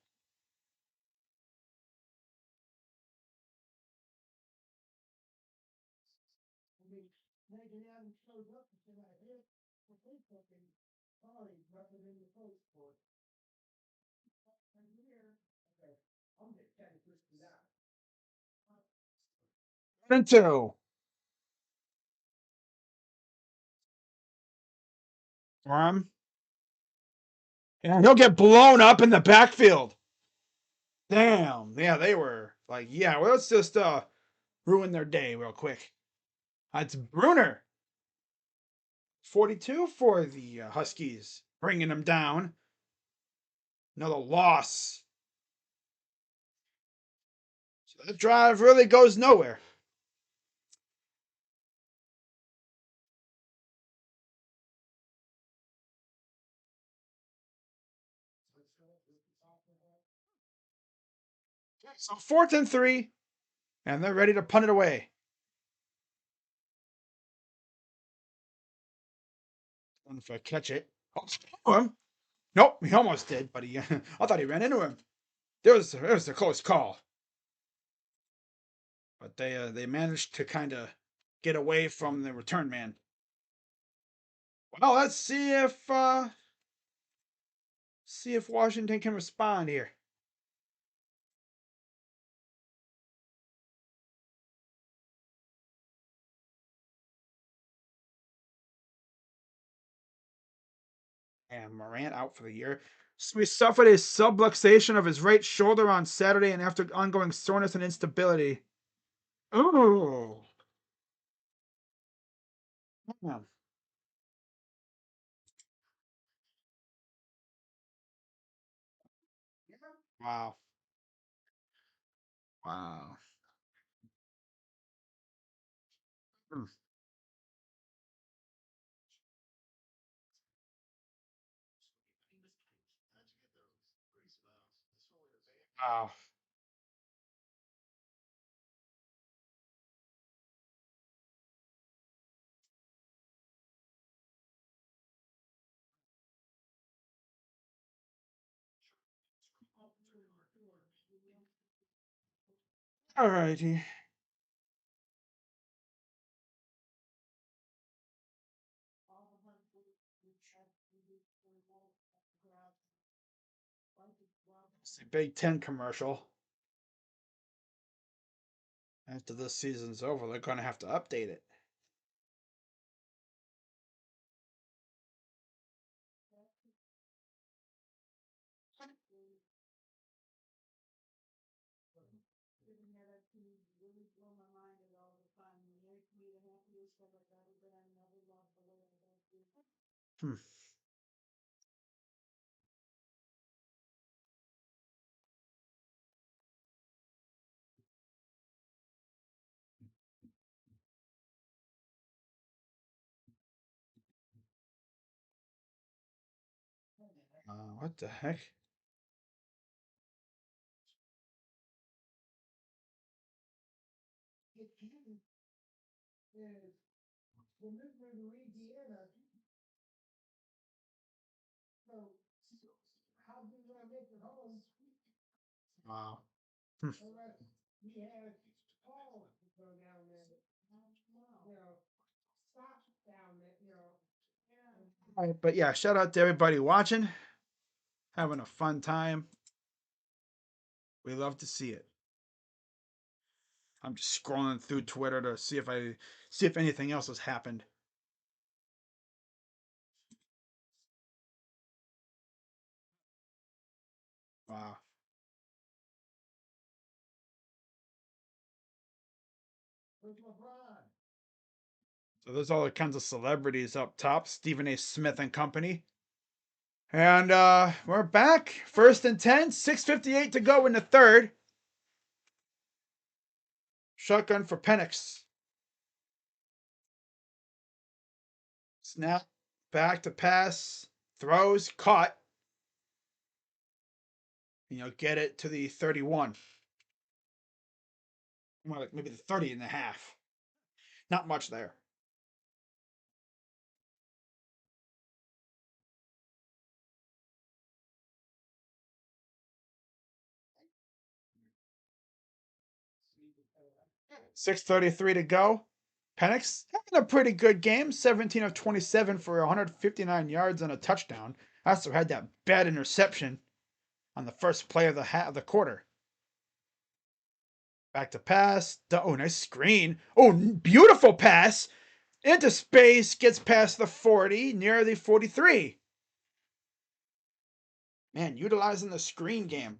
And 2. For him. And he'll get blown up in the backfield. Damn. Yeah, they were like, yeah, well, let's just ruin their day real quick. That's Bruner. 42 for the Huskies, bringing them down. Another loss. So the drive really goes nowhere. So 4th and 3, and they're ready to punt it away. And if I catch it, oh, him. Nope, he almost did, but he I thought he ran into him. There was a close call, but they managed to kind of get away from the return man. Well, let's see if Washington can respond here. And Morant out for the year. So he suffered a subluxation of his right shoulder on Saturday, and after ongoing soreness and instability. Ooh. Damn. Wow. Wow. Hmm. Wow. Alrighty. It's the Big Ten commercial. After this season's over, they're going to have to update it. Hmm. What the heck? Wow. Hmm. All right, but yeah, shout out to everybody watching, having a fun time. We love to see it. I'm just scrolling through Twitter to see if anything else has happened. Wow. So there's all kinds of celebrities up top, Stephen A. Smith and company. And we're back. 1st and 10, 6:58 to go in the third. Shotgun for Penix. Snap, back to pass, throws, caught. Get it to the 31. More like maybe the 30 and a half. Not much there. 6:33 to go. Penix having a pretty good game. 17 of 27 for 159 yards and a touchdown. Also had that bad interception on the first play of the quarter. Back to pass. Oh, nice screen. Oh, beautiful pass. Into space. Gets past the 40, near the 43. Man, utilizing the screen game.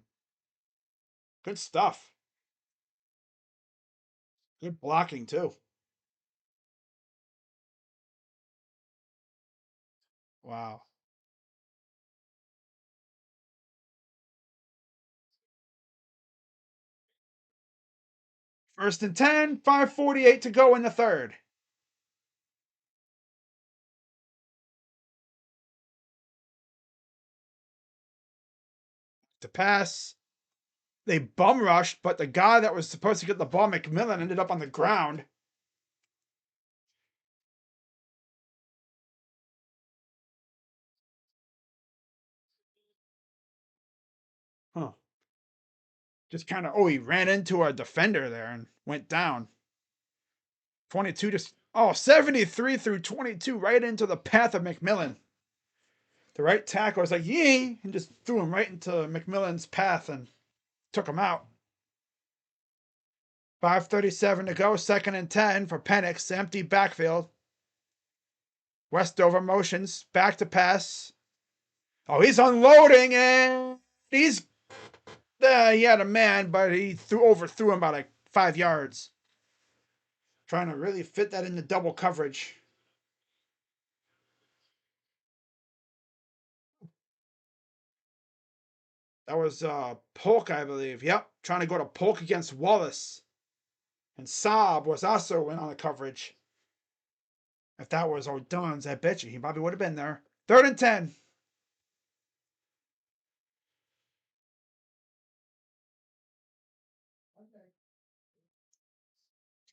Good stuff. Good blocking, too. Wow. First and 10, 5:48 to go in the third. To pass. They bum rushed, but the guy that was supposed to get the ball, McMillan, ended up on the ground. Huh. Just kind of, he ran into a defender there and went down. 22 just, 73 through 22, right into the path of McMillan. The right tackle was like, yee, and just threw him right into McMillan's path and took him out. 5:37 to go, 2nd and 10 for Penix, empty backfield. Westover motions, back to pass. Oh, he's unloading and he's he had a man, but he overthrew him by like 5 yards. Trying to really fit that into double coverage. That was Polk, I believe. Yep, trying to go to Polk against Wallace. And Saab was also in on the coverage. If that was O'Dunn's, I bet you he probably would have been there. 3rd and 10.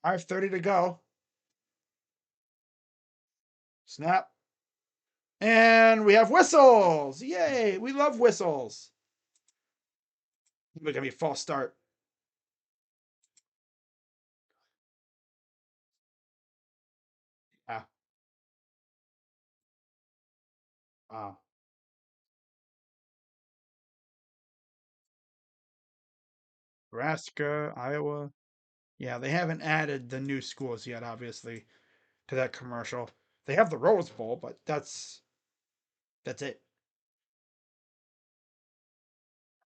5:30 to go. Snap. And we have whistles. Yay, we love whistles. Look at me, false start. Wow. Nebraska, Iowa. Yeah, they haven't added the new schools yet, obviously, to that commercial. They have the Rose Bowl, but that's it.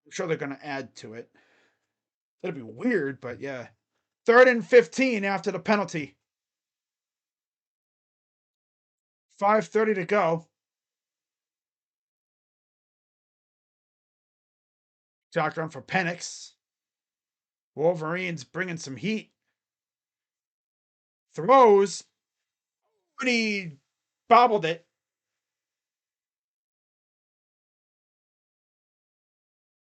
I'm sure they're gonna add to it. That'd be weird, but yeah. 3rd and 15 after the penalty. 5:30 to go. Shotgun for Penix. Wolverines bringing some heat. Throws, and he bobbled it.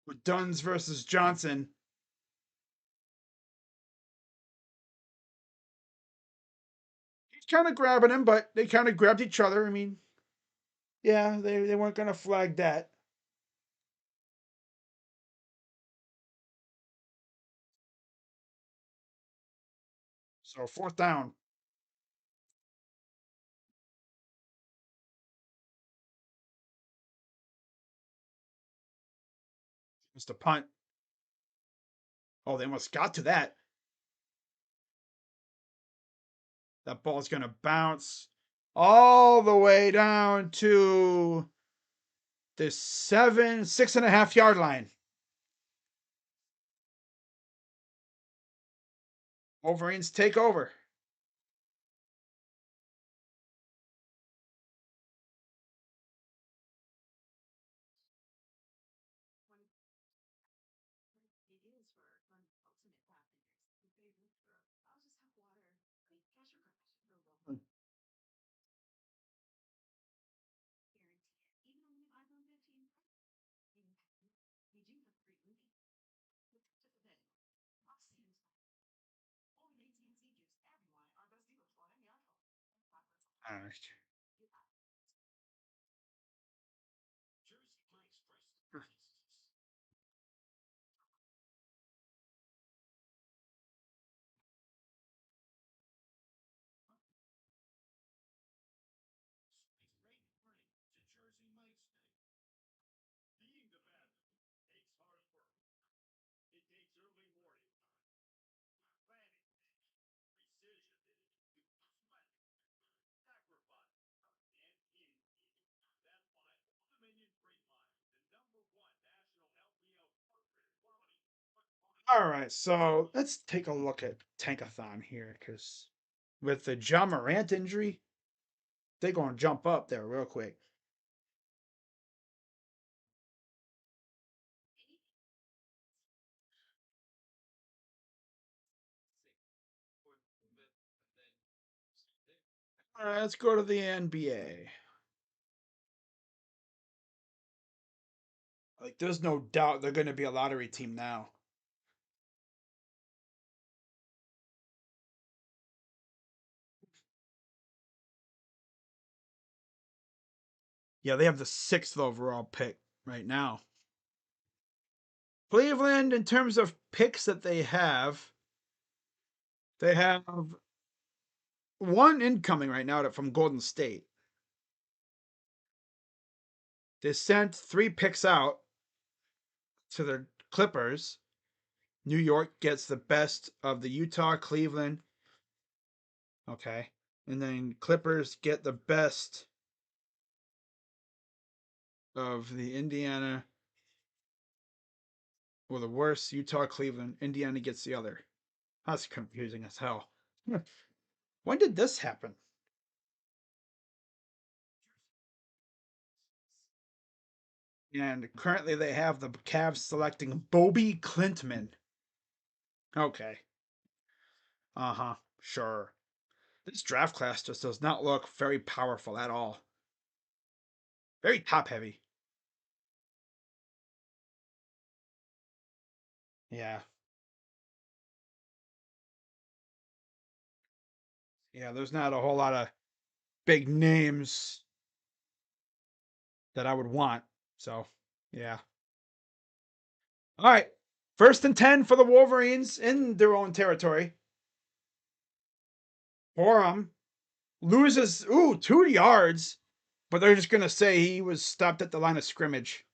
With Duns versus Johnson. He's kind of grabbing him, but they kind of grabbed each other. I mean, yeah, they weren't going to flag that. So 4th down. It's the punt. Oh, they almost got to that. That ball's going to bounce all the way down to the 6.5 yard line. Wolverines take over. All right. All right, so let's take a look at Tankathon here, because with the John Morant injury, they're going to jump up there real quick. All right, let's go to the NBA. Like, there's no doubt they're going to be a lottery team now. Yeah, they have the 6th overall pick right now. Cleveland, in terms of picks that they have one incoming right now from Golden State. They sent 3 picks out to the Clippers. New York gets the best of the Utah, Cleveland. Okay. And then Clippers get the best of the Indiana, or the worst, Utah, Cleveland. Indiana gets the other. That's confusing as hell. When did this happen? And currently they have the Cavs selecting Bobby Clintman. Okay. Uh huh. Sure. This draft class just does not look very powerful at all. Very top heavy. Yeah. Yeah, there's not a whole lot of big names that I would want. So, yeah. All right. 1st and 10 for the Wolverines in their own territory. Borum loses, 2 yards, but they're just gonna say he was stopped at the line of scrimmage.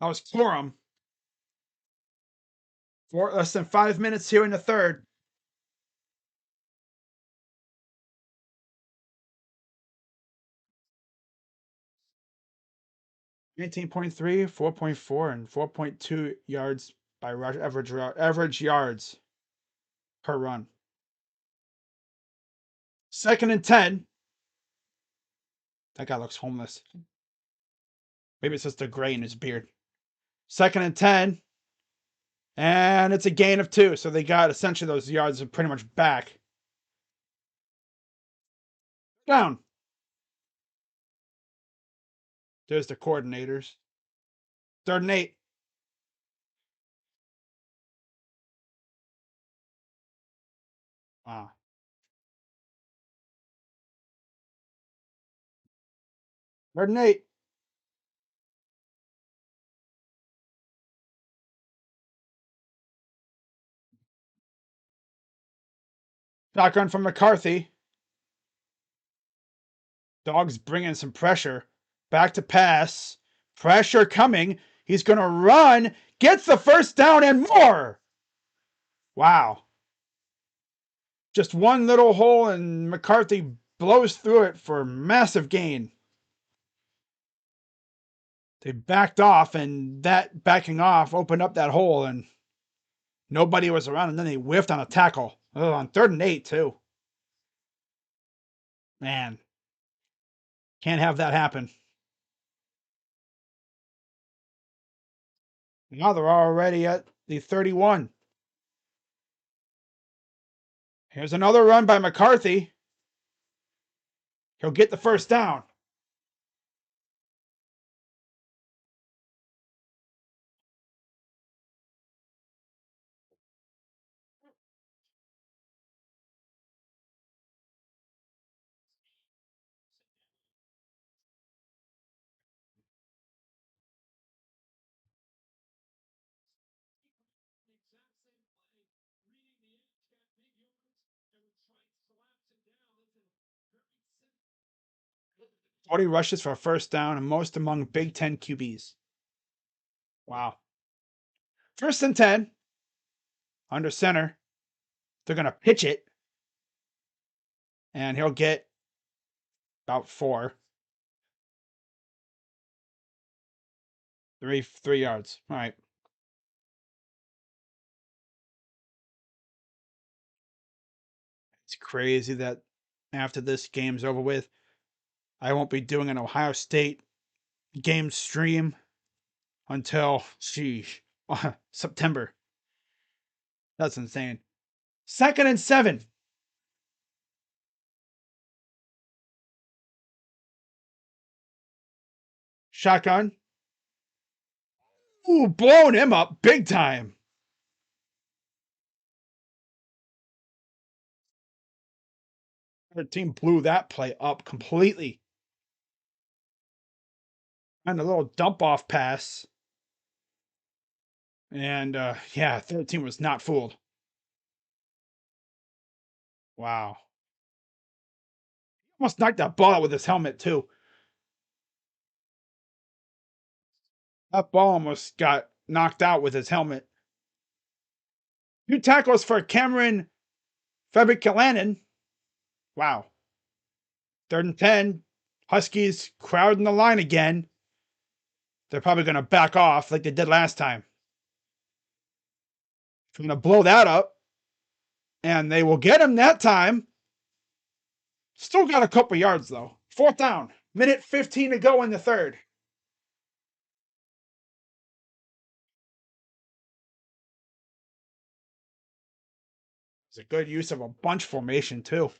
I was for him. For less than 5 minutes here in the third. 19.3, 4.4, and 4.2 yards by rush average yards per run. 2nd and 10. That guy looks homeless. Maybe it's just the gray in his beard. 2nd and 10. And it's a gain of 2. So they got essentially those yards are pretty much back. Down. There's the coordinators. 3rd and 8. Wow. 3rd and 8. Shotgun from McCarthy. Dogs bringing some pressure. Back to pass. Pressure coming. He's going to run. Gets the first down and more. Wow. Just one little hole and McCarthy blows through it for massive gain. They backed off, and that backing off opened up that hole, and nobody was around, and then they whiffed on a tackle. Oh, on 3rd and 8, too. Man. Can't have that happen. Now they're already at the 31. Here's another run by McCarthy. He'll get the first down. Forty rushes for a first down, and most among Big Ten QBs. Wow. 1st and 10. Under center. They're going to pitch it. And he'll get about 4. 3 yards. All right. It's crazy that after this game's over with, I won't be doing an Ohio State game stream until, sheesh, September. That's insane. 2nd and 7. Shotgun. Ooh, blowing him up big time. Their team blew that play up completely. And a little dump off pass. And yeah, 13 was not fooled. Wow. Almost knocked that ball out with his helmet, too. That ball almost got knocked out with his helmet. 2 tackles for Cameron Fabricalanen. Wow. 3rd and 10. Huskies crowding the line again. They're probably going to back off like they did last time. They're going to blow that up. And they will get him that time. Still got a couple yards, though. 4th down. Minute 15 to go in the third. It's a good use of a bunch formation, too.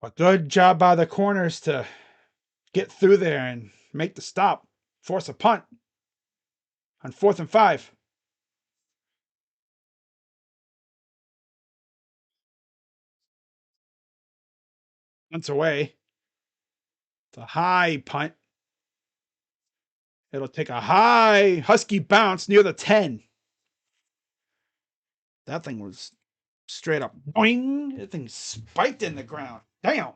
A good job by the corners to get through there and make the stop. Force a punt on 4th and 5. Punts away. It's a high punt. It'll take a high Husky bounce near the 10. That thing was straight up boing. That thing spiked in the ground. Damn.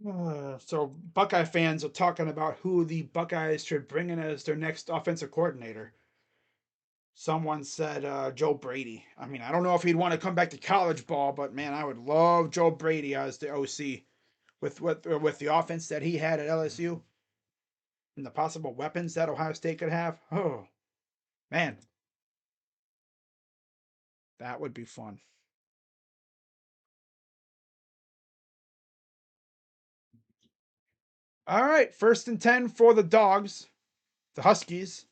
So Buckeye fans are talking about who the Buckeyes should bring in as their next offensive coordinator. Someone said Joe Brady. I mean, I don't know if he'd want to come back to college ball, but man, I would love Joe Brady as the OC with the offense that he had at LSU and the possible weapons that Ohio State could have. Oh man, that would be fun. All right, 1st and 10 for the Dogs, the Huskies.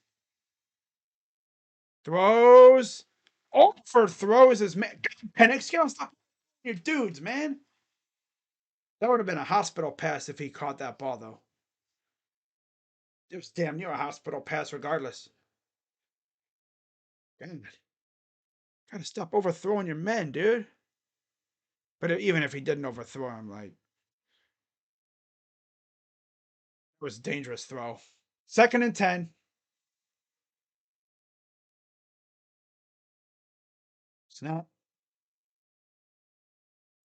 Throws. Over throws his man. Penix, you stop your dudes, man. That would have been a hospital pass if he caught that ball, though. It was damn near a hospital pass, regardless. God, gotta stop overthrowing your men, dude. But even if he didn't overthrow him, like, it was a dangerous throw. 2nd and 10. Snap.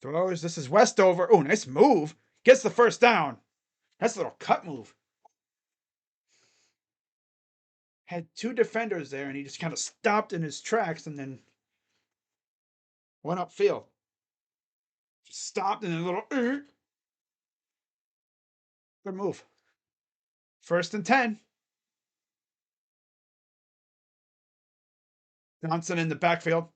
Throws. This is Westover. Oh, nice move. Gets the first down. That's a little cut move. Had two defenders there, and he just kind of stopped in his tracks and then went upfield. Stopped and then a little. Good move. 1st and 10. Johnson in the backfield.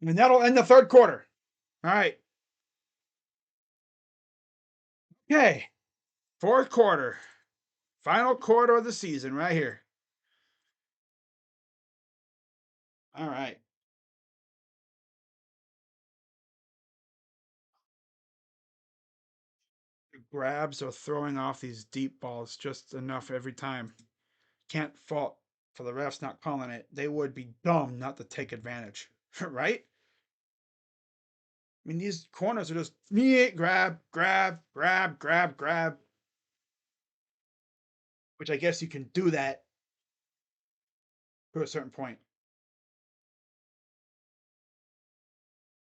And that'll end the 3rd quarter. All right. Okay. 4th quarter. Final quarter of the season right here. All right. Grabs or throwing off these deep balls just enough every time. Can't fault for the refs not calling it. They would be dumb not to take advantage, right? I mean, these corners are just grab, grab, grab, grab, grab, which I guess you can do that to a certain point.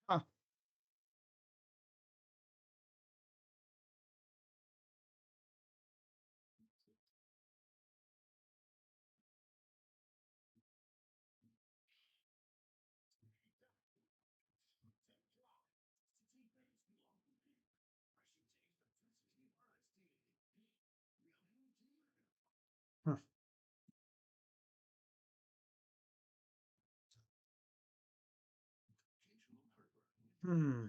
Huh. Huh. Hmm.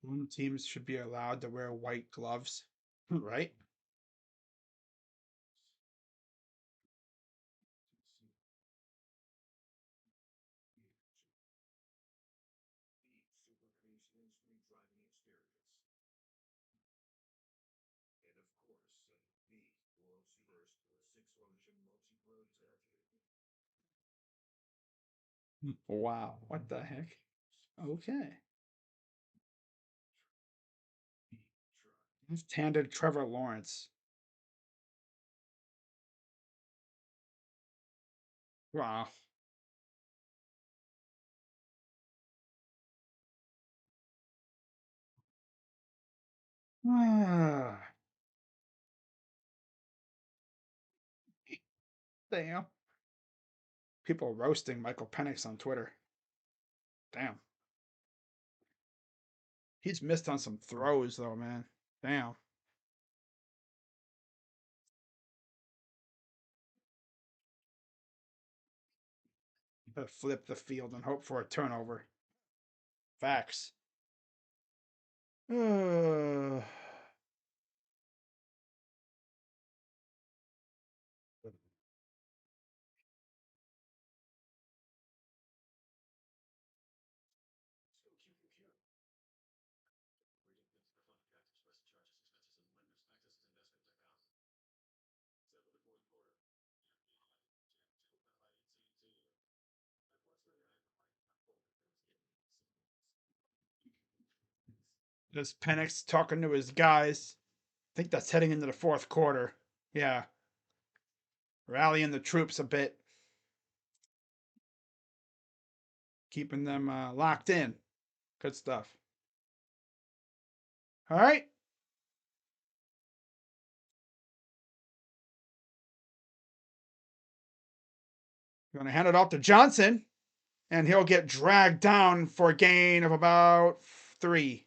Home teams should be allowed to wear white gloves, right? Wow. What the heck? Okay. Left-handed Trevor Lawrence. Wow. Ah, damn. People roasting Michael Penix on Twitter. Damn. He's missed on some throws though, man. Damn. But flip the field and hope for a turnover. Facts. Uh, this Penix talking to his guys. I think that's heading into the 4th quarter. Yeah. Rallying the troops a bit. keeping them locked in. Good stuff. All right. Going to hand it off to Johnson, and he'll get dragged down for a gain of about 3.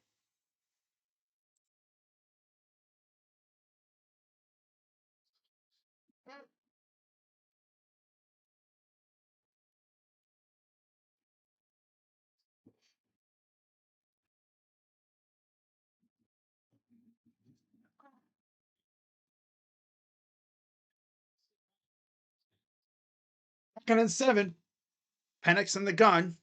Second and 7. Penix in the gun.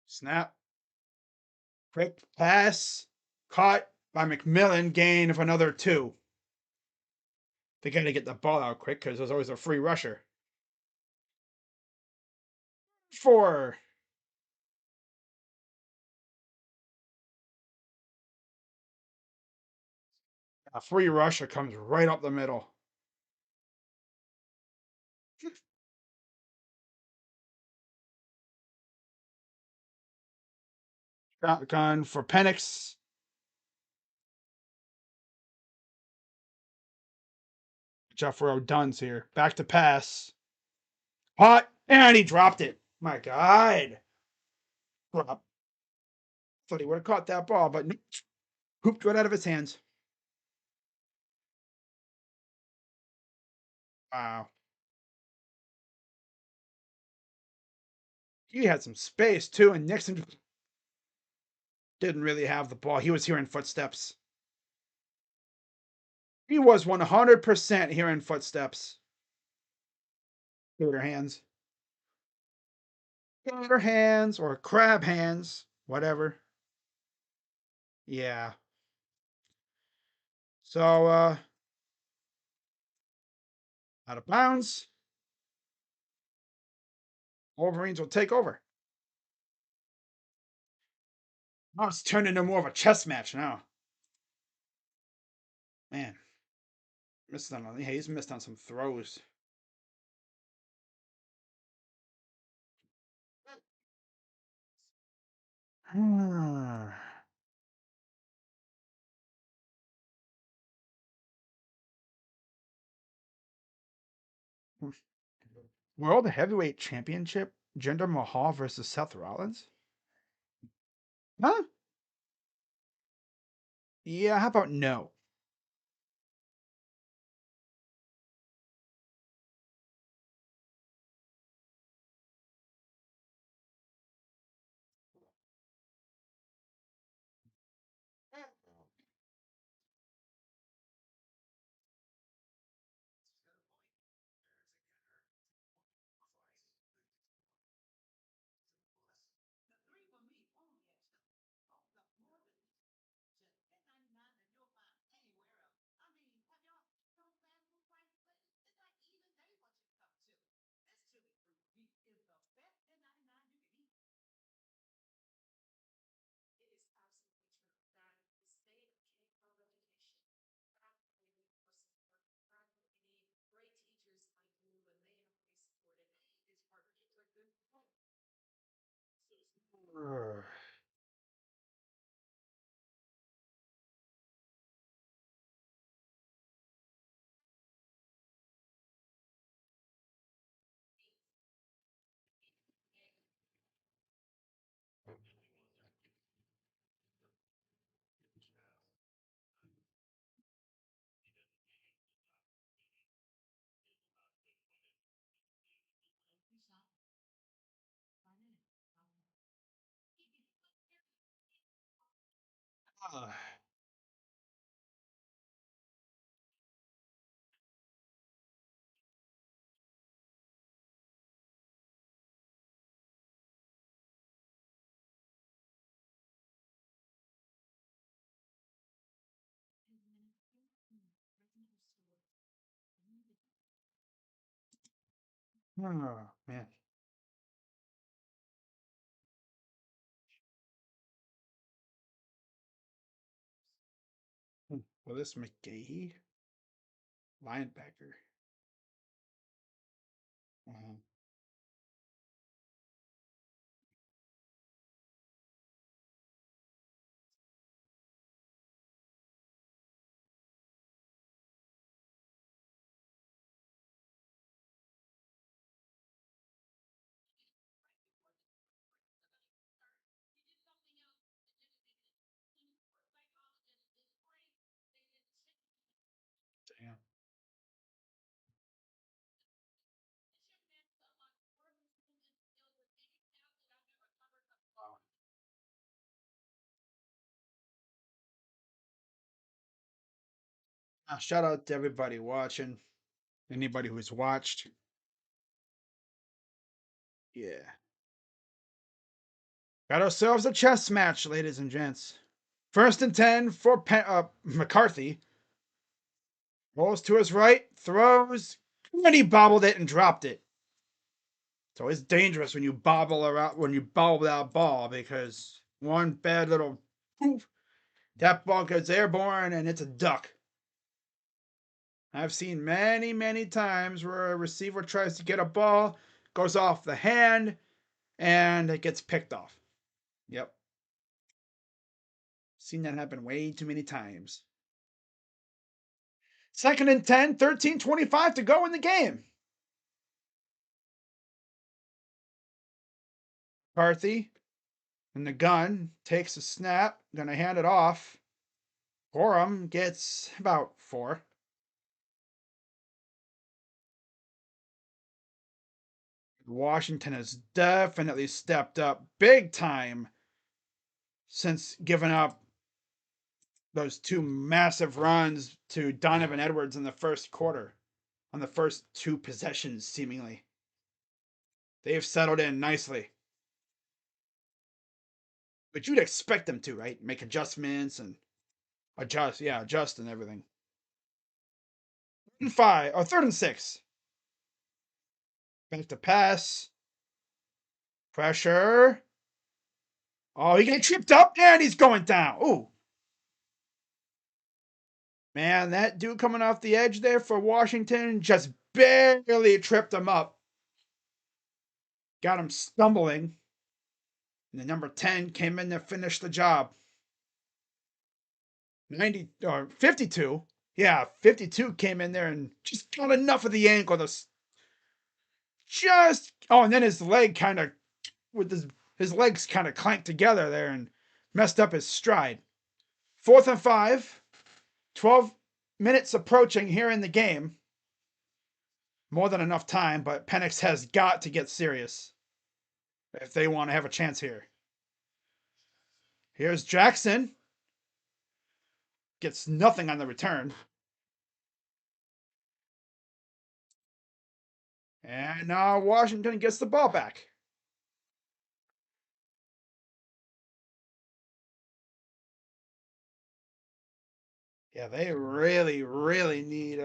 Snap. Quick pass. Caught by McMillan. Gain of another 2. They got to get the ball out quick because there's always a free rusher. 4. A free rusher comes right up the middle. Shotgun for Penix. Jeffro Dunn's here. Back to pass. Hot. And he dropped it. My God. Drop. Thought he would have caught that ball, but hooped right out of his hands. Wow. He had some space too, and Nixon didn't really have the ball. He was hearing footsteps. He was 100% hearing footsteps. Gator hands. Gator hands or crab hands. Whatever. Yeah. So, out of bounds. Wolverines will take over. Now it's turned into more of a chess match now. Man. He's missed on some throws. World Heavyweight Championship, Jinder Mahal versus Seth Rollins? Huh? Yeah, how about no? Oh, man. Well, this McGahee. Linebacker. Uh, damn. Wow. Shout out to everybody watching. Anybody who's watched. Yeah. Got ourselves a chess match, ladies and gents. First and 10 for McCarthy. Rolls to his right, throws, and he bobbled it and dropped it. It's always dangerous when you bobble that ball because one bad little poof, that ball goes airborne and it's a duck. I've seen many, many times where a receiver tries to get a ball, goes off the hand, and it gets picked off. Yep. Seen that happen way too many times. Second and 10, 13:25 to go in the game. McCarthy in the gun takes a snap, gonna hand it off. Gorham gets about 4. Washington has definitely stepped up big time since giving up those 2 massive runs to Donovan Edwards in the first quarter on the first 2 possessions, seemingly. They've settled in nicely. But you'd expect them to, right? Make adjustments and adjust and everything. 5 or 3rd and 6. Back to pass. Pressure. Oh, he got tripped up and he's going down. Ooh. Man, that dude coming off the edge there for Washington just barely tripped him up. Got him stumbling. And the number 10 came in to finish the job. 90 or 52. Yeah, 52 came in there and just got enough of the ankle to and then his leg kind of with his legs kind of clanked together there and messed up his stride. 4th and 5. 12 minutes approaching here in the game. More than enough time, but Penix has got to get serious if they want to have a chance here. Here's Jackson. Gets nothing on the return. And now Washington gets the ball back. Yeah, they really, really need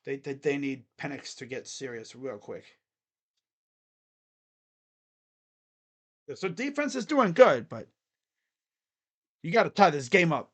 they need Penix to get serious real quick. So defense is doing good, but you got to tie this game up.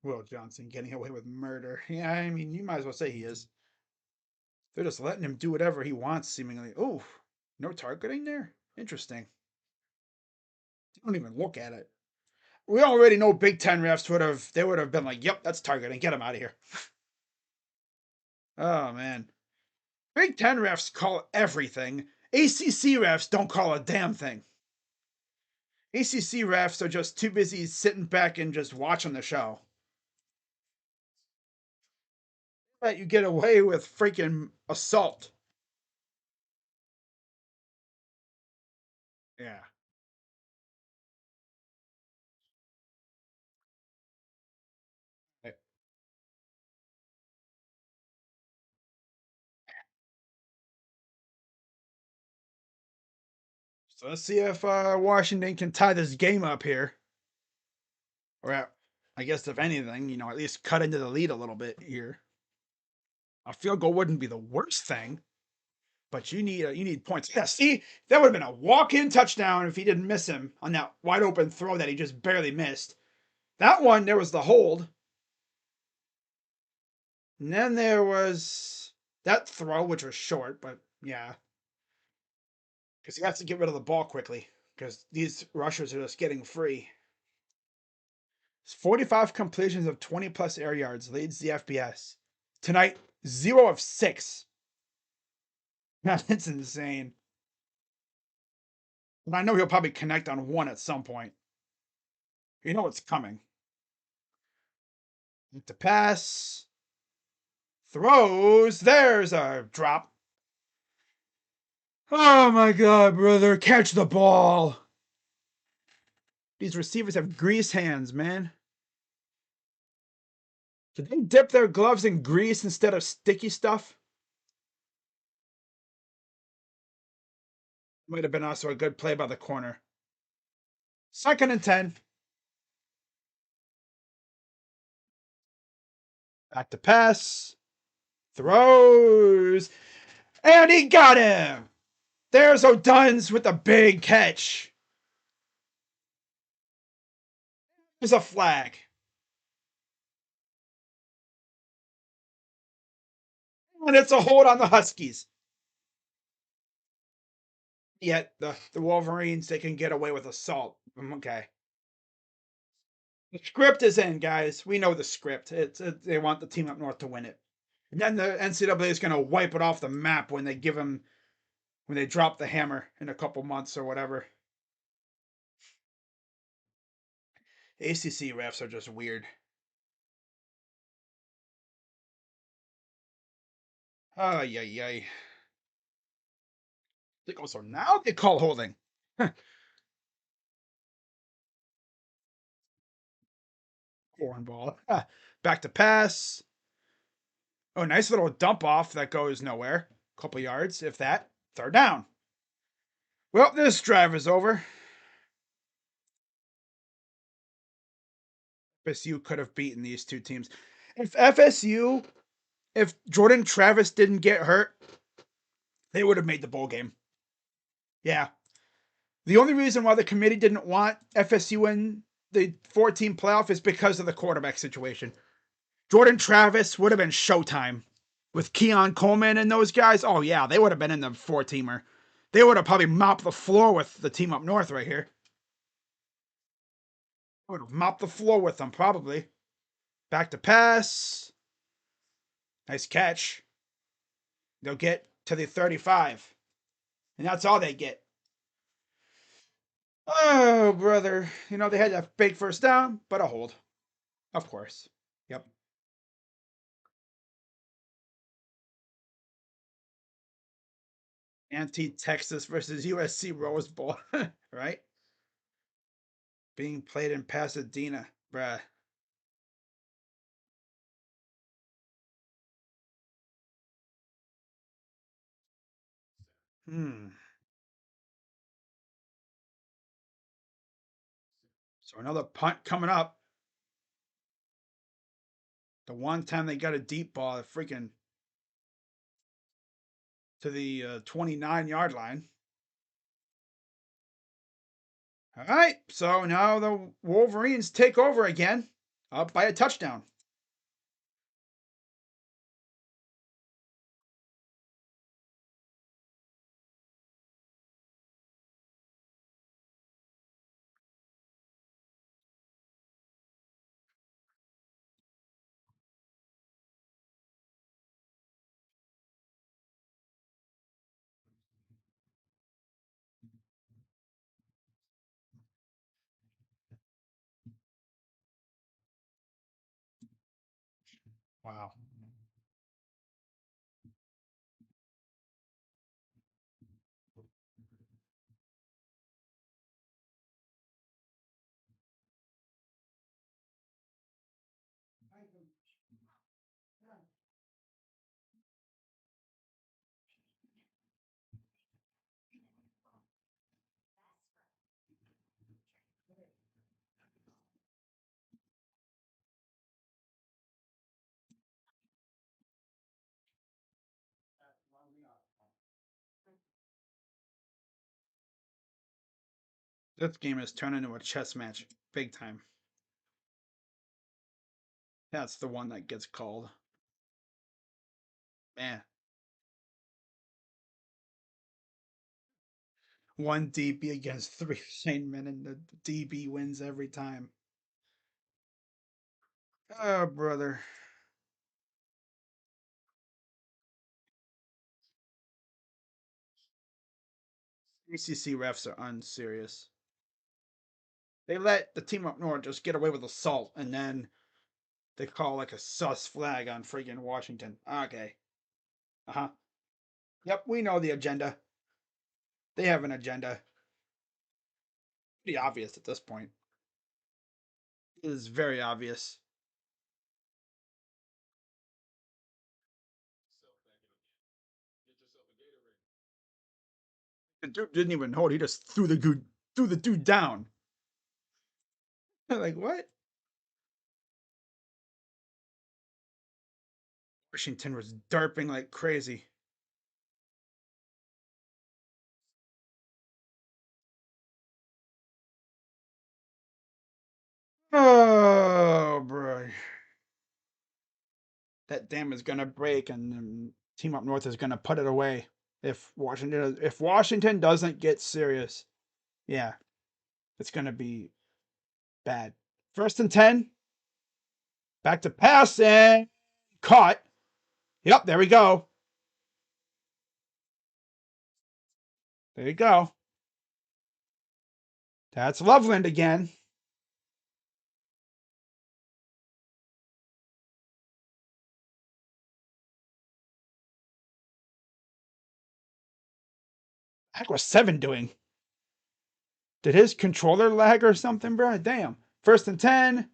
Will Johnson getting away with murder. Yeah, I mean, you might as well say he is. They're just letting him do whatever he wants, seemingly. Oh, no targeting there? Interesting. Don't even look at it. we already know Big Ten refs would have been like, "Yep, that's targeting. Get him out of here." Oh man, Big Ten refs call everything. ACC refs don't call a damn thing. ACC refs are just too busy sitting back and just watching the show. Let you get away with freaking assault. Yeah. So let's see if Washington can tie this game up here, or I guess if anything, at least cut into the lead a little bit here. A field goal wouldn't be the worst thing, but you need points. Yeah, see, that would have been a walk-in touchdown if he didn't miss him on that wide open throw that he just barely missed. That one, there was the hold, and then there was that throw, which was short, but yeah, because he has to get rid of the ball quickly because these rushers are just getting free. 45 completions of 20 plus air yards leads the FBS. Tonight, 0 of 6. That's insane. And I know he'll probably connect on one at some point. You know what's coming. To pass. Throws. There's a drop. Oh my god, brother. Catch the ball. These receivers have grease hands, man. Did they dip their gloves in grease instead of sticky stuff? Might have been also a good play by the corner. 2nd and 10. Back to pass. Throws. And he got him. There's O'Dunn's with a big catch. There's a flag. And it's a hold on the Huskies. Yet the Wolverines, they can get away with assault. Okay. The script is in, guys. We know the script. They want the team up north to win it. And then the NCAA is going to wipe it off the map when they drop the hammer in a couple months or whatever. ACC refs are just weird. Ay, ay, ay. So now they call holding. Cornball. Back to pass. Oh, nice little dump off that goes nowhere. Couple yards, if that. 3rd down. Well, this drive is over. FSU could have beaten these two teams. If Jordan Travis didn't get hurt, they would have made the bowl game. Yeah. The only reason why the committee didn't want FSU in the 14 playoff is because of the quarterback situation. Jordan Travis would have been showtime with Keon Coleman and those guys. Oh, yeah, they would have been in the 4-teamer. They would have probably mopped the floor with the team up north right here. Would have mopped the floor with them, probably. Back to pass. Nice catch. They'll get to the 35. And that's all they get. Oh, brother. They had a big 1st down, but a hold. Of course. Yep. Anti-Texas versus USC Rose Bowl. Right? Being played in Pasadena. Bruh. So another punt coming up. The one time they got a deep ball, freaking to the 29-yard line. All right, so now the Wolverines take over again, up by a touchdown. Wow. This game has turned into a chess match, big time. That's the one that gets called. Man, one DB against three linemen, and the DB wins every time. Oh, brother. ACC refs are unserious. They let the team up north just get away with assault, and then they call like a sus flag on friggin' Washington. Okay. Uh huh. Yep, we know the agenda. They have an agenda. Pretty obvious at this point. It is very obvious. The dude didn't even hold. He just threw the dude down. Like what? Washington was derping like crazy. Oh, bro. That dam is gonna break, and Team Up North is gonna put it away if Washington doesn't get serious. Yeah, it's gonna be bad. 1st and 10. Back to pass and caught. Yep, there we go. There you go. That's Loveland again. Heck was 7 doing? Did his controller lag or something, bro? Damn. 1st and 10.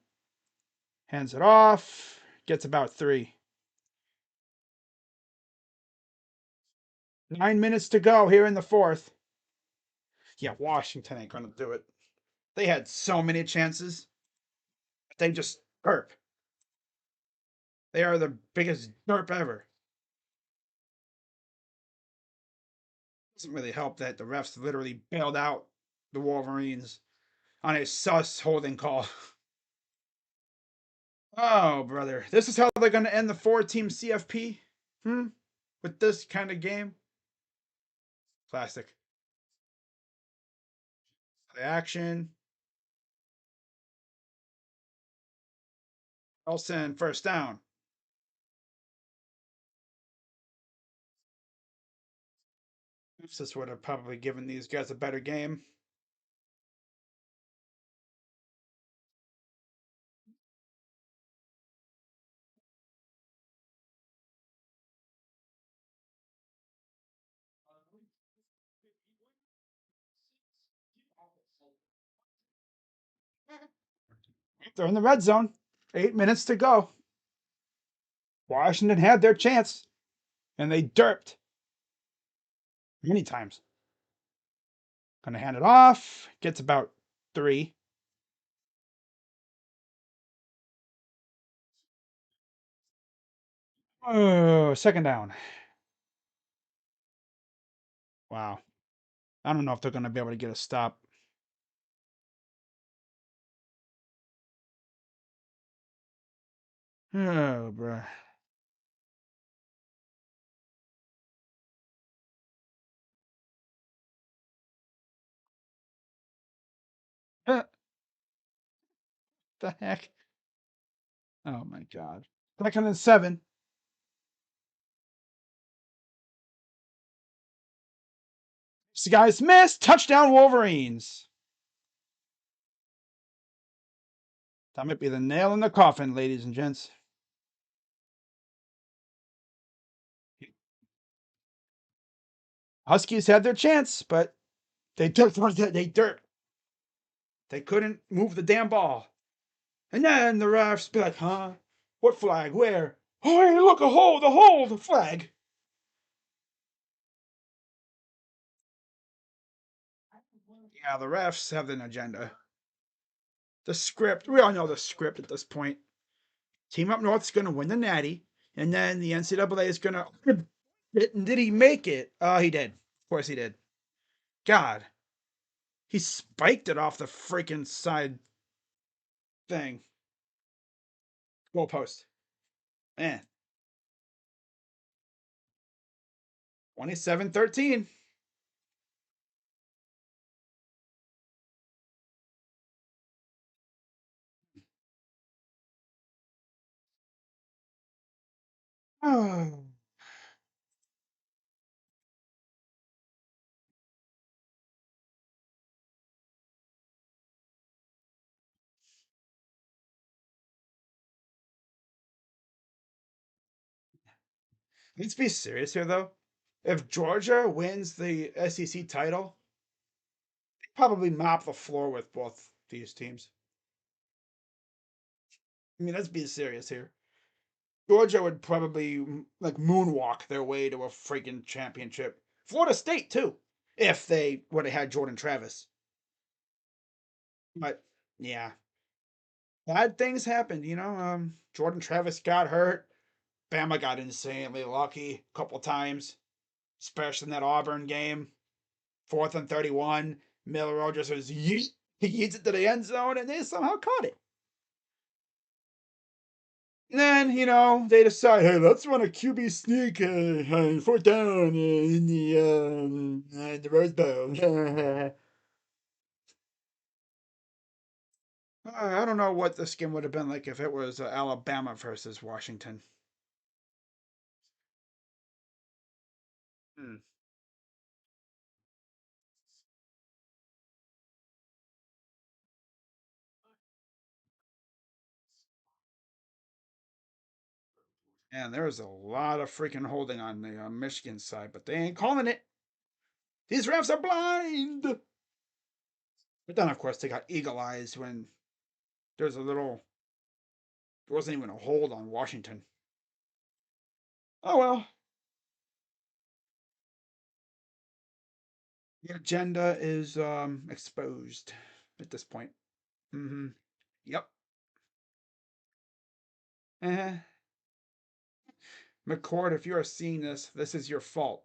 Hands it off. Gets about 3. 9 minutes to go here in the fourth. Yeah, Washington ain't gonna do it. They had so many chances. They just burp. They are the biggest derp ever. Doesn't really help that the refs literally bailed out the Wolverines on a sus holding call. Oh, brother. This is how they're going to end the 4-team CFP? Hmm? With this kind of game? Plastic. The action. Elson, first down. This would have probably given these guys a better game. They're in the red zone. 8 minutes to go. Washington had their chance, and they derped many times. Gonna hand it off. Gets about 3. Oh, 2nd down. Wow. I don't know if they're gonna be able to get a stop. Oh, bruh. The heck? Oh my god. 2nd and 7. This guy's missed. Touchdown Wolverines. That might be the nail in the coffin, ladies and gents. Huskies had their chance, but they dirt. They couldn't move the damn ball. And then the refs be like, huh? What flag? Where? Oh, hey, look, a hole, the flag. Yeah, the refs have an agenda. The script, we all know the script at this point. Team Up North's going to win the Natty, and then the NCAA is going to. Did he make it? Oh, he did. Of course he did. God, he spiked it off the freaking side thing. Goalpost. Man. 27-13. Oh. Let's be serious here, though. If Georgia wins the SEC title, they probably mop the floor with both these teams. I mean, let's be serious here. Georgia would probably like moonwalk their way to a freaking championship. Florida State too, if they would have had Jordan Travis. But yeah, bad things happened. Jordan Travis got hurt. Bama got insanely lucky a couple times, especially in that Auburn game. 4th and 31. Miller Rogers was yeet. He yeets it to the end zone, and they somehow caught it. And then, they decide, hey, let's run a QB sneak 4th down in the Rose Bowl. I don't know what this game would have been like if it was Alabama versus Washington. Hmm. And there was a lot of freaking holding on the Michigan side, but they ain't calling it. These refs are blind. But then, of course, they got eagle eyes when there's a little. There wasn't even a hold on Washington. Oh well, the agenda is exposed at this point. Mm-hmm. Yep. Uh-huh. McCord, if you are seeing this, this is your fault.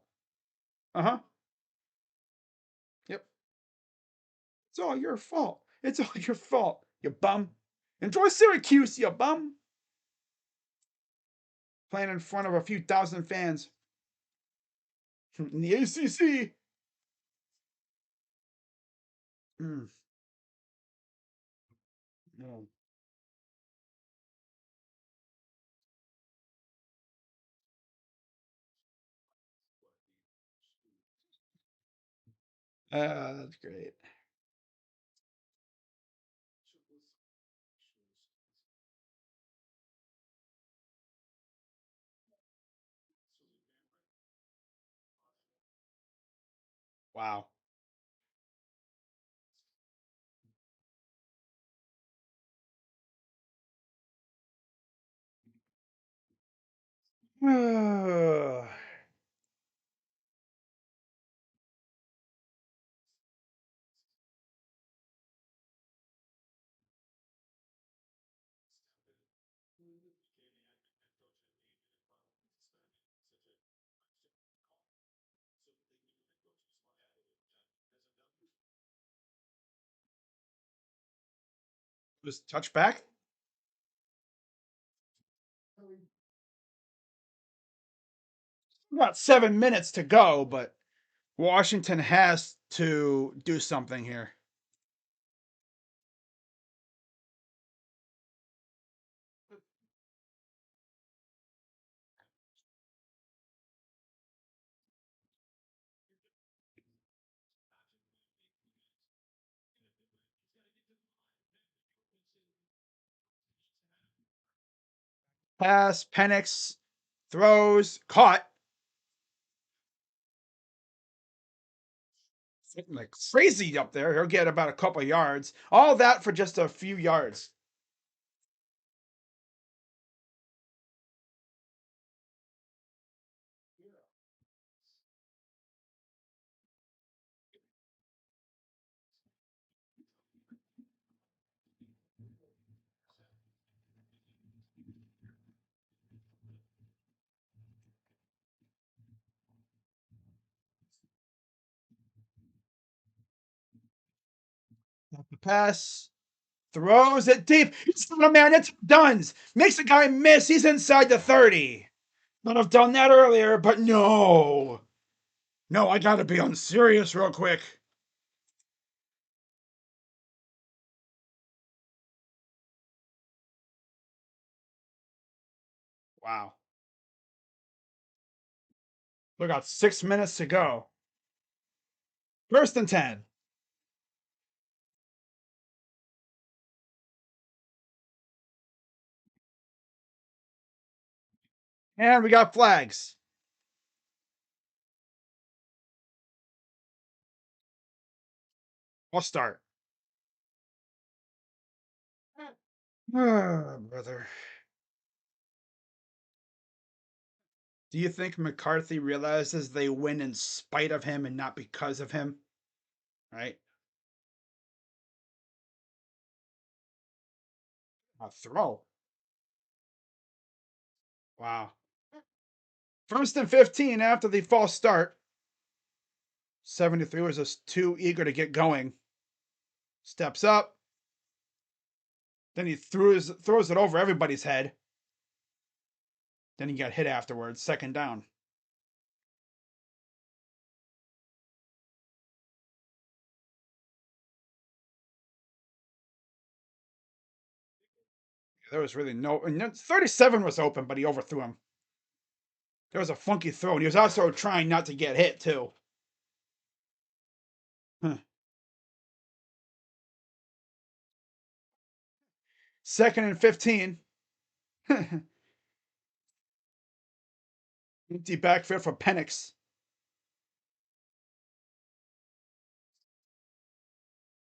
Uh-huh. Yep. It's all your fault. It's all your fault, you bum. Enjoy Syracuse, you bum. Playing in front of a few thousand fans in the ACC. Mm. Mm. That's great. Wow. Was touchback? About 7 minutes to go, but Washington has to do something here. Pass, Penix throws, caught. like crazy up there. He'll get about a couple yards. All that for just a few yards. The pass. Throws it deep. It's not a man. It's Duns. Makes the guy miss. He's inside the 30. Would have done that earlier, but no. No, I gotta be on serious real quick. Wow. We got 6 minutes to go. First and 10. And we got flags. I'll start. Oh, brother. Do you think McCarthy realizes they win in spite of him and not because of him? Right? A throw. Wow. First and 15 after the false start. 73 was just too eager to get going. Steps up. Then he throws it over everybody's head. Then he got hit afterwards. Second down. There was really no. And 37 was open, but he overthrew him. There was a funky throw, and he was also trying not to get hit, too. Huh. Second and 15. Empty backfield for Penix.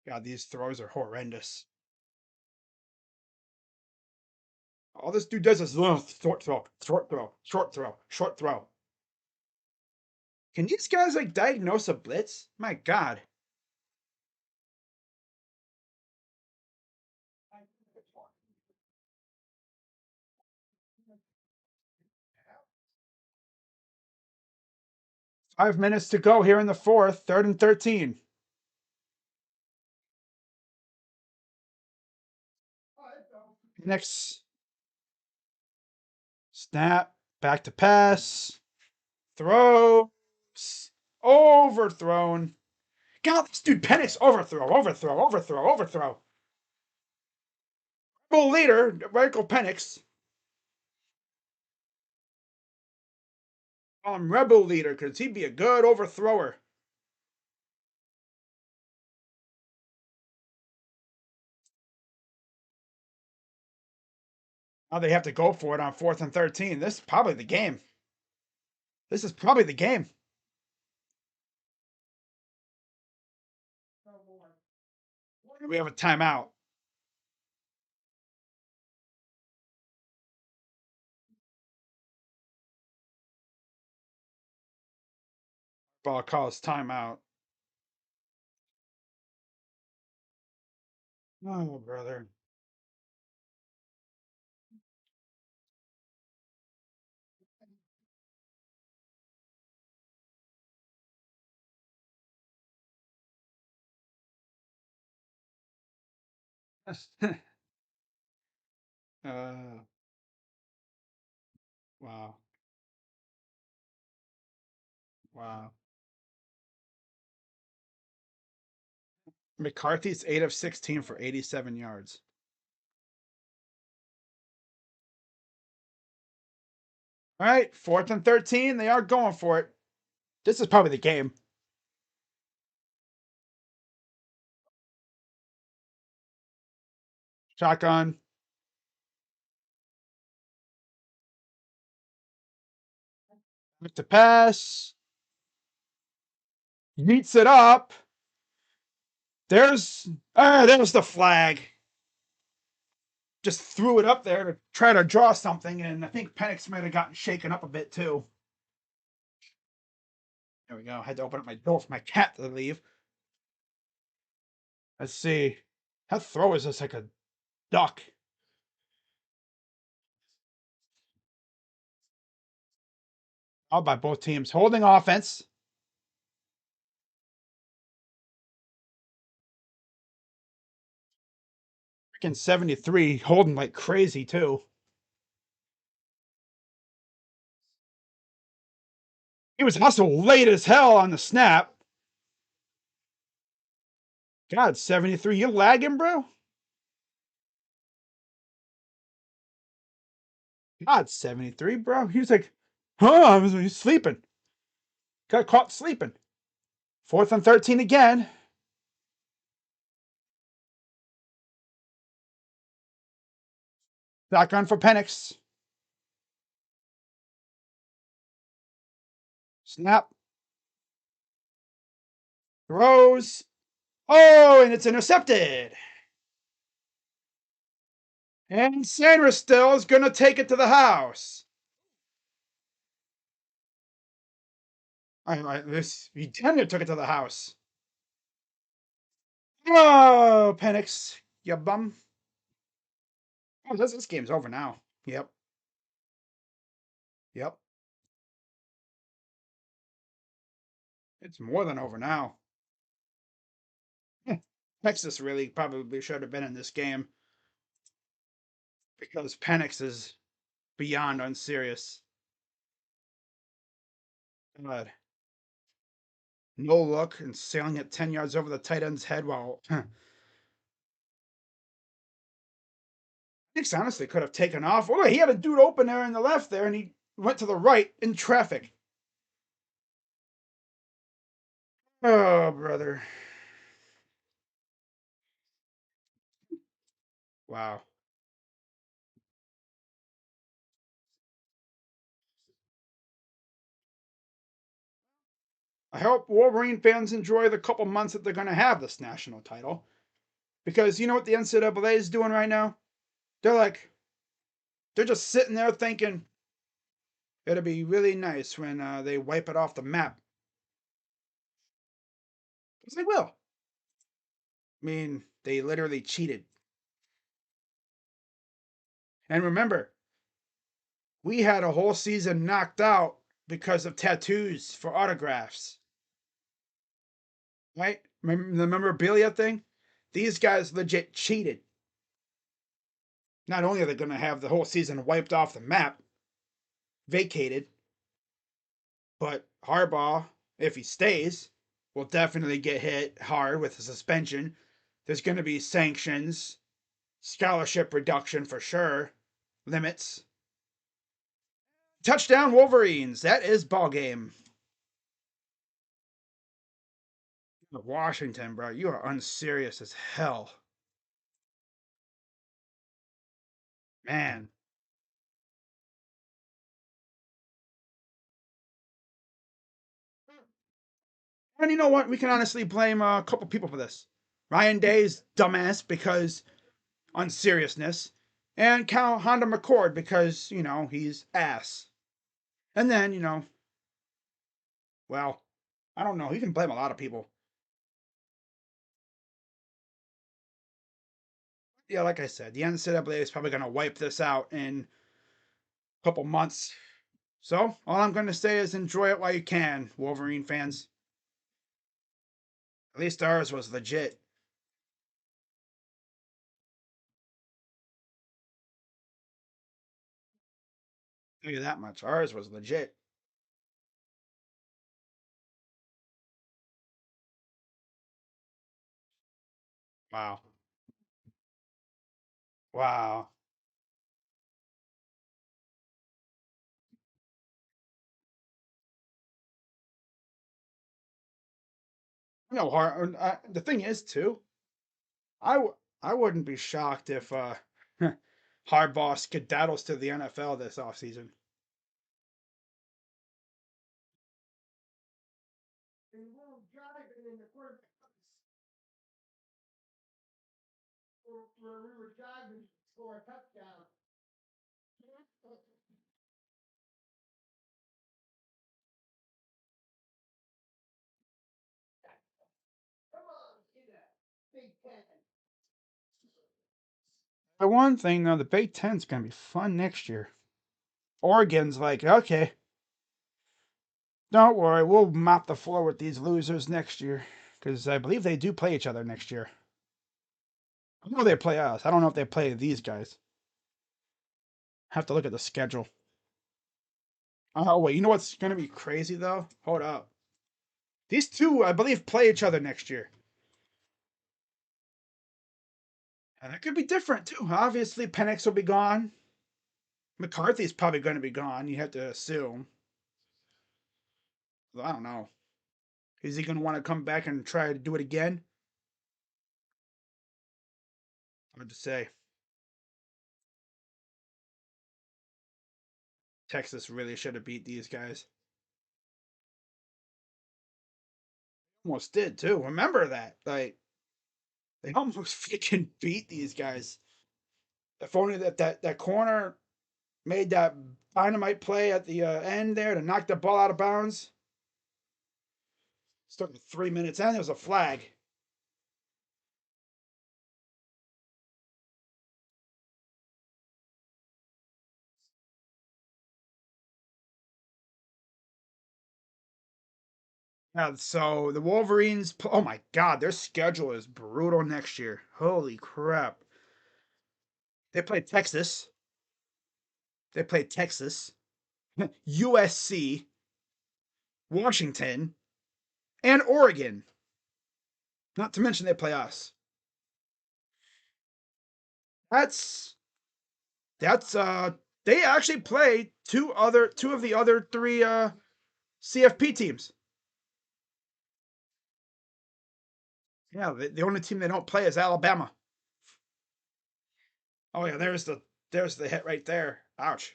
God, these throws are horrendous. All this dude does is short throw, short throw, short throw, short throw. Can these guys like diagnose a blitz? My God. 5 minutes to go here in the fourth. Third and 13. Next snap. Back to pass. Throws. Overthrown. God, this dude Penix overthrow. Full leader, Michael Penix. Call him Rebel Leader because he'd be a good overthrower. Now they have to go for it on fourth and 13. This is probably the game. This is probably the game. We have a timeout. Ball calls timeout. Oh, brother. uh, wow. Wow. McCarthy's 8 of 16 for 87 yards. All right, fourth and 13. They are going for it. This is probably the game. Shotgun. With the pass. Yeets it up. there's the flag. Just threw it up there to try to draw something, and I think Penix might have gotten shaken up a bit too. There we go. I had to open up my door for my cat to leave. Let's see. That throw is just like a duck. All by both teams. Holding offense. Freaking 73. Holding like crazy too. He was also late as hell on the snap. God, 73. You lagging, bro? God, 73, bro. He was like, huh? I was sleeping. Got caught sleeping. 4th and 13 again. Shotgun for Penix. Snap. Throws. Oh, and it's intercepted. And Sanders still is going to take it to the house. He damn near took it to the house. Oh, Penix, you bum. Oh, this game's over now. Yep. Yep. It's more than over now. Texas really probably should have been in this game because Penix is beyond unserious. God. No look and sailing it 10 yards over the tight end's head while Penix honestly could have taken off. Oh, he had a dude open there in the left there and he went to the right in traffic. Oh, brother. Wow. I hope Wolverine fans enjoy the couple months that they're going to have this national title. Because you know what the NCAA is doing right now? They're like, they're just sitting there thinking it'll be really nice when they wipe it off the map. Because they will. I mean, they literally cheated. And remember, we had a whole season knocked out because of tattoos for autographs. Right? Remember the memorabilia thing? These guys legit cheated. Not only are they going to have the whole season wiped off the map, vacated, but Harbaugh, if he stays, will definitely get hit hard with a suspension. There's going to be sanctions, scholarship reduction for sure, limits. Touchdown Wolverines. That is ball game. Washington, bro, you are unserious as hell. Man. And you know what? We can honestly blame a couple people for this. Ryan Day's dumbass because unseriousness, and Cal Honda McCord because, he's ass. And then, well, I don't know. You can blame a lot of people. Yeah, like I said, the NCAA is probably going to wipe this out in a couple months. So, all I'm going to say is enjoy it while you can, Wolverine fans. At least ours was legit. I'll tell you that much. Ours was legit. Wow. Wow. No, the thing is, too, I, w- I wouldn't be shocked if Harbaugh skedaddles to the NFL this offseason. The one thing though, the Big Ten's gonna be fun next year. Oregon's like, okay, don't worry, we'll mop the floor with these losers next year. Because I believe they do play each other next year. I know they play us. I don't know if they play these guys. Have to look at the schedule. Oh wait, you know what's gonna be crazy though? Hold up. These two, I believe, play each other next year. And it could be different too. Obviously, Penix will be gone. McCarthy's probably going to be gone. You have to assume. I don't know. Is he going to want to come back and try to do it again? Hard to say. Texas really should have beat these guys. Almost did too. Remember that? Like they almost freaking beat these guys. If only that corner made that dynamite play at the end there to knock the ball out of bounds. Stuck with 3 minutes and there was a flag. Yeah, so the Wolverines. Oh my God, their schedule is brutal next year. Holy crap! They play Texas. They play Texas, USC, Washington, and Oregon. Not to mention they play us. That's that's. They actually play two of the other three CFP teams. Yeah, the only team they don't play is Alabama. Oh yeah, there's the hit right there. Ouch.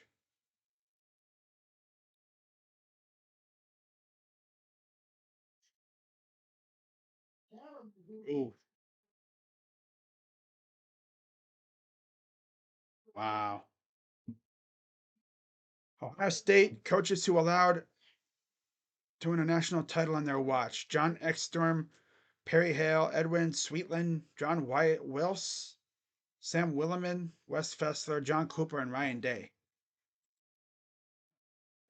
Ooh, wow. Ohio State coaches who allowed to win a national title on their watch: John Ekstrom, Perry Hale, Edwin Sweetland, John Wyatt Wills, Sam Williman, Wes Fessler, John Cooper, and Ryan Day.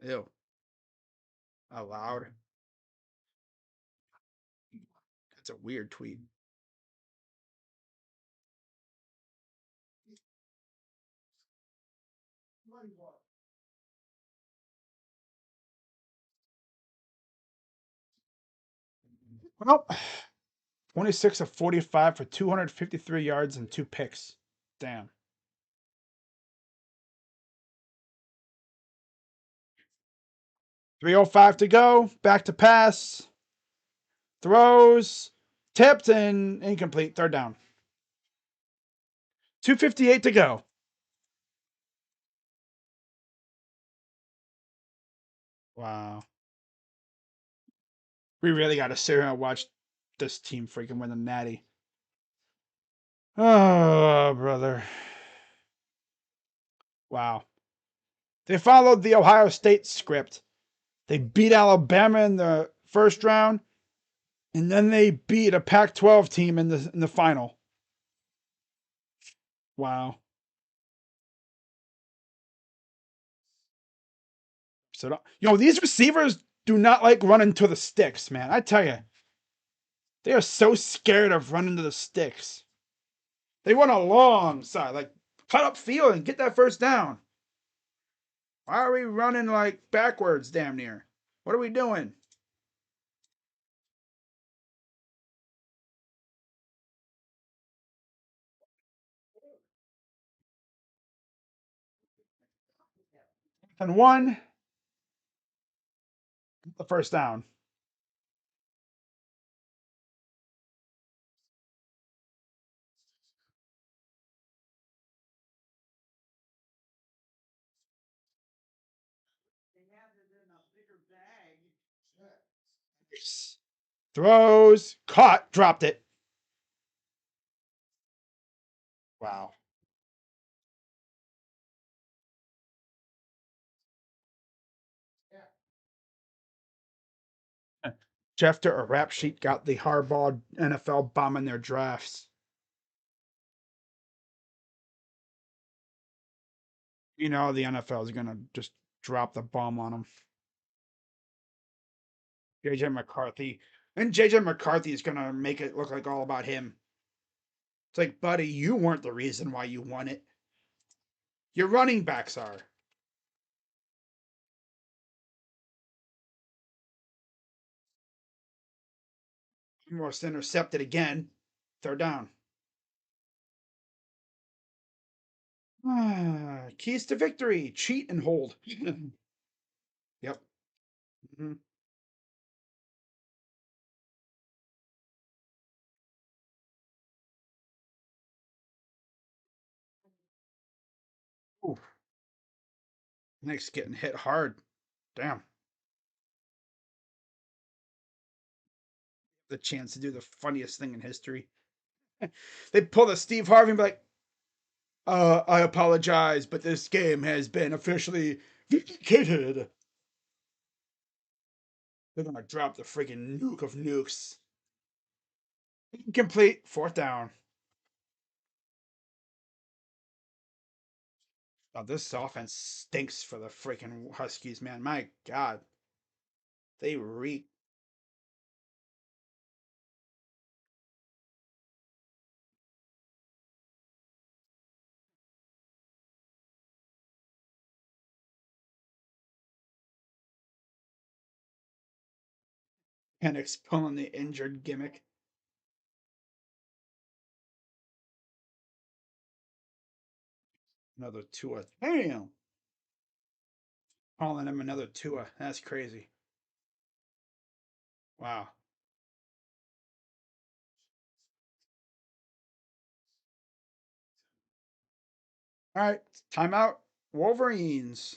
Ew. Allowed. That's a weird tweet. Well, 26 of 45 for 253 yards and two picks. Damn. 3:05 to go. Back to pass. Throws. Tipped and incomplete. Third down. 2:58 to go. Wow. We really got to sit here and watch this team freaking win the natty. Oh, brother. Wow. They followed the Ohio State script. They beat Alabama in the first round, and then they beat a Pac-12 team in the final. Wow. So these receivers do not like running to the sticks, man. I tell you, they are so scared of running to the sticks. They want a long side, like cut up field and get that first down. Why are we running like backwards, damn near? What are we doing? And one, the first down. Throws, caught, dropped it. Wow. Schefter or Rap Sheet got the hardball NFL bombing their drafts. You know the NFL is gonna just drop the bomb on them. JJ McCarthy. And JJ McCarthy is gonna make it look like all about him. It's like, buddy, you weren't the reason why you won it. Your running backs are. Almost intercepted again. Third down. Keys to victory. Cheat and hold. Yep. Mhm. Ooh, Nick's getting hit hard. Damn. The chance to do the funniest thing in history. They pull the Steve Harvey and be like, I apologize, but this game has been officially vindicated. They're gonna drop the freaking nuke of nukes. Complete. Fourth down. Oh, this offense stinks for the freaking Huskies, man. My God. They reek. Penix pulling the injured gimmick. Another Tua. Damn. Calling him another Tua. That's crazy. Wow. All right. Timeout. Wolverines.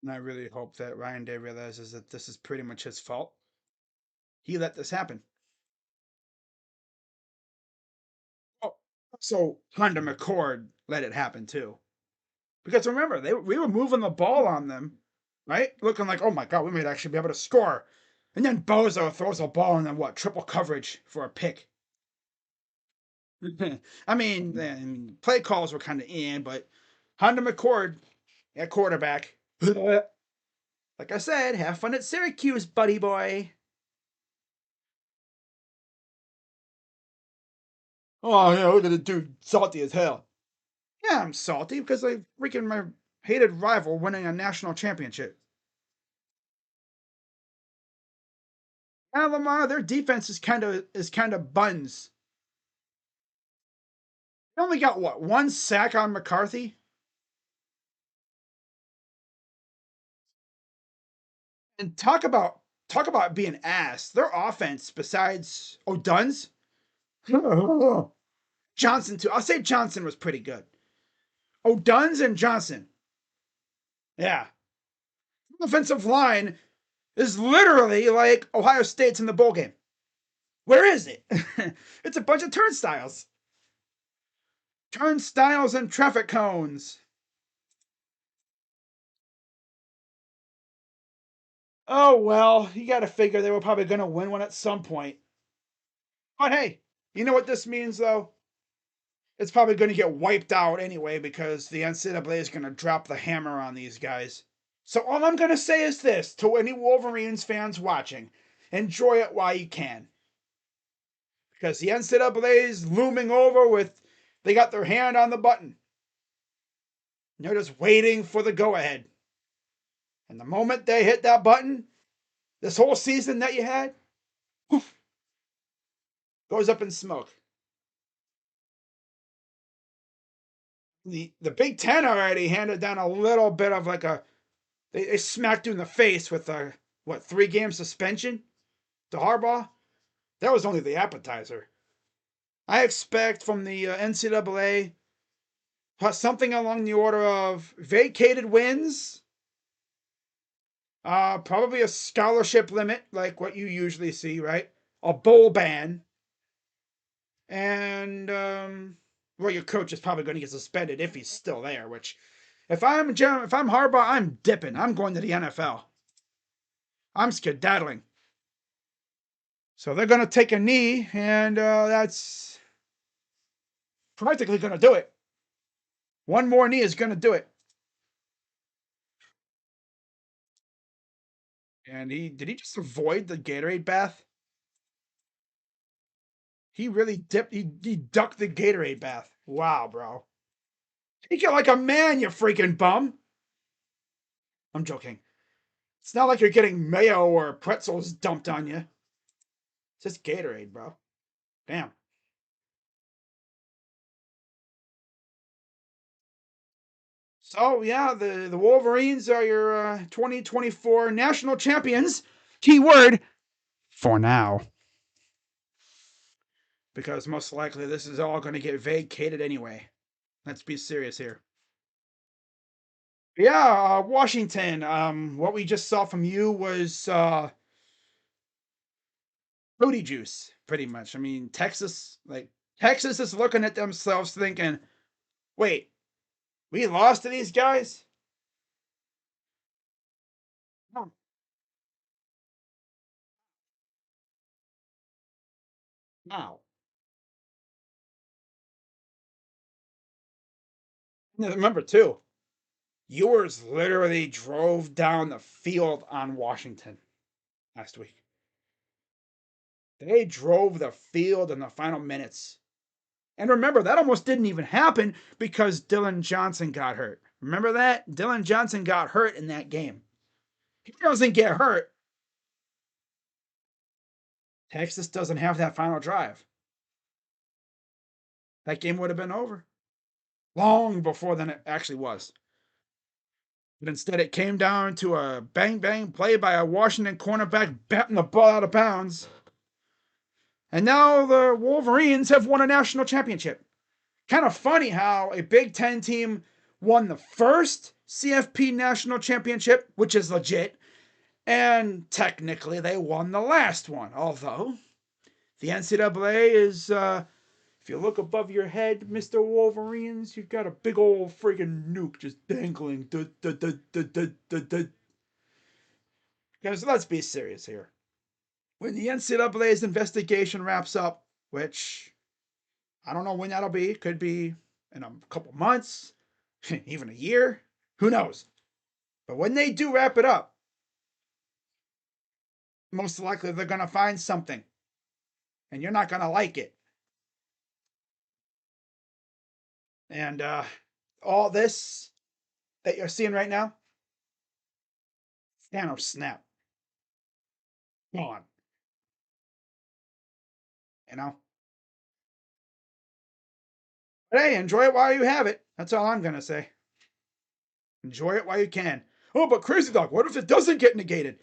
And I really hope that Ryan Day realizes that this is pretty much his fault. He let this happen. Oh, so Honda McCord let it happen too. Because remember, we were moving the ball on them, right? Looking like, oh my God, we might actually be able to score. And then Bozo throws a ball and then what? Triple coverage for a pick. I mean, play calls were kind of in, but Honda McCord at quarterback. Like I said, have fun at Syracuse, buddy boy. Oh, yeah, look at the dude, salty as hell. Yeah, I'm salty because I freaking my hated rival winning a national championship. Alabama, their defense is kind of buns. They only got what, one sack on McCarthy? And talk about being ass. Their offense, besides O'Dunn's, Johnson too. I'll say Johnson was pretty good. O'Dunn's and Johnson. Yeah. Offensive line is literally like Ohio State's in the bowl game. Where is it? It's a bunch of turnstiles. Turnstiles and traffic cones. Oh well, you got to figure they were probably going to win one at some point. But hey, you know what this means though? It's probably going to get wiped out anyway because the NCAA is going to drop the hammer on these guys. So all I'm going to say is this to any Wolverines fans watching: enjoy it while you can, because the NCAA is looming over with. They got their hand on the button. They're just waiting for the go ahead. And the moment they hit that button, this whole season that you had poof, goes up in smoke. The Big Ten already handed down a little bit of like a they smacked you in the face with a what 3 game suspension to Harbaugh. That was only the appetizer. I expect from the NCAA something along the order of vacated wins, probably a scholarship limit like what you usually see, right? A bowl ban, And well, your coach is probably going to get suspended if he's still there. Which, if I'm Harbaugh, I'm dipping. I'm going to the NFL. I'm skedaddling. So they're going to take a knee, and that's practically going to do it. One more knee is going to do it. And did he just avoid the Gatorade bath? He really dipped. He ducked the Gatorade bath. Wow, bro. Take it like a man, you freaking bum. I'm joking. It's not like you're getting mayo or pretzels dumped on you. It's just Gatorade, bro. Damn. So yeah, the Wolverines are your 2024 national champions. Keyword for now, because most likely this is all going to get vacated anyway. Let's be serious here. Yeah, Washington. What we just saw from you was booty juice, pretty much. I mean, Texas is looking at themselves thinking, wait, we lost to these guys? No. Now, remember too, yours literally drove down the field on Washington last week. They drove the field in the final minutes. And remember, that almost didn't even happen because Dylan Johnson got hurt. Remember that? Dylan Johnson got hurt in that game. He doesn't get hurt. Texas doesn't have that final drive. That game would have been over long before than it actually was. But instead, it came down to a bang bang play by a Washington cornerback batting the ball out of bounds. And now the Wolverines have won a national championship. Kind of funny how a Big Ten team won the first CFP national championship, which is legit, and technically they won the last one. Although the NCAA is, if you look above your head, Mr. Wolverines, you've got a big old freaking nuke just dangling. Because let's be serious here. When the NCAA's investigation wraps up, which I don't know when that'll be, could be in a couple months, even a year, who knows? But when they do wrap it up, most likely they're going to find something, and you're not going to like it. And all this that you're seeing right now, Thanos snap, gone. You know. But hey, enjoy it while you have it. That's all I'm gonna say. Enjoy it while you can. Oh, but Crazy Dog, what if it doesn't get negated?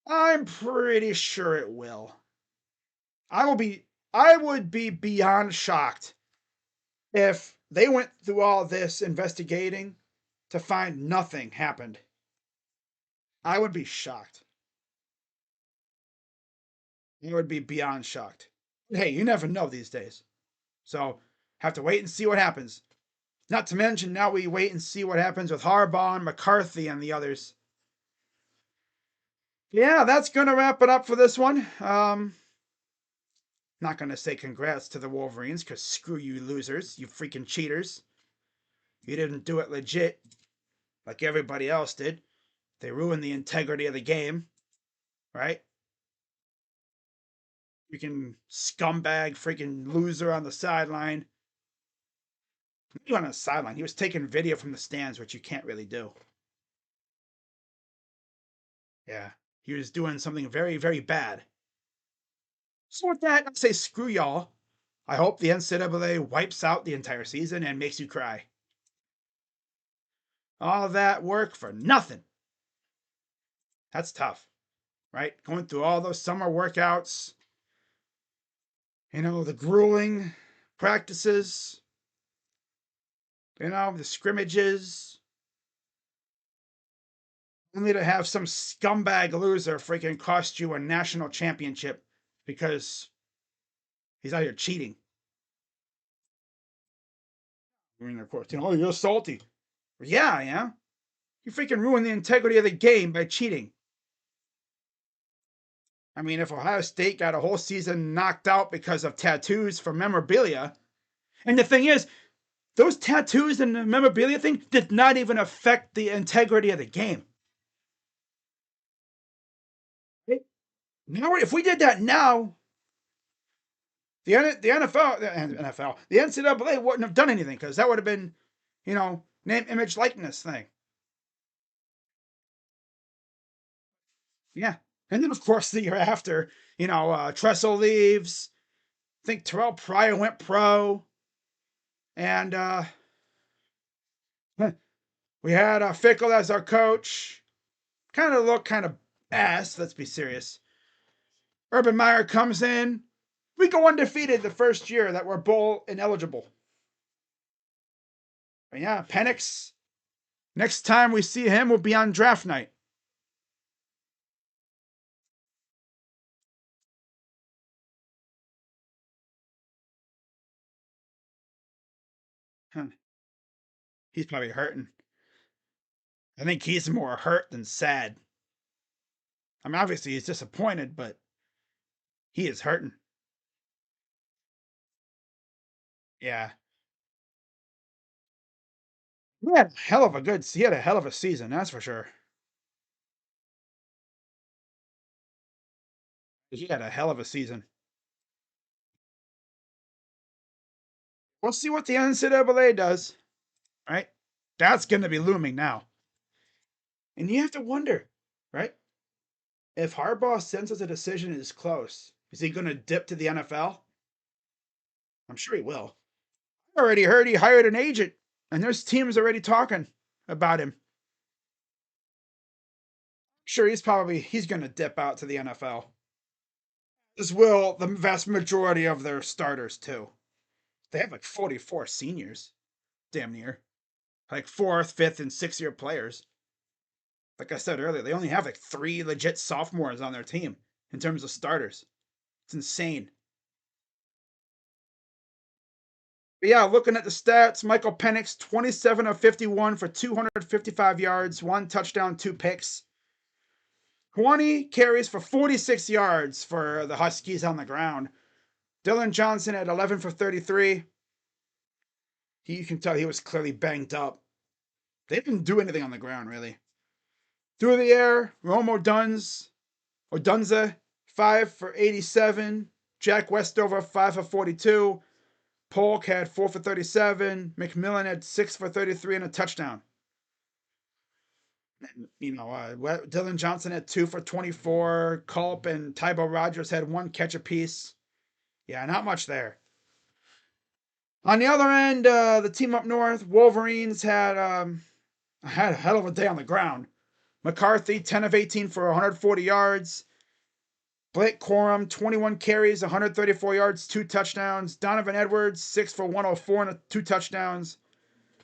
I'm pretty sure it will. I would be beyond shocked if they went through all this investigating to find nothing happened. I would be shocked. I would be beyond shocked. Hey, you never know these days. So, have to wait and see what happens. Not to mention, now we wait and see what happens with Harbaugh and McCarthy and the others. Yeah, that's going to wrap it up for this one. Not going to say congrats to the Wolverines because screw you losers, you freaking cheaters. You didn't do it legit like everybody else did. They ruined the integrity of the game, right? Freaking scumbag, freaking loser on the sideline. He wasn't on the sideline. He was taking video from the stands, which you can't really do. Yeah, he was doing something very, very bad. So with that, I say screw y'all. I hope the NCAA wipes out the entire season and makes you cry. All that work for nothing. That's tough, right? Going through all those summer workouts, the grueling practices, the scrimmages, only to have some scumbag loser freaking cost you a national championship because He's out here cheating. I mean, of course, oh, you're salty. Yeah, I am. You freaking ruined the integrity of the game by cheating. I mean, if Ohio State got a whole season knocked out because of tattoos for memorabilia, and the thing is, those tattoos and the memorabilia thing did not even affect the integrity of the game. Now, if we did that now, the NFL, the NCAA wouldn't have done anything because that would have been, name, image, likeness thing. Yeah. And then, of course, the year after, Tressel leaves. I think Terrell Pryor went pro. And we had Fickle as our coach. Kind of looked kind of ass, let's be serious. Urban Meyer comes in. We go undefeated the first year that we're bowl ineligible. But yeah, Penix. Next time we see him will be on draft night. Huh. He's probably hurting. I think he's more hurt than sad. I mean, obviously he's disappointed, but he is hurting. Yeah. He had a hell of a season, that's for sure. He had a hell of a season. We'll see what the NCAA does, right? That's going to be looming now. And you have to wonder, right? If Harbaugh senses a decision is close, is he going to dip to the NFL? I'm sure he will. I already heard he hired an agent, and there's teams already talking about him. Sure, he's going to dip out to the NFL. As will the vast majority of their starters too. They have like 44 seniors, damn near, like 4th, 5th, and 6th-year players. Like I said earlier, they only have like 3 legit sophomores on their team in terms of starters. It's insane. But yeah, looking at the stats, Michael Penix, 27 of 51 for 255 yards, 1 touchdown, 2 picks. 20 carries for 46 yards for the Huskies on the ground. Dylan Johnson at 11 for 33. You can tell he was clearly banged up. They didn't do anything on the ground, really. Through the air, Odunze, 5 for 87. Jack Westover, 5 for 42. Polk had 4 for 37. McMillan had 6 for 33 and a touchdown. Dylan Johnson had 2 for 24. Culp and Tybo Rogers had 1 catch apiece. Yeah, not much there. On the other end, the team up north, Wolverines had a hell of a day on the ground. McCarthy, 10 of 18 for 140 yards. Blake Corum, 21 carries, 134 yards, 2 touchdowns. Donovan Edwards, 6 for 104 and 2 touchdowns.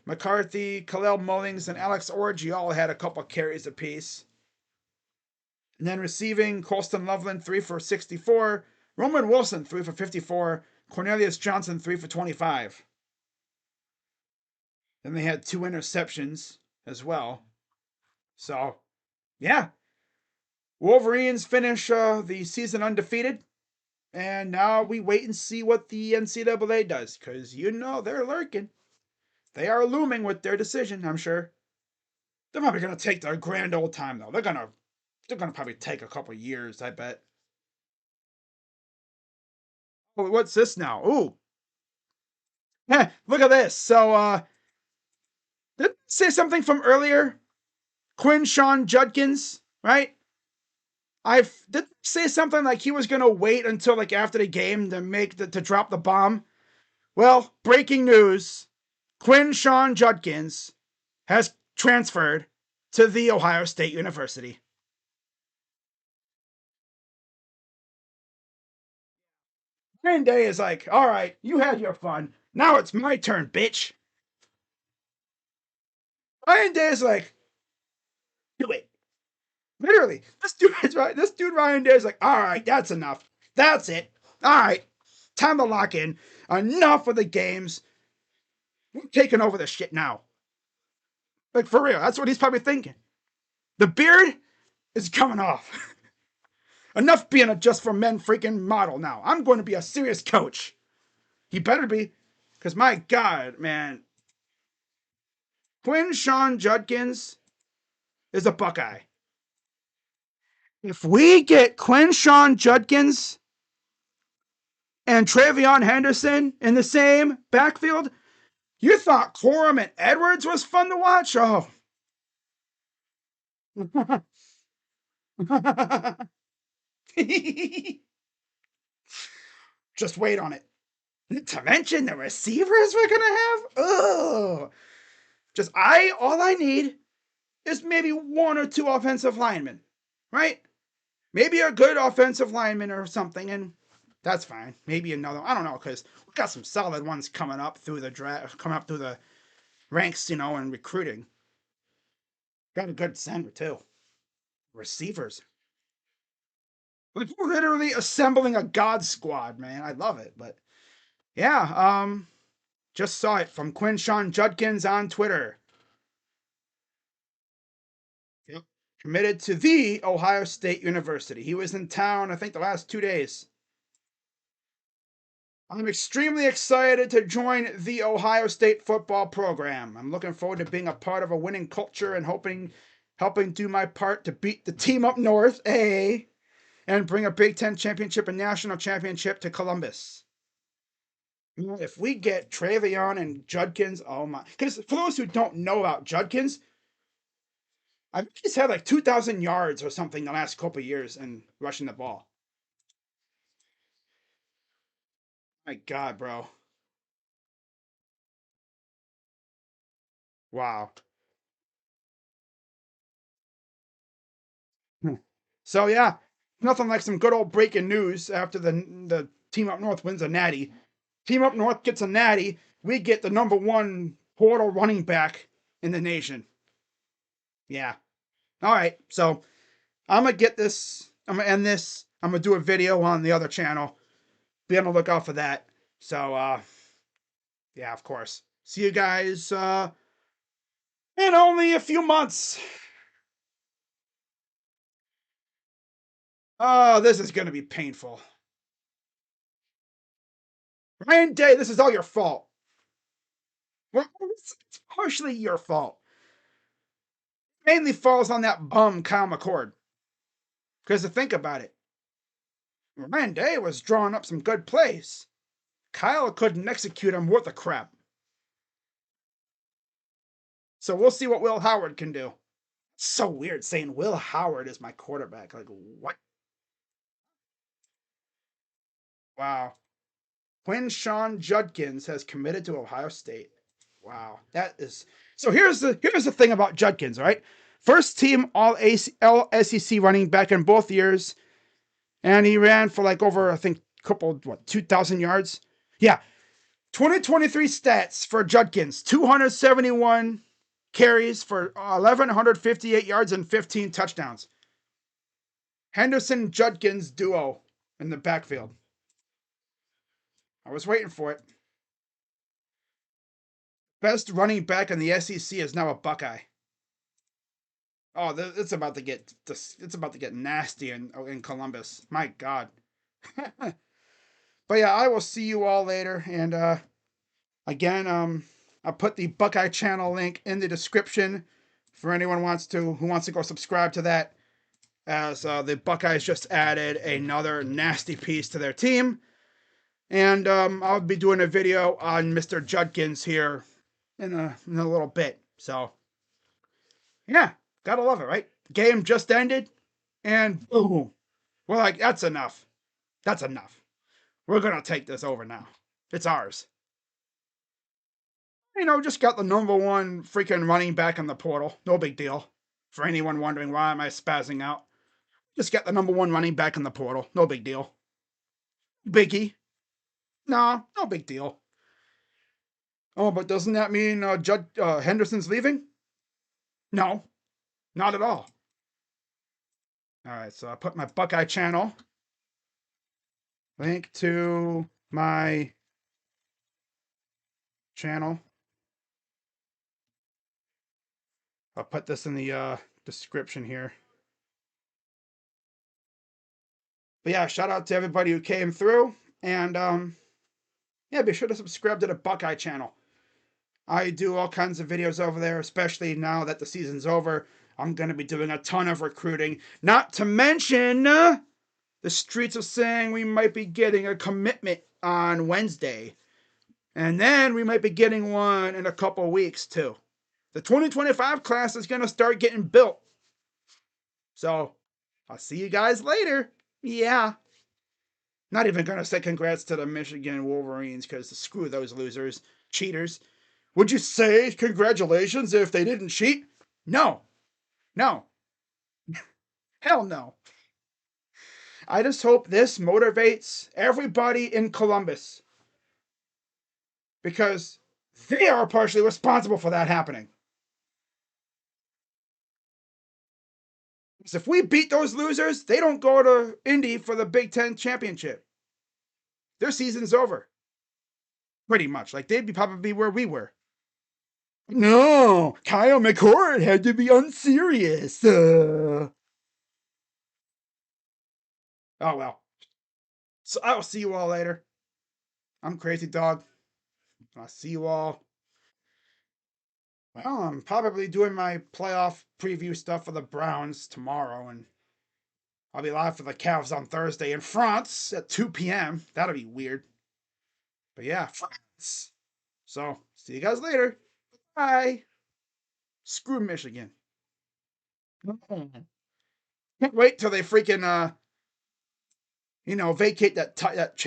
McCarthy, Khalil Mullings, and Alex Orji all had a couple carries apiece. And then receiving, Colston Loveland, 3 for 64. Roman Wilson, 3 for 54. Cornelius Johnson, 3 for 25. Then they had 2 interceptions as well. So, yeah. Wolverines finish the season undefeated. And now we wait and see what the NCAA does. Because they're lurking. They are looming with their decision, I'm sure. They're probably going to take their grand old time, though. They're going to probably take a couple years, I bet. Oh, what's this now? Ooh. Look at this. So, did I say something from earlier? Quinshon Judkins, right? I did say something like he was gonna wait until like after the game to drop the bomb. Well, breaking news: Quinshon Judkins has transferred to the Ohio State University. Ryan Day is like, all right, you had your fun. Now it's my turn, bitch. Ryan Day is like, do it. Literally, this dude Ryan Day is like, all right, that's enough. That's it. All right. Time to lock in. Enough of the games. We're taking over this shit now. Like, for real. That's what he's probably thinking. The beard is coming off. Enough being a just for men freaking model now. I'm going to be a serious coach. He better be. Because, my God, man. Quinshon Judkins is a Buckeye. If we get Quinshon Judkins and Travion Henderson in the same backfield, you thought Corum and Edwards was fun to watch? Oh. Just wait on it. To mention the receivers we're gonna have? Oh. All I need is maybe one or two offensive linemen, right? Maybe a good offensive lineman or something, and that's fine. Maybe another. I don't know, because we got some solid ones coming up through the draft, coming up through the ranks, and recruiting. Got a good center too. Receivers. We're literally assembling a god squad, man. I love it. But yeah, just saw it from Quinshon Judkins on Twitter. Yep. Committed to the Ohio State University. He was in town, I think, the last 2 days. I'm extremely excited to join the Ohio State football program. I'm looking forward to being a part of a winning culture and helping do my part to beat the team up north, and bring a Big Ten championship and national championship to Columbus. If we get Travion and Judkins, oh my. Because for those who don't know about Judkins, I think he's had like 2,000 yards or something the last couple of years in rushing the ball. My God, bro. Wow. So yeah, nothing like some good old breaking news after the team up north wins a natty. Team up north gets a natty. We get the number one portal running back in the nation. Yeah. All right. So I'm gonna get this. I'm gonna end this. I'm gonna do a video on the other channel. Be on the lookout for that. So yeah, of course. See you guys in only a few months. Oh, this is gonna be painful. Ryan Day, this is all your fault. Well, it's partially your fault. It mainly falls on that bum Kyle McCord. Because to think about it, Ryan Day was drawing up some good plays. Kyle couldn't execute them worth a crap. So we'll see what Will Howard can do. It's so weird saying Will Howard is my quarterback. Like, what? Wow. Quinshon Judkins has committed to Ohio State. Wow, that is. So here's the thing about Judkins, all right? First team all SEC running back in both years, and he ran for like over, I think, 2,000 yards. Yeah, 2023 stats for Judkins: 271 carries for 1,158 yards and 15 touchdowns. Henderson Judkins duo in the backfield. I was waiting for it. Best running back in the SEC is now a Buckeye. Oh, it's about to get nasty in Columbus. My God. But yeah, I will see you all later. And again, I'll put the Buckeye channel link in the description for anyone who wants to go subscribe to that. As the Buckeyes just added another nasty piece to their team. And I'll be doing a video on Mr. Judkins here in a little bit. So yeah, gotta love it, right? Game just ended, and boom. We're like, that's enough. That's enough. We're gonna take this over now. It's ours. Just got the number one freaking running back in the portal. No big deal. For anyone wondering why am I spazzing out, just got the number one running back in the portal. No big deal. Biggie. No, no big deal. Oh, but doesn't that mean Henderson's leaving? No, not at all. All right, so I put my Buckeye channel link to my channel. I'll put this in the description here. But yeah, shout out to everybody who came through. And yeah, be sure to subscribe to the Buckeye channel. I do all kinds of videos over there, especially now that the season's over. I'm going to be doing a ton of recruiting. Not to mention, the streets are saying we might be getting a commitment on Wednesday. And then we might be getting one in a couple weeks, too. The 2025 class is going to start getting built. So, I'll see you guys later. Yeah. Not even going to say congrats to the Michigan Wolverines because screw those losers. Cheaters. Would you say congratulations if they didn't cheat? No. No. Hell no. I just hope this motivates everybody in Columbus because they are partially responsible for that happening. Because if we beat those losers, they don't go to Indy for the Big Ten championship. Their season's over. Pretty much. Like they'd be probably where we were. No, Kyle McCord had to be unserious. Oh well. So I'll see you all later. I'm Crazy Dog. I'll see you all. Well, I'm probably doing my playoff preview stuff for the Browns tomorrow, and I'll be live for the Cavs on Thursday in France at 2 p.m. That'll be weird. But yeah, France. So, see you guys later. Bye. Screw Michigan. Can't wait till they freaking vacate that